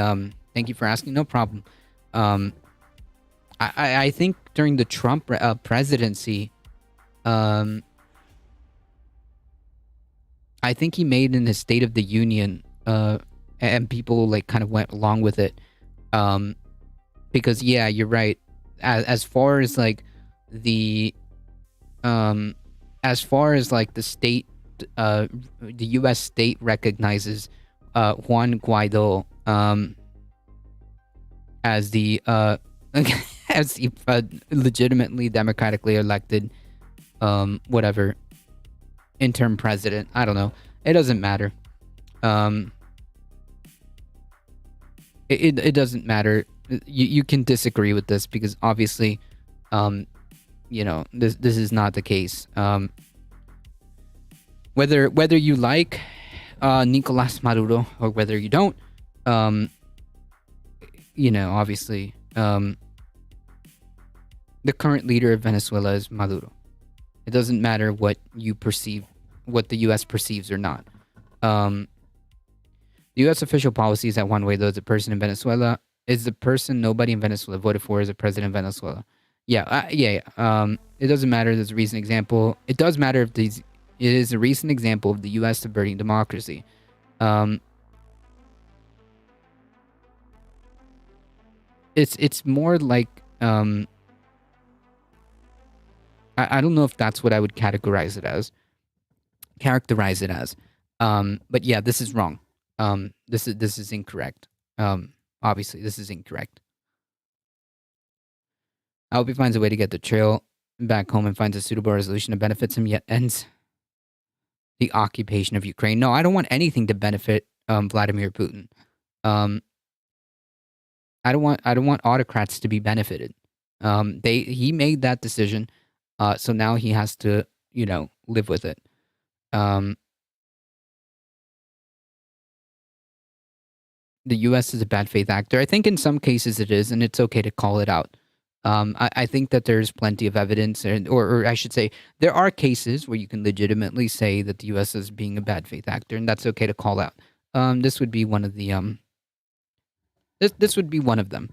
thank you for asking, no problem. I think during the Trump presidency, I think he made in his State of the Union, and people like kind of went along with it, because yeah, you're right. As far as like the state, the U.S. state recognizes Juan Guaido as the as the legitimately democratically elected whatever interim president. I don't know. It doesn't matter. It doesn't matter. You can disagree with this because obviously this is not the case. Whether you like Nicolás Maduro or whether you don't, obviously the current leader of Venezuela is Maduro. It doesn't matter what you perceive, what the U.S. perceives or not. The U.S. official policy is that Juan Guaido is a person in Venezuela, is the person nobody in Venezuela voted for as a president of Venezuela. Yeah. It doesn't matter. There's a recent example. It does matter if it is a recent example of the U.S. subverting democracy. It's more like I don't know if that's what I would categorize it as. characterize it as. But yeah, this is wrong. This is incorrect. Obviously, this is incorrect. I hope he finds a way to get the trail back home and finds a suitable resolution that benefits him, yet ends the occupation of Ukraine. No, I don't want anything to benefit Vladimir Putin. I don't want autocrats to be benefited. He made that decision, so now he has to, live with it. The U.S. is a bad faith actor. I think in some cases it is, and it's okay to call it out. I think that there's plenty of evidence, or I should say, there are cases where you can legitimately say that the U.S. is being a bad faith actor, and that's okay to call out. This would be one of the This would be one of them.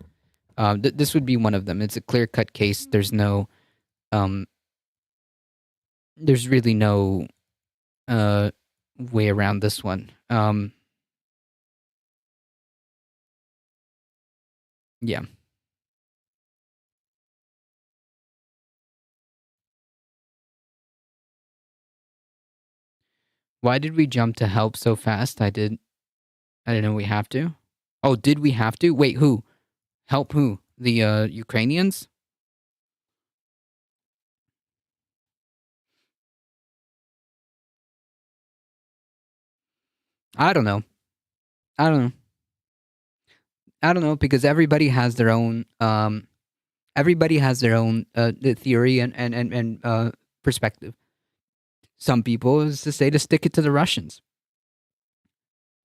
This would be one of them. It's a clear-cut case. There's no, there's really no way around this one. Yeah. Why did we jump to help so fast? I didn't know we have to. Oh, did we have to? Wait, who? Help who? The Ukrainians? I don't know. I don't know because everybody has their own theory and perspective. Some people is to say to stick it to the Russians.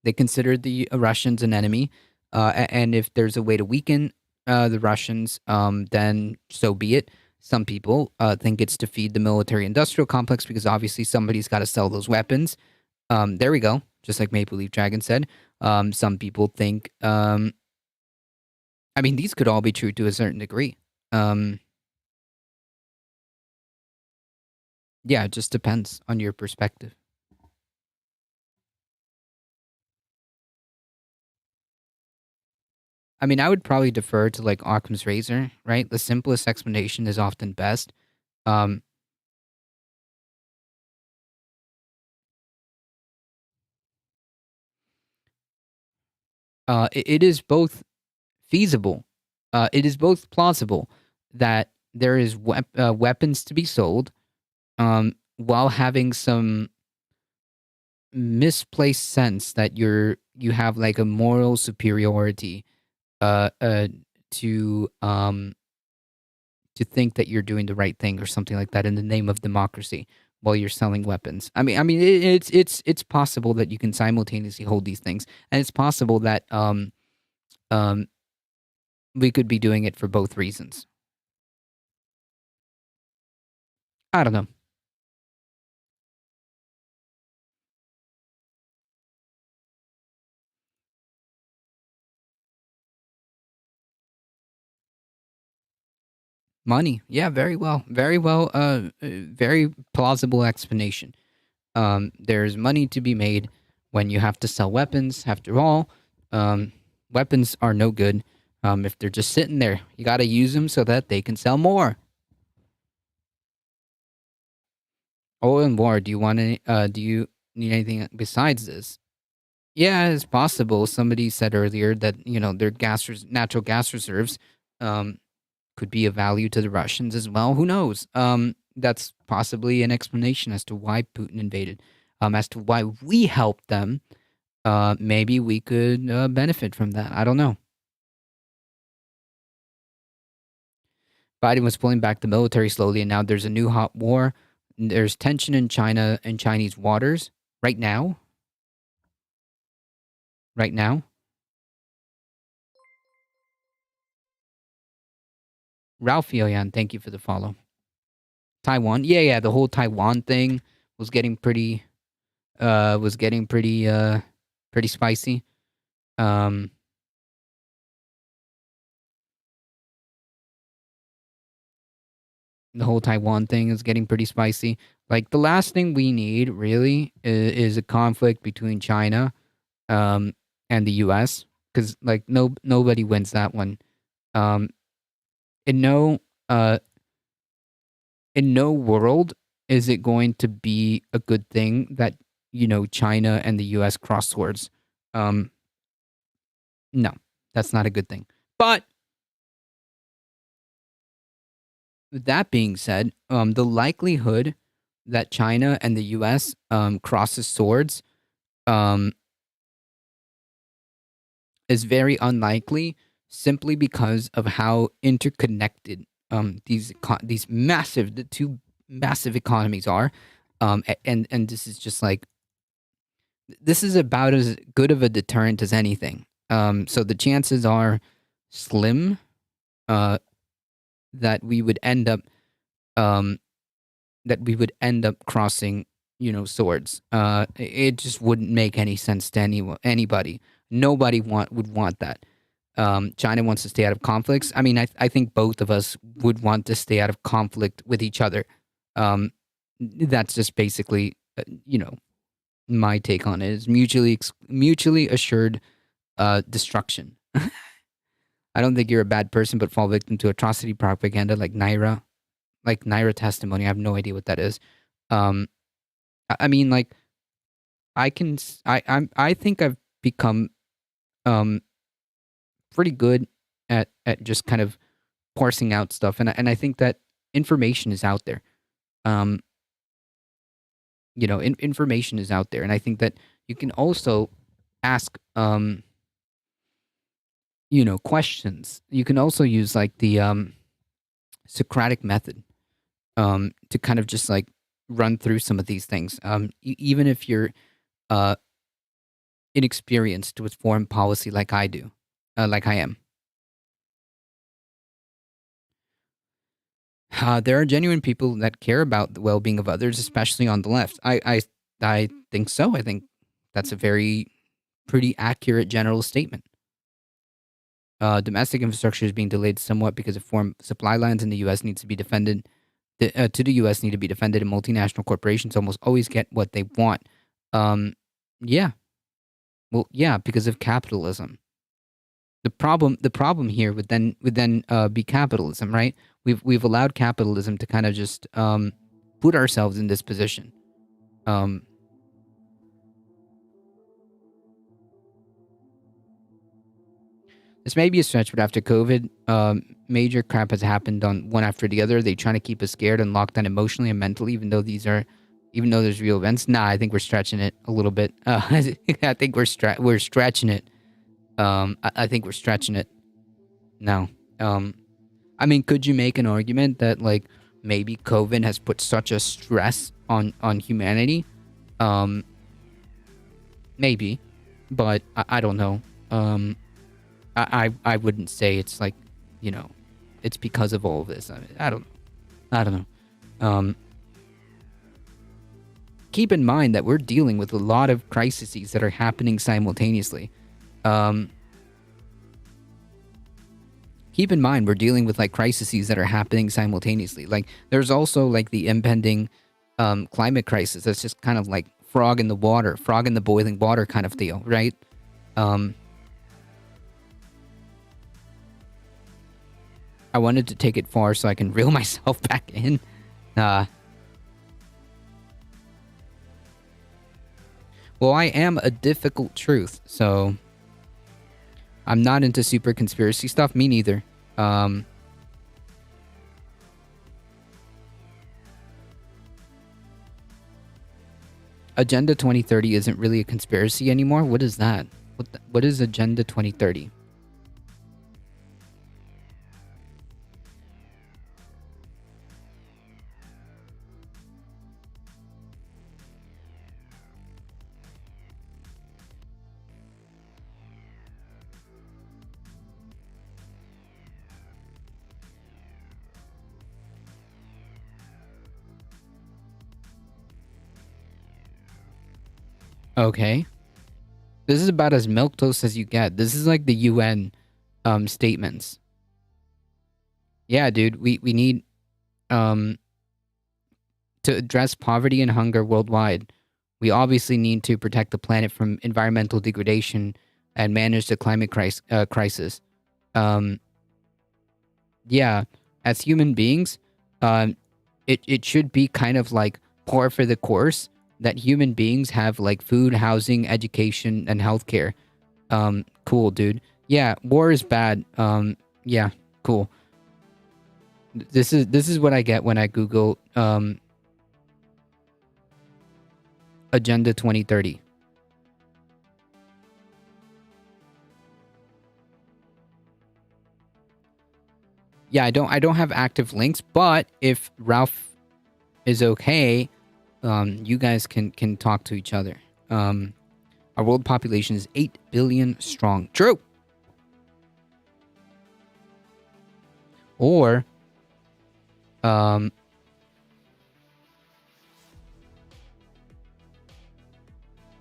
They consider the Russians an enemy, and if there's a way to weaken the Russians, then so be it. Some people think it's to feed the military-industrial complex because obviously somebody's got to sell those weapons. There we go. Just like Maple Leaf Dragon said. Some people think... these could all be true to a certain degree. Yeah, it just depends on your perspective. I would probably defer to like Occam's razor, right? The simplest explanation is often best. It is both feasible. It is both plausible that there is weapons to be sold, while having some misplaced sense that you have like a moral superiority, to think that you're doing the right thing or something like that in the name of democracy while you're selling weapons. It's possible that you can simultaneously hold these things, and it's possible that we could be doing it for both reasons. I don't know. Money. Yeah, very well. Very well. Very plausible explanation. There's money to be made when you have to sell weapons. After all, weapons are no good if they're just sitting there. You got to use them so that they can sell more. Oil and war. Do you want any? Do you need anything besides this? Yeah, it's possible. Somebody said earlier that their natural gas reserves could be of value to the Russians as well. Who knows? That's possibly an explanation as to why Putin invaded. As to why we helped them, maybe we could benefit from that. I don't know. Biden was pulling back the military slowly, and now there's a new hot war. There's tension in China and Chinese waters right now. Right now. Ralph Yoyan, thank you for the follow. Taiwan, yeah, the whole Taiwan thing was getting pretty spicy. The whole Taiwan thing is getting pretty spicy. Like the last thing we need really is a conflict between China, and the U.S. because like nobody wins that one. In no world is it going to be a good thing that, China and the US cross swords? No, that's not a good thing. But with that being said, the likelihood that China and the US crosses swords is very unlikely, simply because of how interconnected the two massive economies are. And this is just like, this is about as good of a deterrent as anything. So the chances are slim that we would end up crossing, swords. It just wouldn't make any sense to anybody. Nobody would want that. China wants to stay out of conflicts. I mean, I think both of us would want to stay out of conflict with each other. That's just basically, my take on it is mutually assured destruction. I don't think you're a bad person, but fall victim to atrocity propaganda like Naira testimony. I have no idea what that is. I mean, like, I think I've become pretty good at just kind of parsing out stuff, and I think that information is out there. Information is out there, and I think that you can also ask questions. You can also use like the Socratic method to kind of just like run through some of these things. Even if you're inexperienced with foreign policy like I do, like I am. There are genuine people that care about the well-being of others, especially on the left. I think so. I think that's a pretty accurate general statement. Domestic infrastructure is being delayed somewhat because of foreign supply lines in the U.S. needs to be defended. To the U.S. need to be defended, and multinational corporations almost always get what they want. Yeah. Well, yeah, because of capitalism. The problem here would then be capitalism, right? We've allowed capitalism to kind of just put ourselves in this position. This may be a stretch, but after COVID, major crap has happened on one after the other. They trying to keep us scared and locked down emotionally and mentally, even though there's real events. Nah, I think we're stretching it a little bit. I think we're stretching it. I think we're stretching it. No. I mean, could you make an argument that like maybe COVID has put such a stress on humanity? Maybe, but I don't know. I wouldn't say it's like, it's because of all of this. I don't know. Keep in mind that we're dealing with a lot of crises that are happening simultaneously. Keep in mind we're dealing with like crises that are happening simultaneously. Like there's also like the impending climate crisis. That's just kind of like frog in the boiling water kind of deal, right? I wanted to take it far so I can reel myself back in. Well, I am a difficult truth, so I'm not into super conspiracy stuff. Me neither. Agenda 2030 isn't really a conspiracy anymore. What is that? What is Agenda 2030? Okay. This is about as milquetoast as you get. This is like the UN statements. Yeah, dude, we need to address poverty and hunger worldwide. We obviously need to protect the planet from environmental degradation and manage the climate crisis. Yeah, as human beings, it should be kind of like par for the course that human beings have like food, housing, education, and healthcare. Cool, dude. Yeah, war is bad. Yeah, cool. This is what I get when I Google Agenda 2030. Yeah, I don't have active links, but if Ralph is okay, you guys can talk to each other. Our world population is 8 billion strong. True. Or I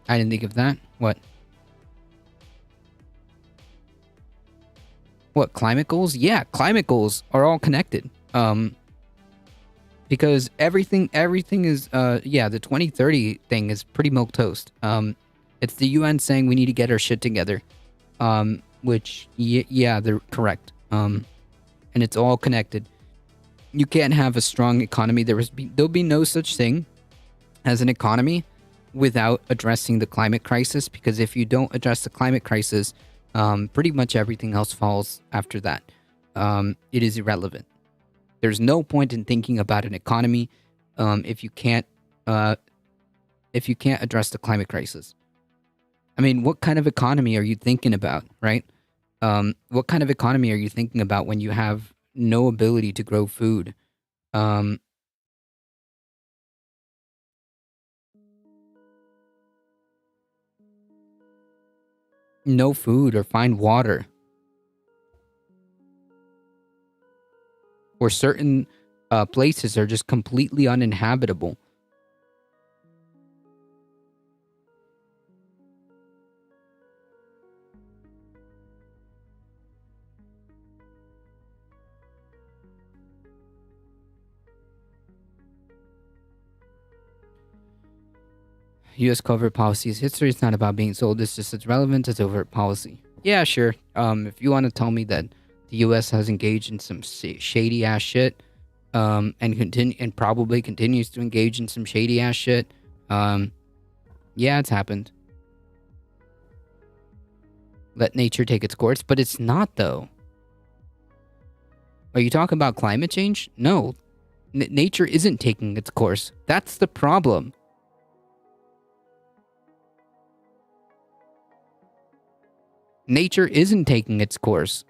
didn't think of that. What? What, climate goals? Yeah, climate goals are all connected. Because everything is yeah, the 2030 thing is pretty milquetoast. It's the UN saying we need to get our shit together. Which yeah, they're correct. And it's all connected. You can't have a strong economy. There'll be no such thing as an economy without addressing the climate crisis, because if you don't address the climate crisis, pretty much everything else falls after that. It is irrelevant. There's no point in thinking about an economy if you can't address the climate crisis. I mean, what kind of economy are you thinking about, right? What kind of economy are you thinking about when you have no ability to grow food? No food or find water. Or certain places are just completely uninhabitable. U.S. covert policy's history is not about being sold. It's just as relevant as overt policy. Yeah, sure. If you want to tell me that the U.S. has engaged in some shady ass shit, and probably continues to engage in some shady ass shit, yeah, it's happened. Let nature take its course, but it's not though. Are you talking about climate change? No, nature isn't taking its course. That's the problem. Nature isn't taking its course.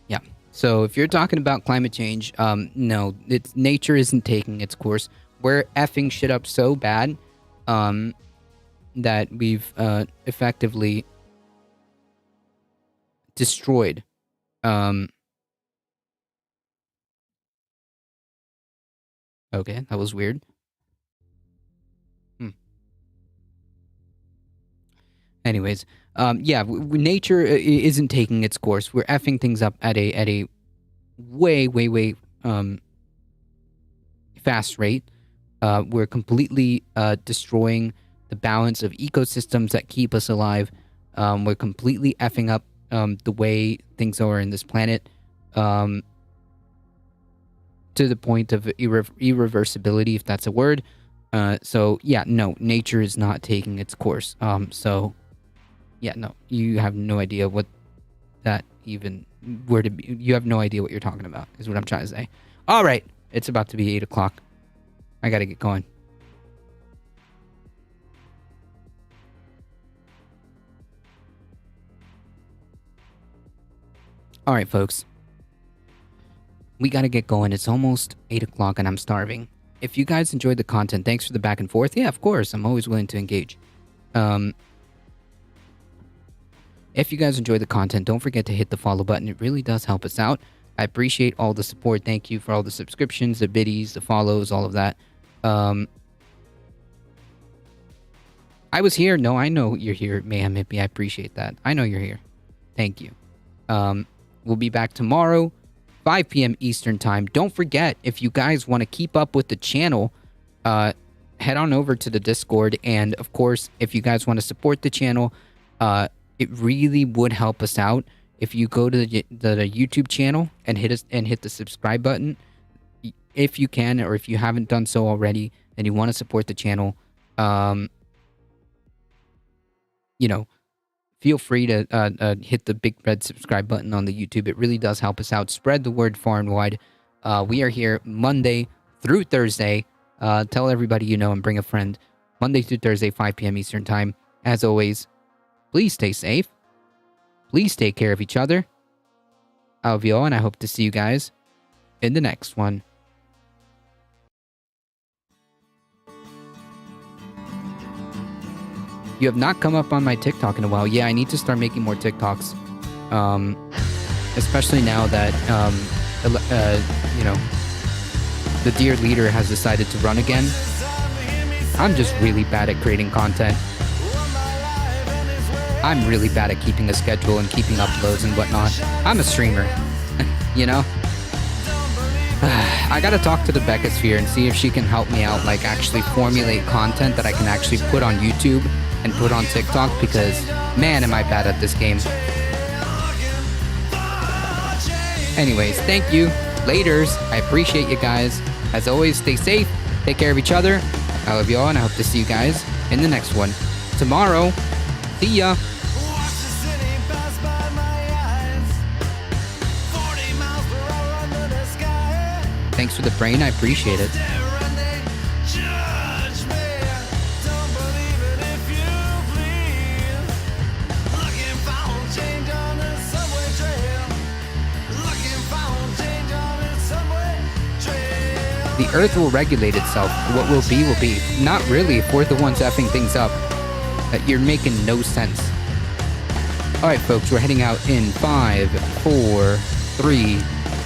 Yeah. So if you're talking about climate change, no, nature isn't taking its course. We're effing shit up so bad, that we've effectively destroyed. Okay, that was weird. Anyways, yeah, nature isn't taking its course. We're effing things up at a way fast rate. We're completely destroying the balance of ecosystems that keep us alive. We're completely effing up the way things are in this planet, to the point of irreversibility, if that's a word. So yeah, no, nature is not taking its course. So yeah, no, you have no idea what that even where to be. You have no idea what you're talking about, is what I'm trying to say. All right, it's about to be 8 o'clock. I gotta get going. All right, folks. We gotta get going. It's almost 8 o'clock and I'm starving. If you guys enjoyed the content, thanks for the back and forth. Yeah, of course. I'm always willing to engage. If you guys enjoy the content, don't forget to hit the follow button. It really does help us out. I appreciate all the support. Thank you for all the subscriptions, the biddies, the follows, all of that. I was here. No, I know you're here, Mayhem Hippie. I appreciate that. I know you're here. Thank you. We'll be back tomorrow, 5 p.m. Eastern Time. Don't forget, if you guys want to keep up with the channel, head on over to the Discord. And, of course, if you guys want to support the channel, it really would help us out if you go to the YouTube channel and hit the subscribe button. If you can, or if you haven't done so already, and you want to support the channel, feel free to hit the big red subscribe button on the YouTube. It really does help us out. Spread the word far and wide. We are here Monday through Thursday. Tell everybody you know and bring a friend. Monday through Thursday, 5 p.m. Eastern Time. As always, please stay safe. Please take care of each other. I love you all, and I hope to see you guys in the next one. You have not come up on my TikTok in a while. Yeah, I need to start making more TikToks. Especially now that, the dear leader has decided to run again. I'm just really bad at creating content. I'm really bad at keeping a schedule and keeping uploads and whatnot. I'm a streamer, you know? I gotta talk to the Beccasphere and see if she can help me out, like actually formulate content that I can actually put on YouTube and put on TikTok, because man, am I bad at this game. Anyways, thank you. Laters. I appreciate you guys. As always, stay safe. Take care of each other. I love you all, and I hope to see you guys in the next one. Tomorrow. See ya. Thanks for the brain. I appreciate it. The Earth will regulate itself. What will be, will be. Not really, if we're the ones effing things up. You're making no sense. Alright, folks, we're heading out in 5, 4, 3,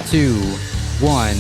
2, 1.